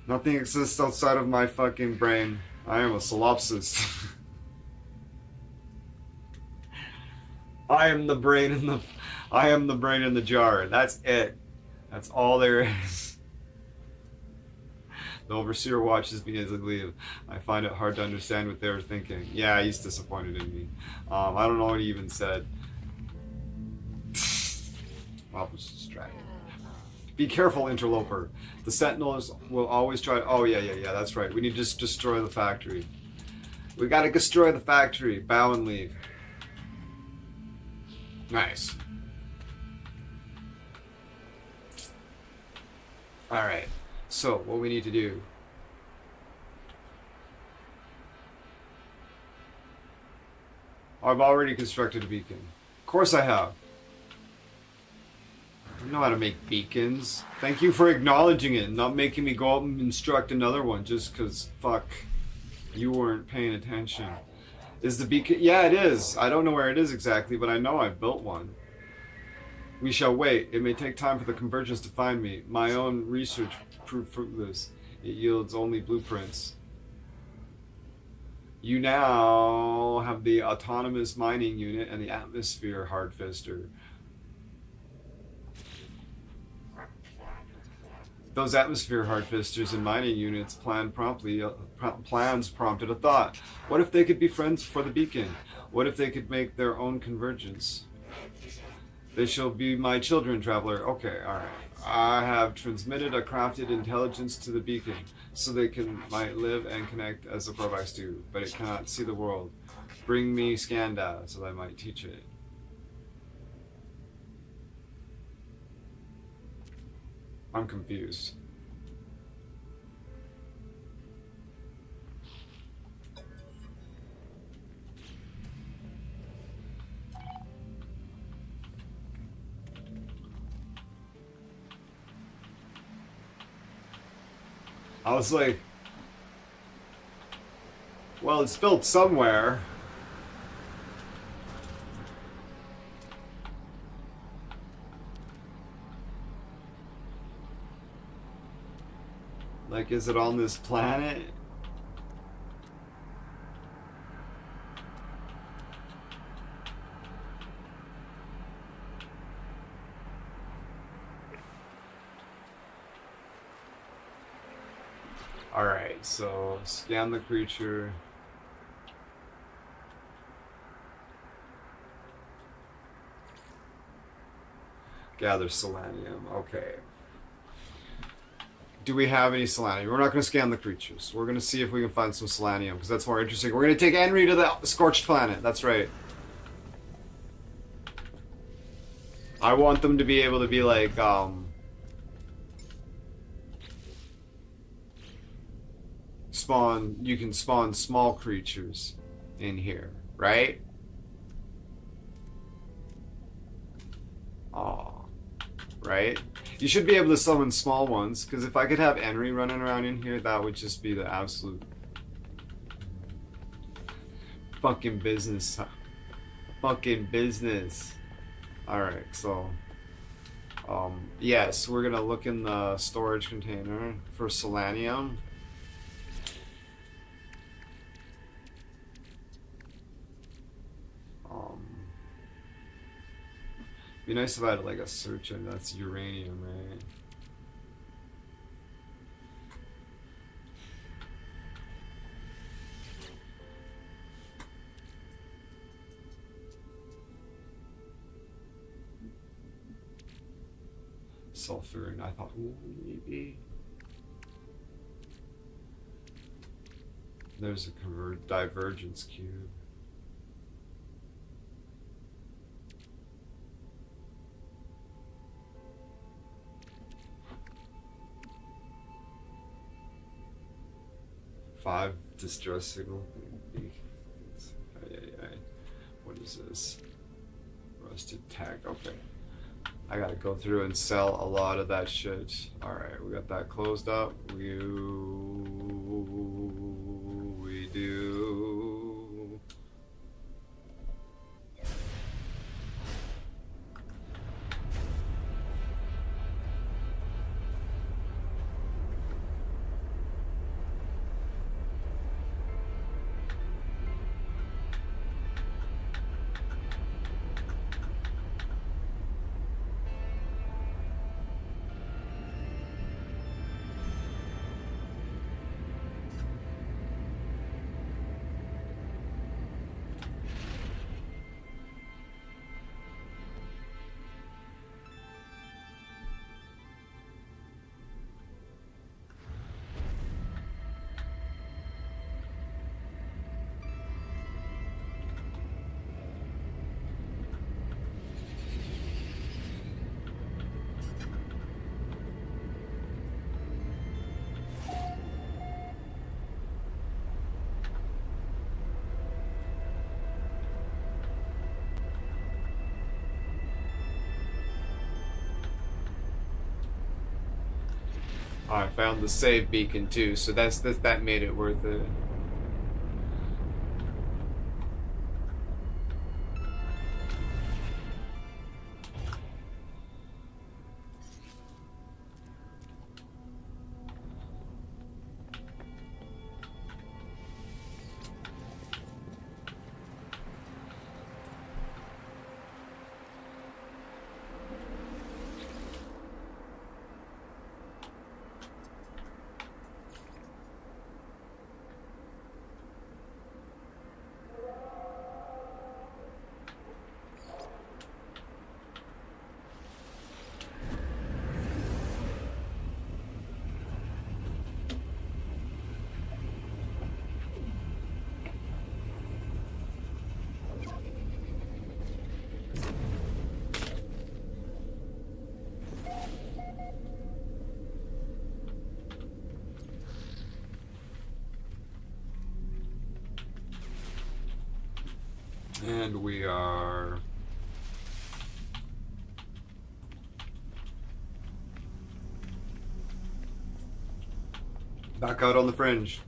[SPEAKER 3] Nothing exists outside of my fucking brain. I am a solipsist. I am the brain in the jar. That's it. That's all there is. The overseer watches me as I leave. I find it hard to understand what they were thinking. Yeah, he's disappointed in me. I don't know what he even said. I was distracted. Be careful, interloper. The sentinels will always try to... Oh, yeah, that's right. We need to just destroy the factory. We gotta destroy the factory. Bow and leave. Nice. Alright. So, what we need to do... I've already constructed a beacon. Of course I have. I know how to make beacons. Thank you for acknowledging it and not making me go out and construct another one just because, fuck, you weren't paying attention. Is the beacon... Yeah, it is. I don't know where it is exactly, but I know I've built one. We shall wait. It may take time for the convergence to find me. My own research proved fruitless. It yields only blueprints. You now have the autonomous mining unit and the atmosphere hardfister. Those atmosphere hardfisters and mining units plans prompted a thought. What if they could be friends for the beacon? What if they could make their own convergence? They shall be my children, Traveler. Okay, alright. I have transmitted a crafted intelligence to the beacon, so they might live and connect as the Korvax do, but it cannot see the world. Bring me Skanda, so that I might teach it. I'm confused. I was like, well, it's built somewhere. Like, is it on this planet? Alright, so scan the creature. Gather selenium. Okay. Do we have any selenium? We're not going to scan the creatures. We're going to see if we can find some selenium, because that's more interesting. We're going to take Henry to the scorched planet. That's right. I want them to be able to be like, spawn, you can spawn small creatures in here, right? Oh, right? You should be able to summon small ones, because if I could have Henry running around in here, that would just be the absolute fucking business. Fucking business. Alright, so yes, we're gonna look in the storage container for selenium. Be nice if I had like a search and that's uranium, right? Sulfur, and I thought, ooh, maybe. There's a divergence cube. Five distress signal. What is this? Rusted tag. Okay. I gotta go through and sell a lot of that shit. Alright, we got that closed up. We do. I found the save beacon too, so that made it worth it. And we are back out on the fringe.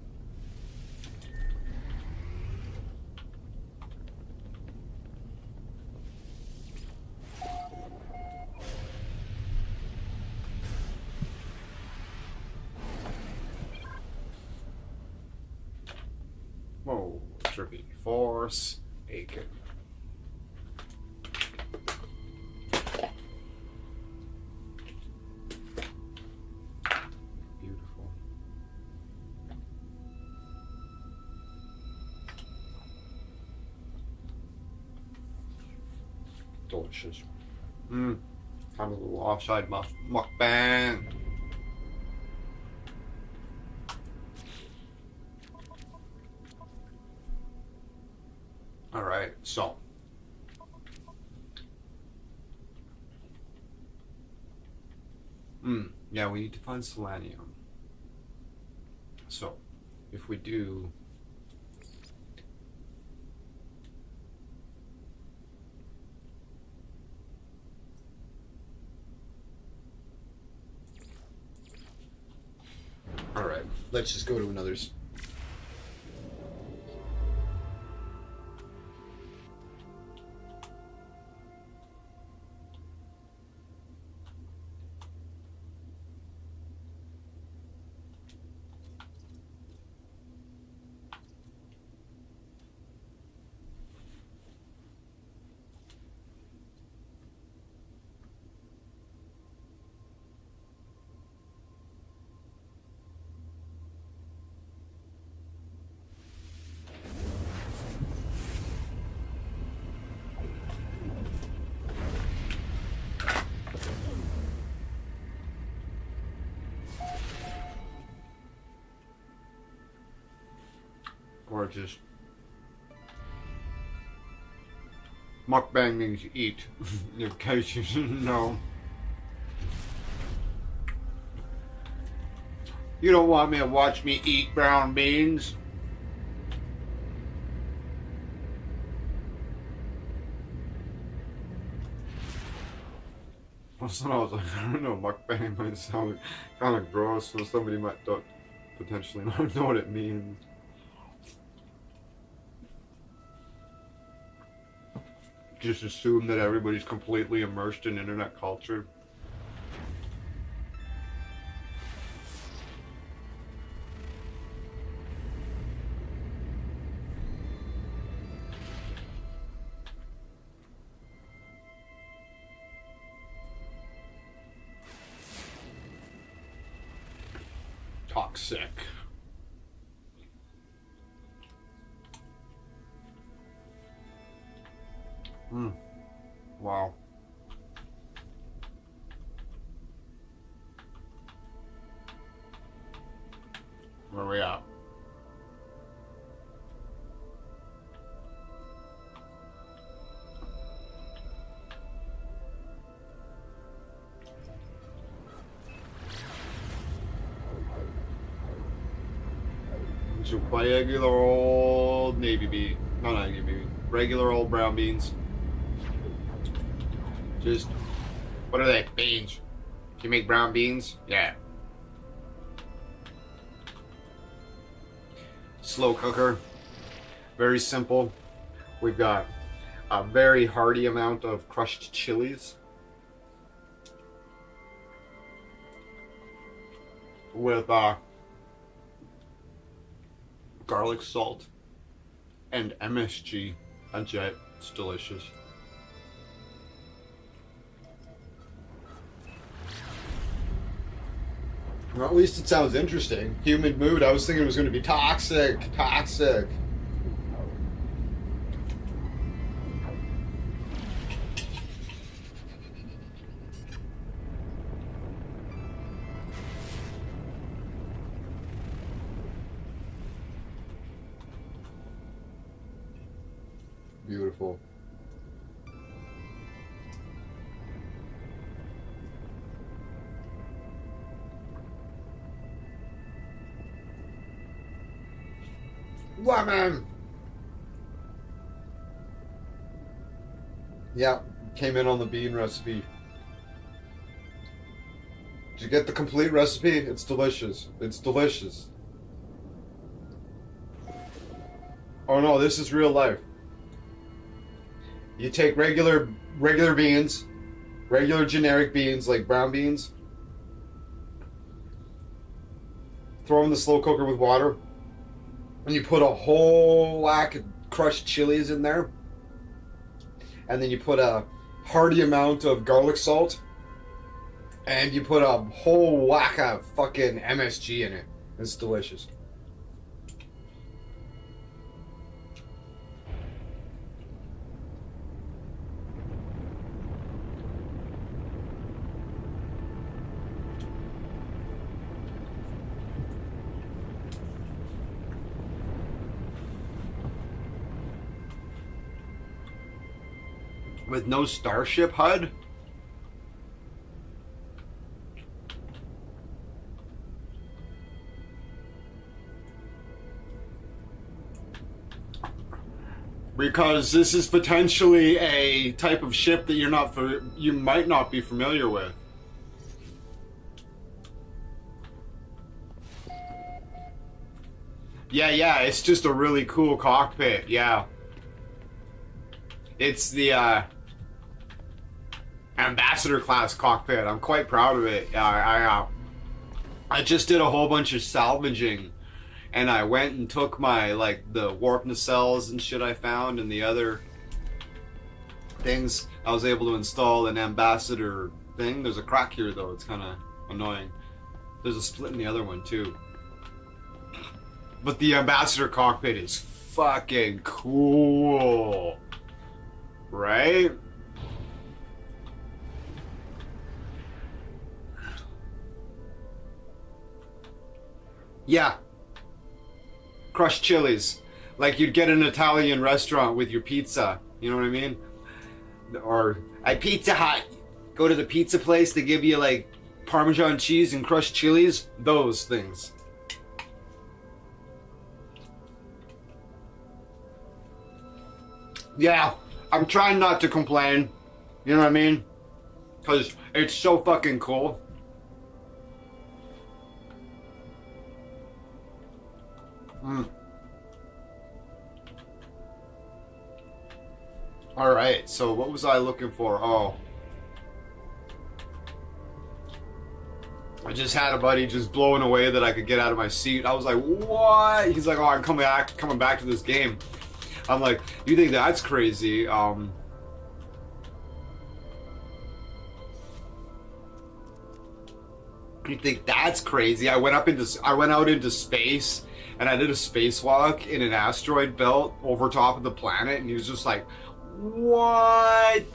[SPEAKER 3] Whoa, trippy. Force Aiken. Beautiful. delicious. Kind of a little offside mukbang. All right, so yeah, we need to find selenium. So if we do, all right, let's just go to another. Or just mukbang means eat, in case you didn't know. You don't want me to watch me eat brown beans? Also, I was like, I don't know, mukbang might sound kind of gross, so somebody might potentially not know what it means. Just assume that everybody's completely immersed in internet culture. Toxic. Wow. Where are we at? So regular old navy bean, no, not navy bean, regular old brown beans. Just, what are they? Beans. Can you make brown beans? Yeah. Slow cooker. Very simple. We've got a very hearty amount of crushed chilies with garlic salt and MSG. That's it. It's delicious. Well, at least it sounds interesting. Humid mood. I was thinking it was going to be toxic. Toxic. Beautiful. Lemon! Yeah, came in on the bean recipe. Did you get the complete recipe? It's delicious. It's delicious. Oh no, this is real life. You take regular beans, regular generic beans like brown beans, throw them in the slow cooker with water, and you put a whole whack of crushed chilies in there, and then you put a hearty amount of garlic salt, and you put a whole whack of fucking MSG in it. It's delicious. with no Starship HUD. Because this is potentially a type of ship that you might not be familiar with. Yeah, it's just a really cool cockpit. Yeah. It's the Ambassador class cockpit. I'm quite proud of it. I just did a whole bunch of salvaging, and I went and took my, like, the warp nacelles and shit I found and the other things. I was able to install an Ambassador thing. There's a crack here though, it's kind of annoying. There's a split in the other one too. But the Ambassador cockpit is fucking cool. Right? Yeah. Crushed chilies. Like you'd get an Italian restaurant with your pizza. You know what I mean? Or at Pizza Hut, go to the pizza place, they give you like Parmesan cheese and crushed chilies. Those things. Yeah, I'm trying not to complain. You know what I mean? Because it's so fucking cool. Alright, so what was I looking for? Oh. I just had a buddy just blowing away that I could get out of my seat. I was like, what? He's like, oh, I'm coming back to this game. I'm like, you think that's crazy? You think that's crazy? I went out into space and I did a spacewalk in an asteroid belt over top of the planet, and he was just like, what?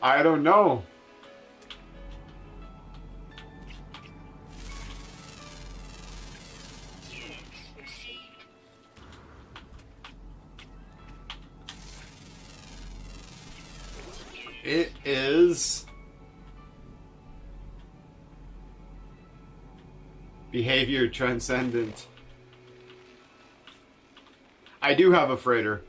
[SPEAKER 3] I don't know. It is behavior transcendent. I do have a freighter.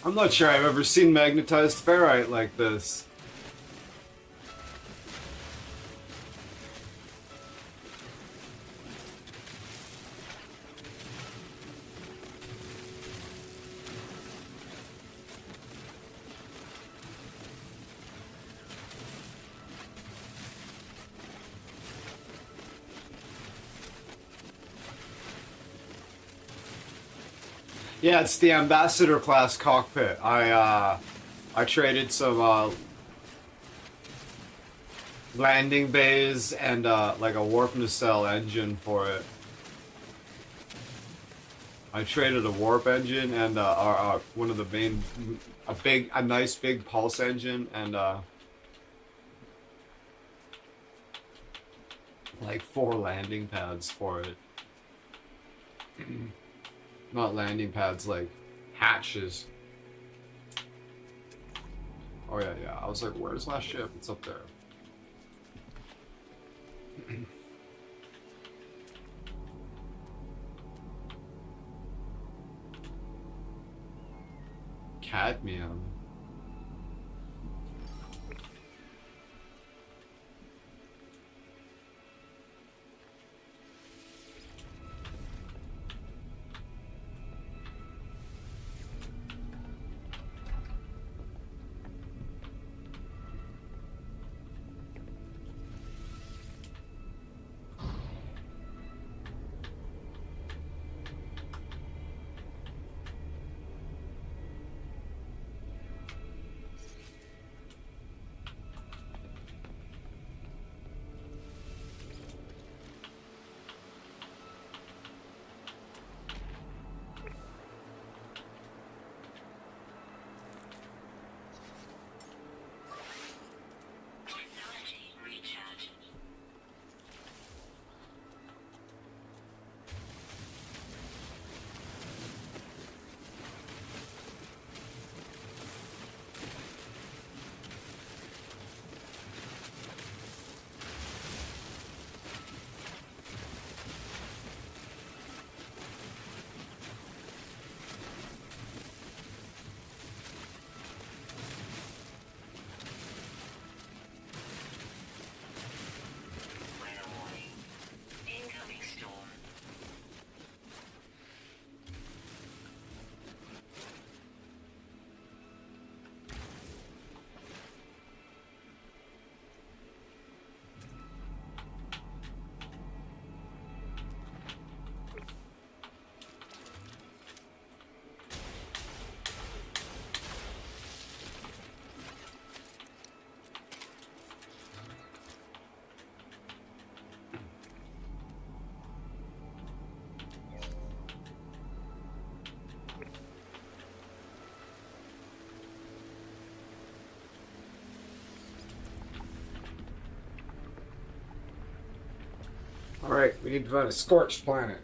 [SPEAKER 3] I'm not sure I've ever seen magnetized ferrite like this. Yeah, it's the Ambassador class cockpit. I traded some landing bays and like a warp nacelle engine for it. I traded a warp engine and one of the main, a nice big pulse engine and like 4 landing pads for it. Not landing pads, like hatches. Oh yeah, yeah. I was like, where's last ship? It's up there. Cadmium.
[SPEAKER 2] Technology recharge. Weather warning. Incoming storm.
[SPEAKER 1] Alright, we need to find a scorched planet.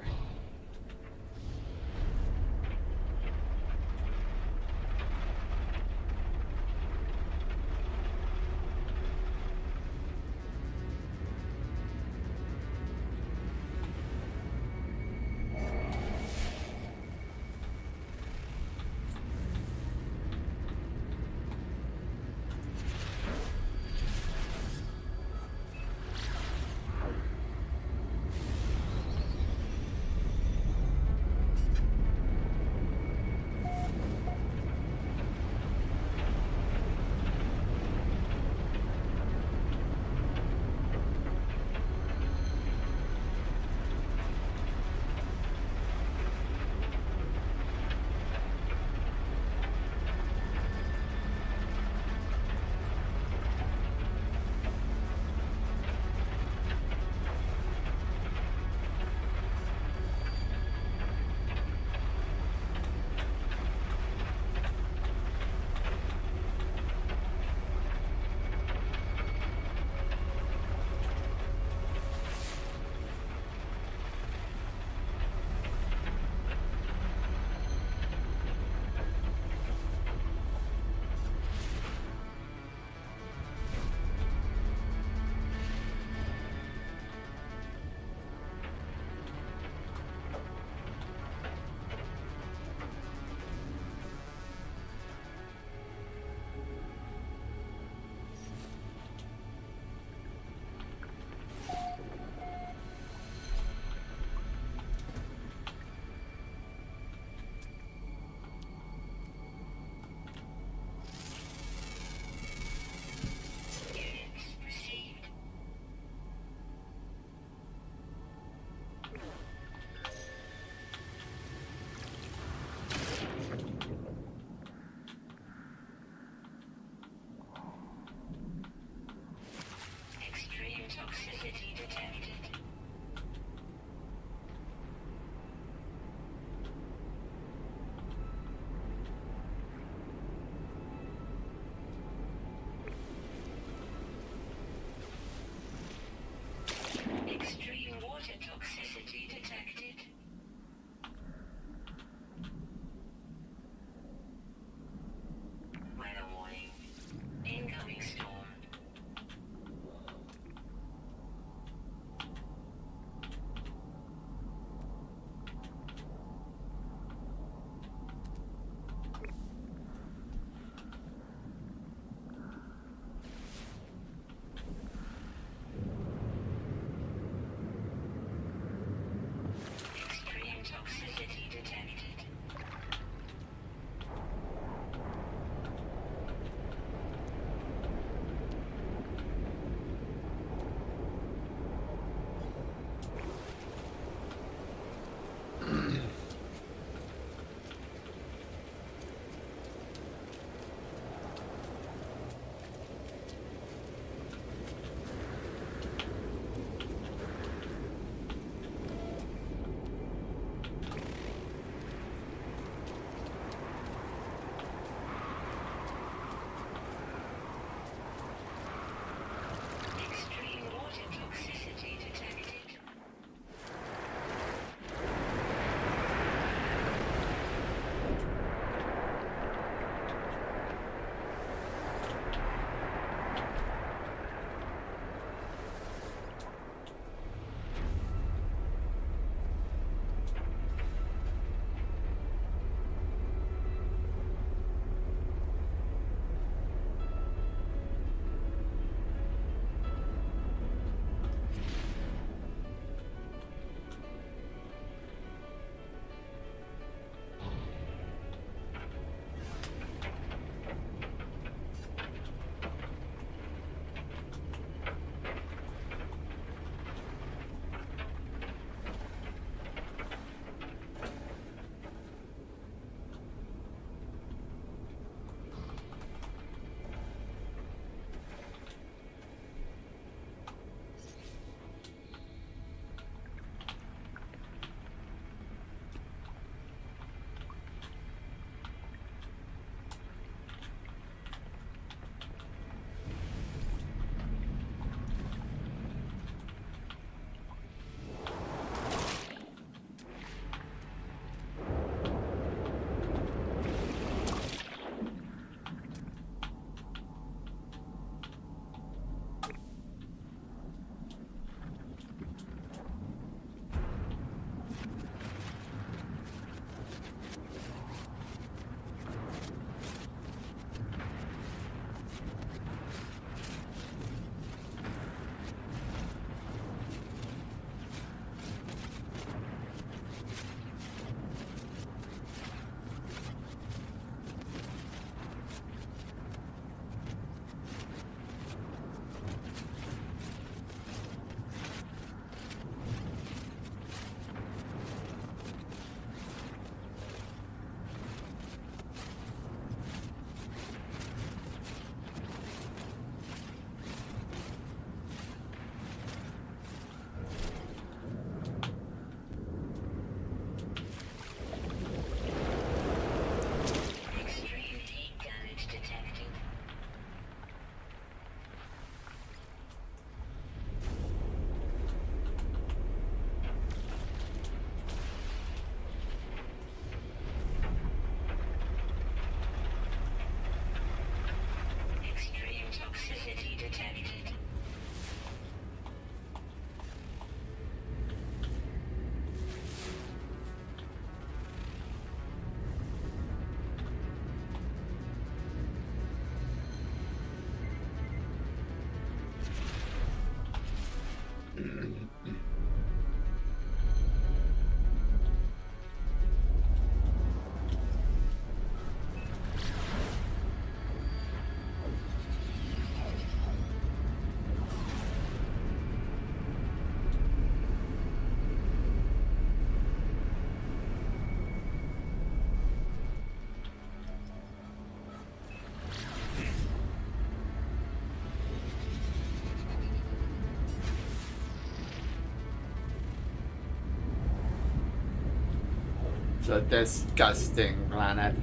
[SPEAKER 3] a disgusting planet.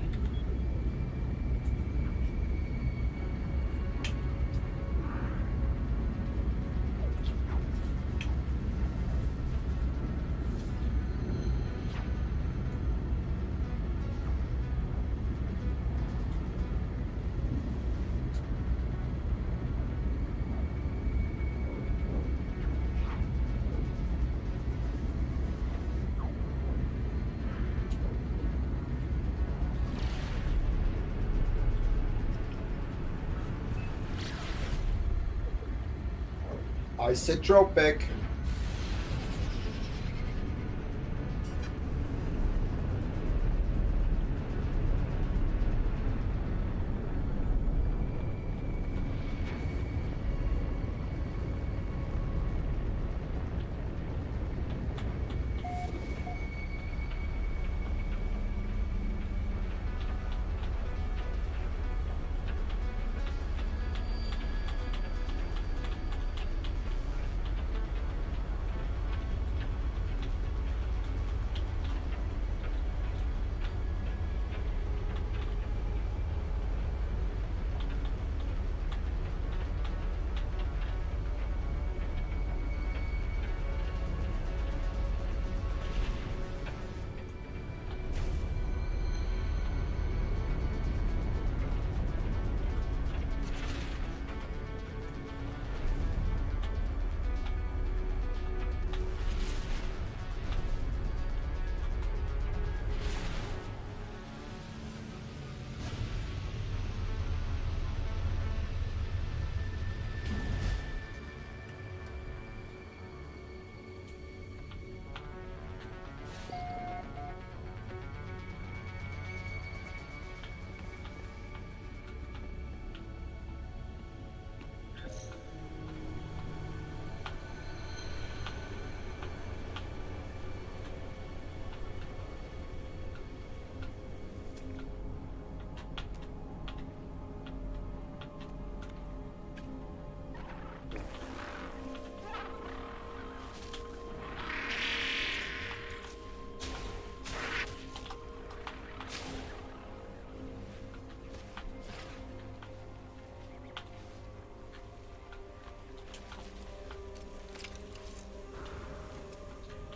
[SPEAKER 1] Isotropic.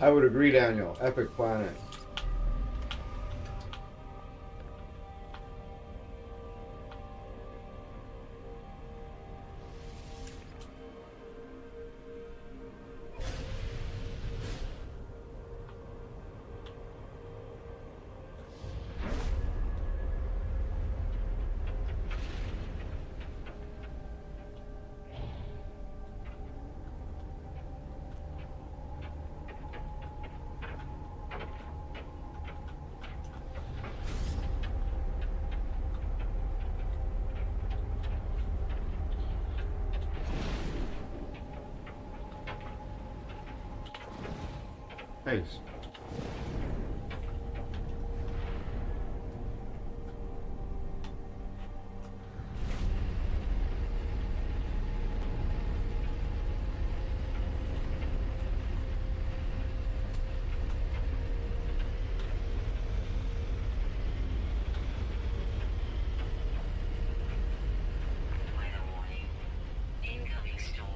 [SPEAKER 1] I would agree, Daniel. Epic planet.
[SPEAKER 3] Thanks.
[SPEAKER 2] Weather warning. Incoming storm.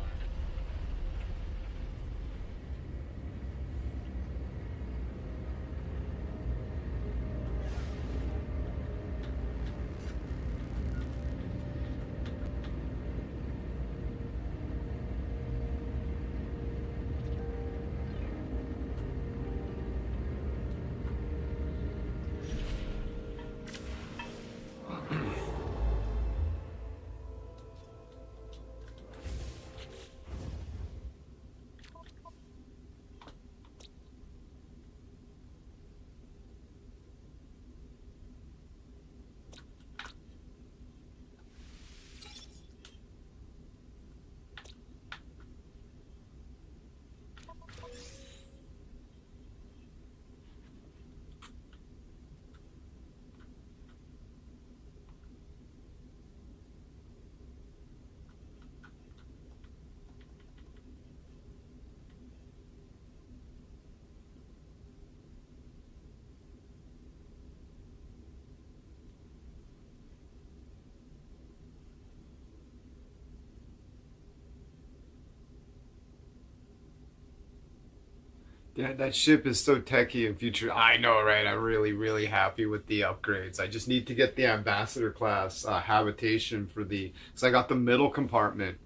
[SPEAKER 3] Yeah, that ship is so techy and future. I know, right? I'm really, really happy with the upgrades. I just need to get the ambassador class habitation for the. Because I got the middle compartment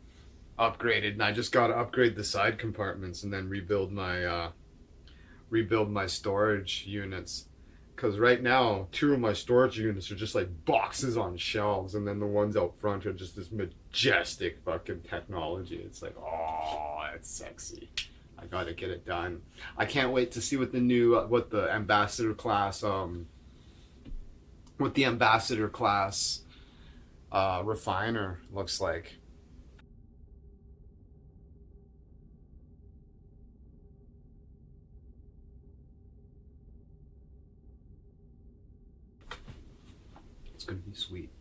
[SPEAKER 3] upgraded, and I just got to upgrade the side compartments and then rebuild my storage units. Because right now, two of my storage units are just like boxes on shelves, and then the ones out front are just this majestic fucking technology. It's like, oh, that's sexy. I gotta get it done. I can't wait to see what the new, what the ambassador class, refiner looks like. It's gonna be sweet.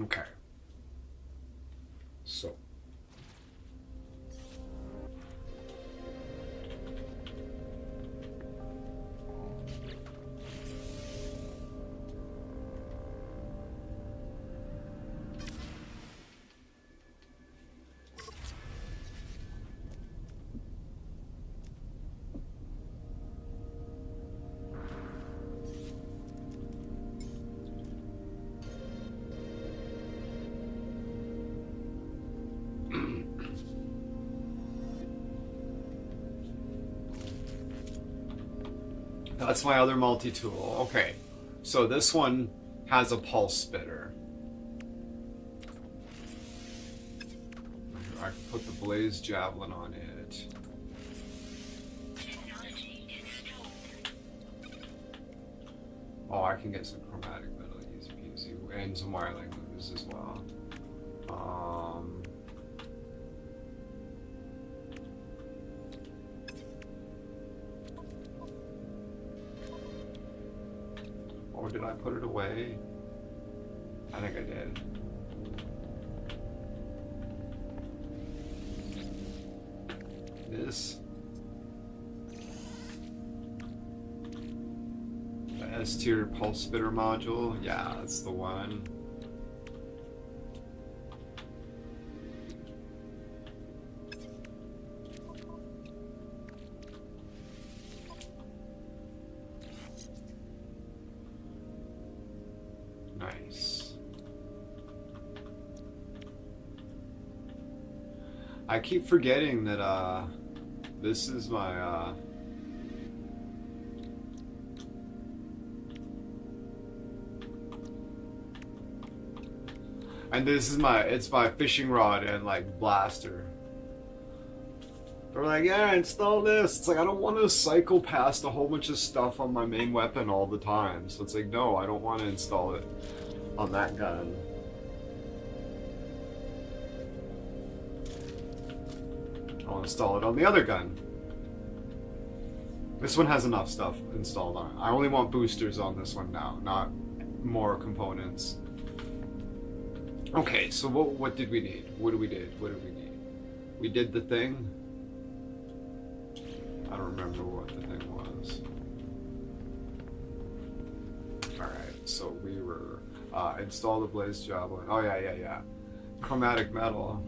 [SPEAKER 3] Okay. So. That's my other multi-tool. Okay, so this one has a pulse spitter. I can put the blaze javelin on it.
[SPEAKER 2] Technology installed.
[SPEAKER 3] Oh, I can get some chromatic metal, easy peasy, and some wireling moves as well. Or did I put it away? I think I did. This. The S-tier pulse spitter module. Yeah, that's the one. Nice. I keep forgetting that this is my and this is it's my fishing rod and like blaster. They're like, yeah, install this. It's like, I don't want to cycle past a whole bunch of stuff on my main weapon all the time. So it's like, no, I don't want to install it on that gun. I'll install it on the other gun. This one has enough stuff installed on it. I only want boosters on this one now, not more components. Okay, so what did we need? What did we need? We did the thing. I don't remember what the thing was. Alright, so we were install the blaze javelin. Oh yeah. Chromatic metal.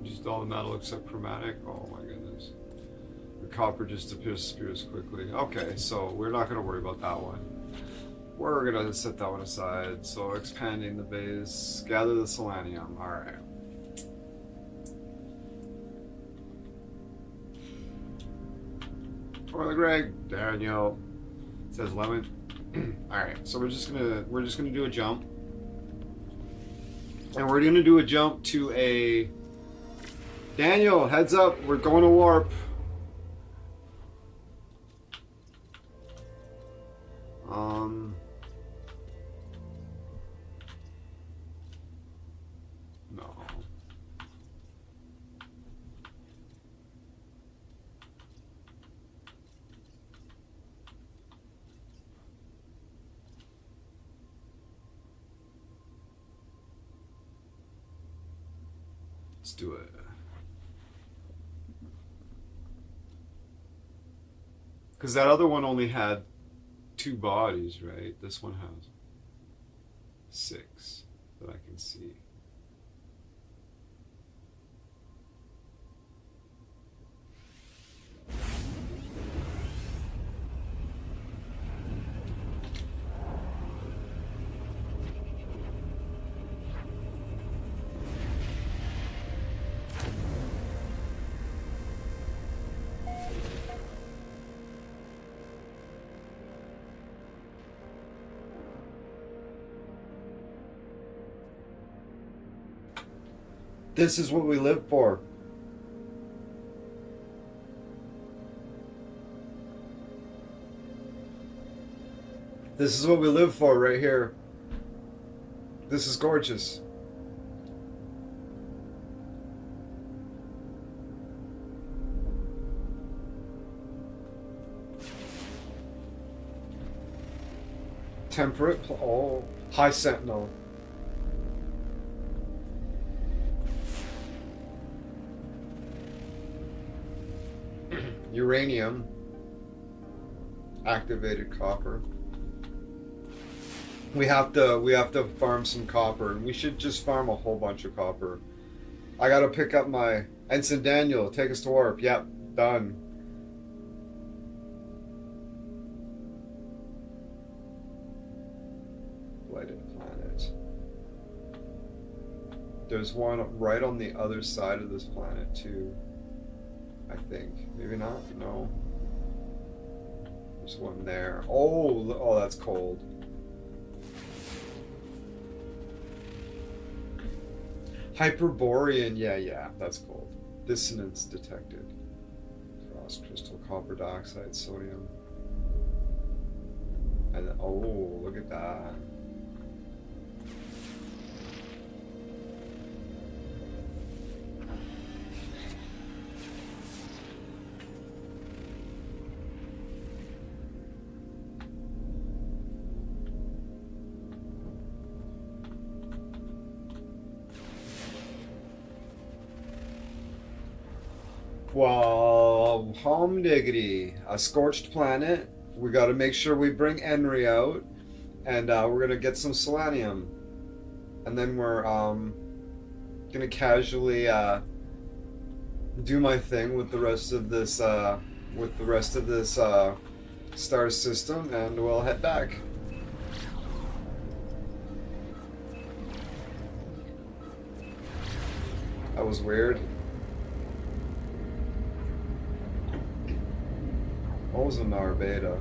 [SPEAKER 3] Just all the metal except chromatic. Oh my goodness. The copper just disappears quickly. Okay, so we're not gonna worry about that one. We're gonna set that one aside. So expanding the base, gather the selenium. All right. Or the Greg, Daniel says lemon. All right. So we're just gonna do a jump, and we're gonna do a jump to a. Daniel, heads up. We're going to warp. No. Let's do it. Because that other one only had 2 bodies, right? This one has 6 that I can see.
[SPEAKER 1] This is what we live for. This is what we live for right here. This is gorgeous. Temperate, oh, high sentinel. Uranium, activated copper. We have to farm some copper, and we should just farm a whole bunch of copper. I gotta pick up my Ensign Daniel. Take us to warp. Yep, done. Blighted planet. There's one right on the other side of this planet too. I think. Maybe not? No. There's one there. Oh, that's cold. Hyperborean, yeah, that's cold. Dissonance detected. Frost crystal, copper dioxide, sodium. And oh, look at that. Well, home diggity. A scorched planet. We got to make sure we bring Henry out, and we're gonna get some selenium, and then we're gonna casually do my thing with the rest of this star system, and we'll head back. That was weird. What was a Beta?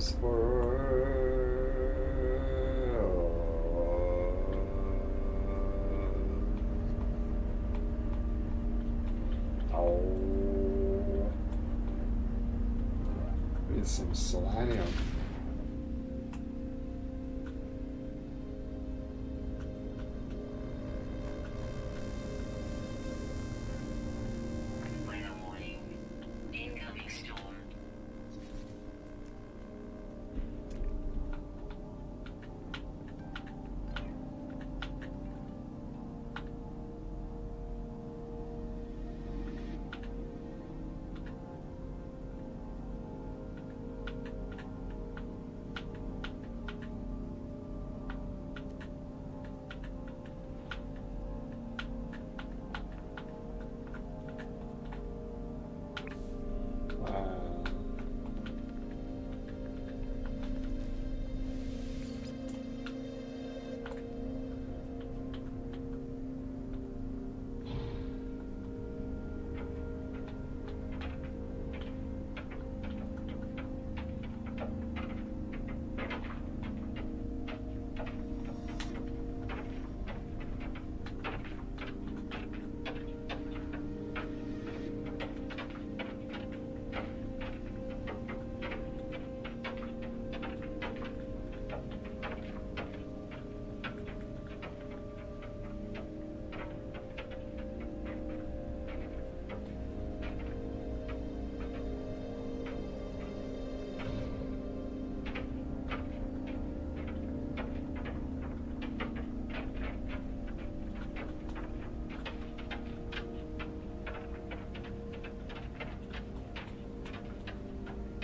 [SPEAKER 1] goes for. Oh. Need some selenium.
[SPEAKER 2] Weather warning. Incoming storm.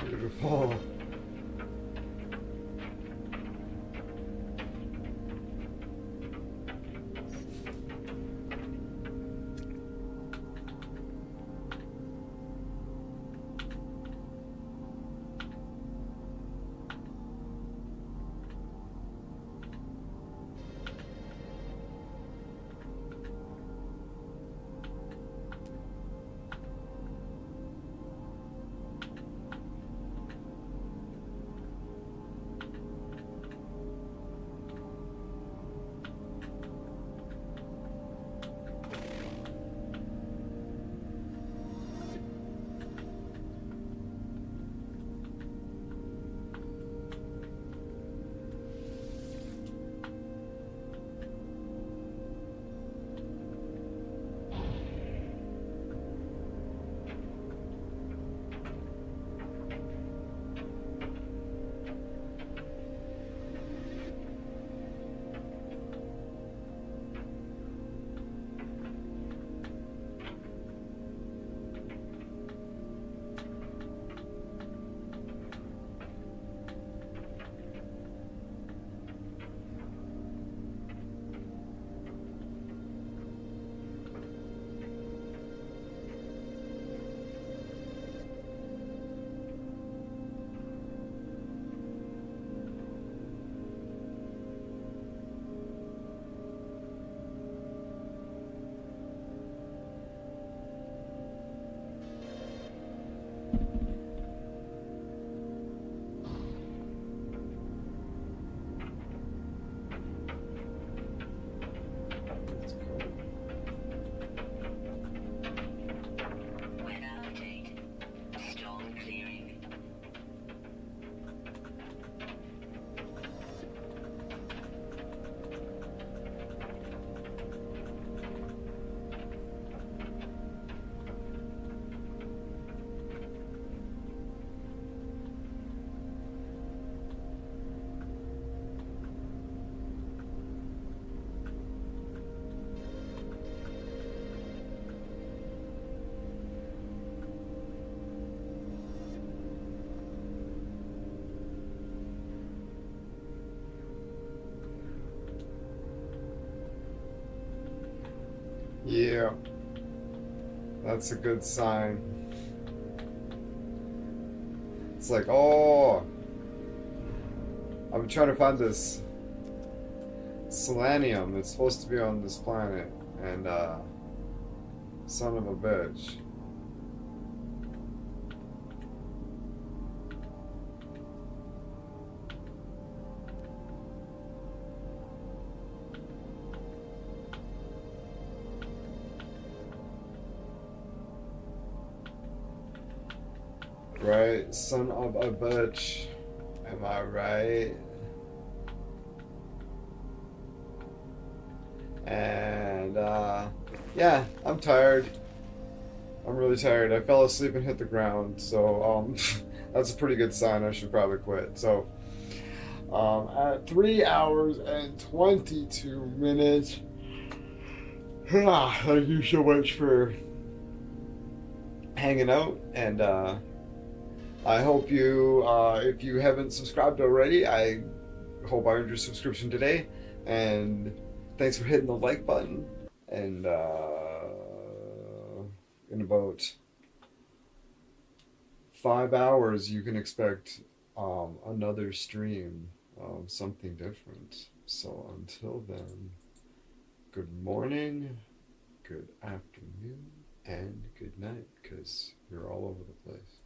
[SPEAKER 1] Beautiful.
[SPEAKER 2] Weather update. Storm clearing.
[SPEAKER 1] Yeah. That's a good sign. It's like, oh, I'm trying to find this selenium. It's supposed to be on this planet, and son of a bitch. Right? Son of a bitch. Am I right? And, yeah, I'm tired. I'm really tired. I fell asleep and hit the ground, so, that's a pretty good sign. I should probably quit. So, at 3 hours and 22 minutes, thank you so much for hanging out, and, I hope you, if you haven't subscribed already, I hope I earned your subscription today, and thanks for hitting the like button, and, in about 5 hours, you can expect another stream, something different. So until then, good morning, good afternoon, and good night, because you're all over the place.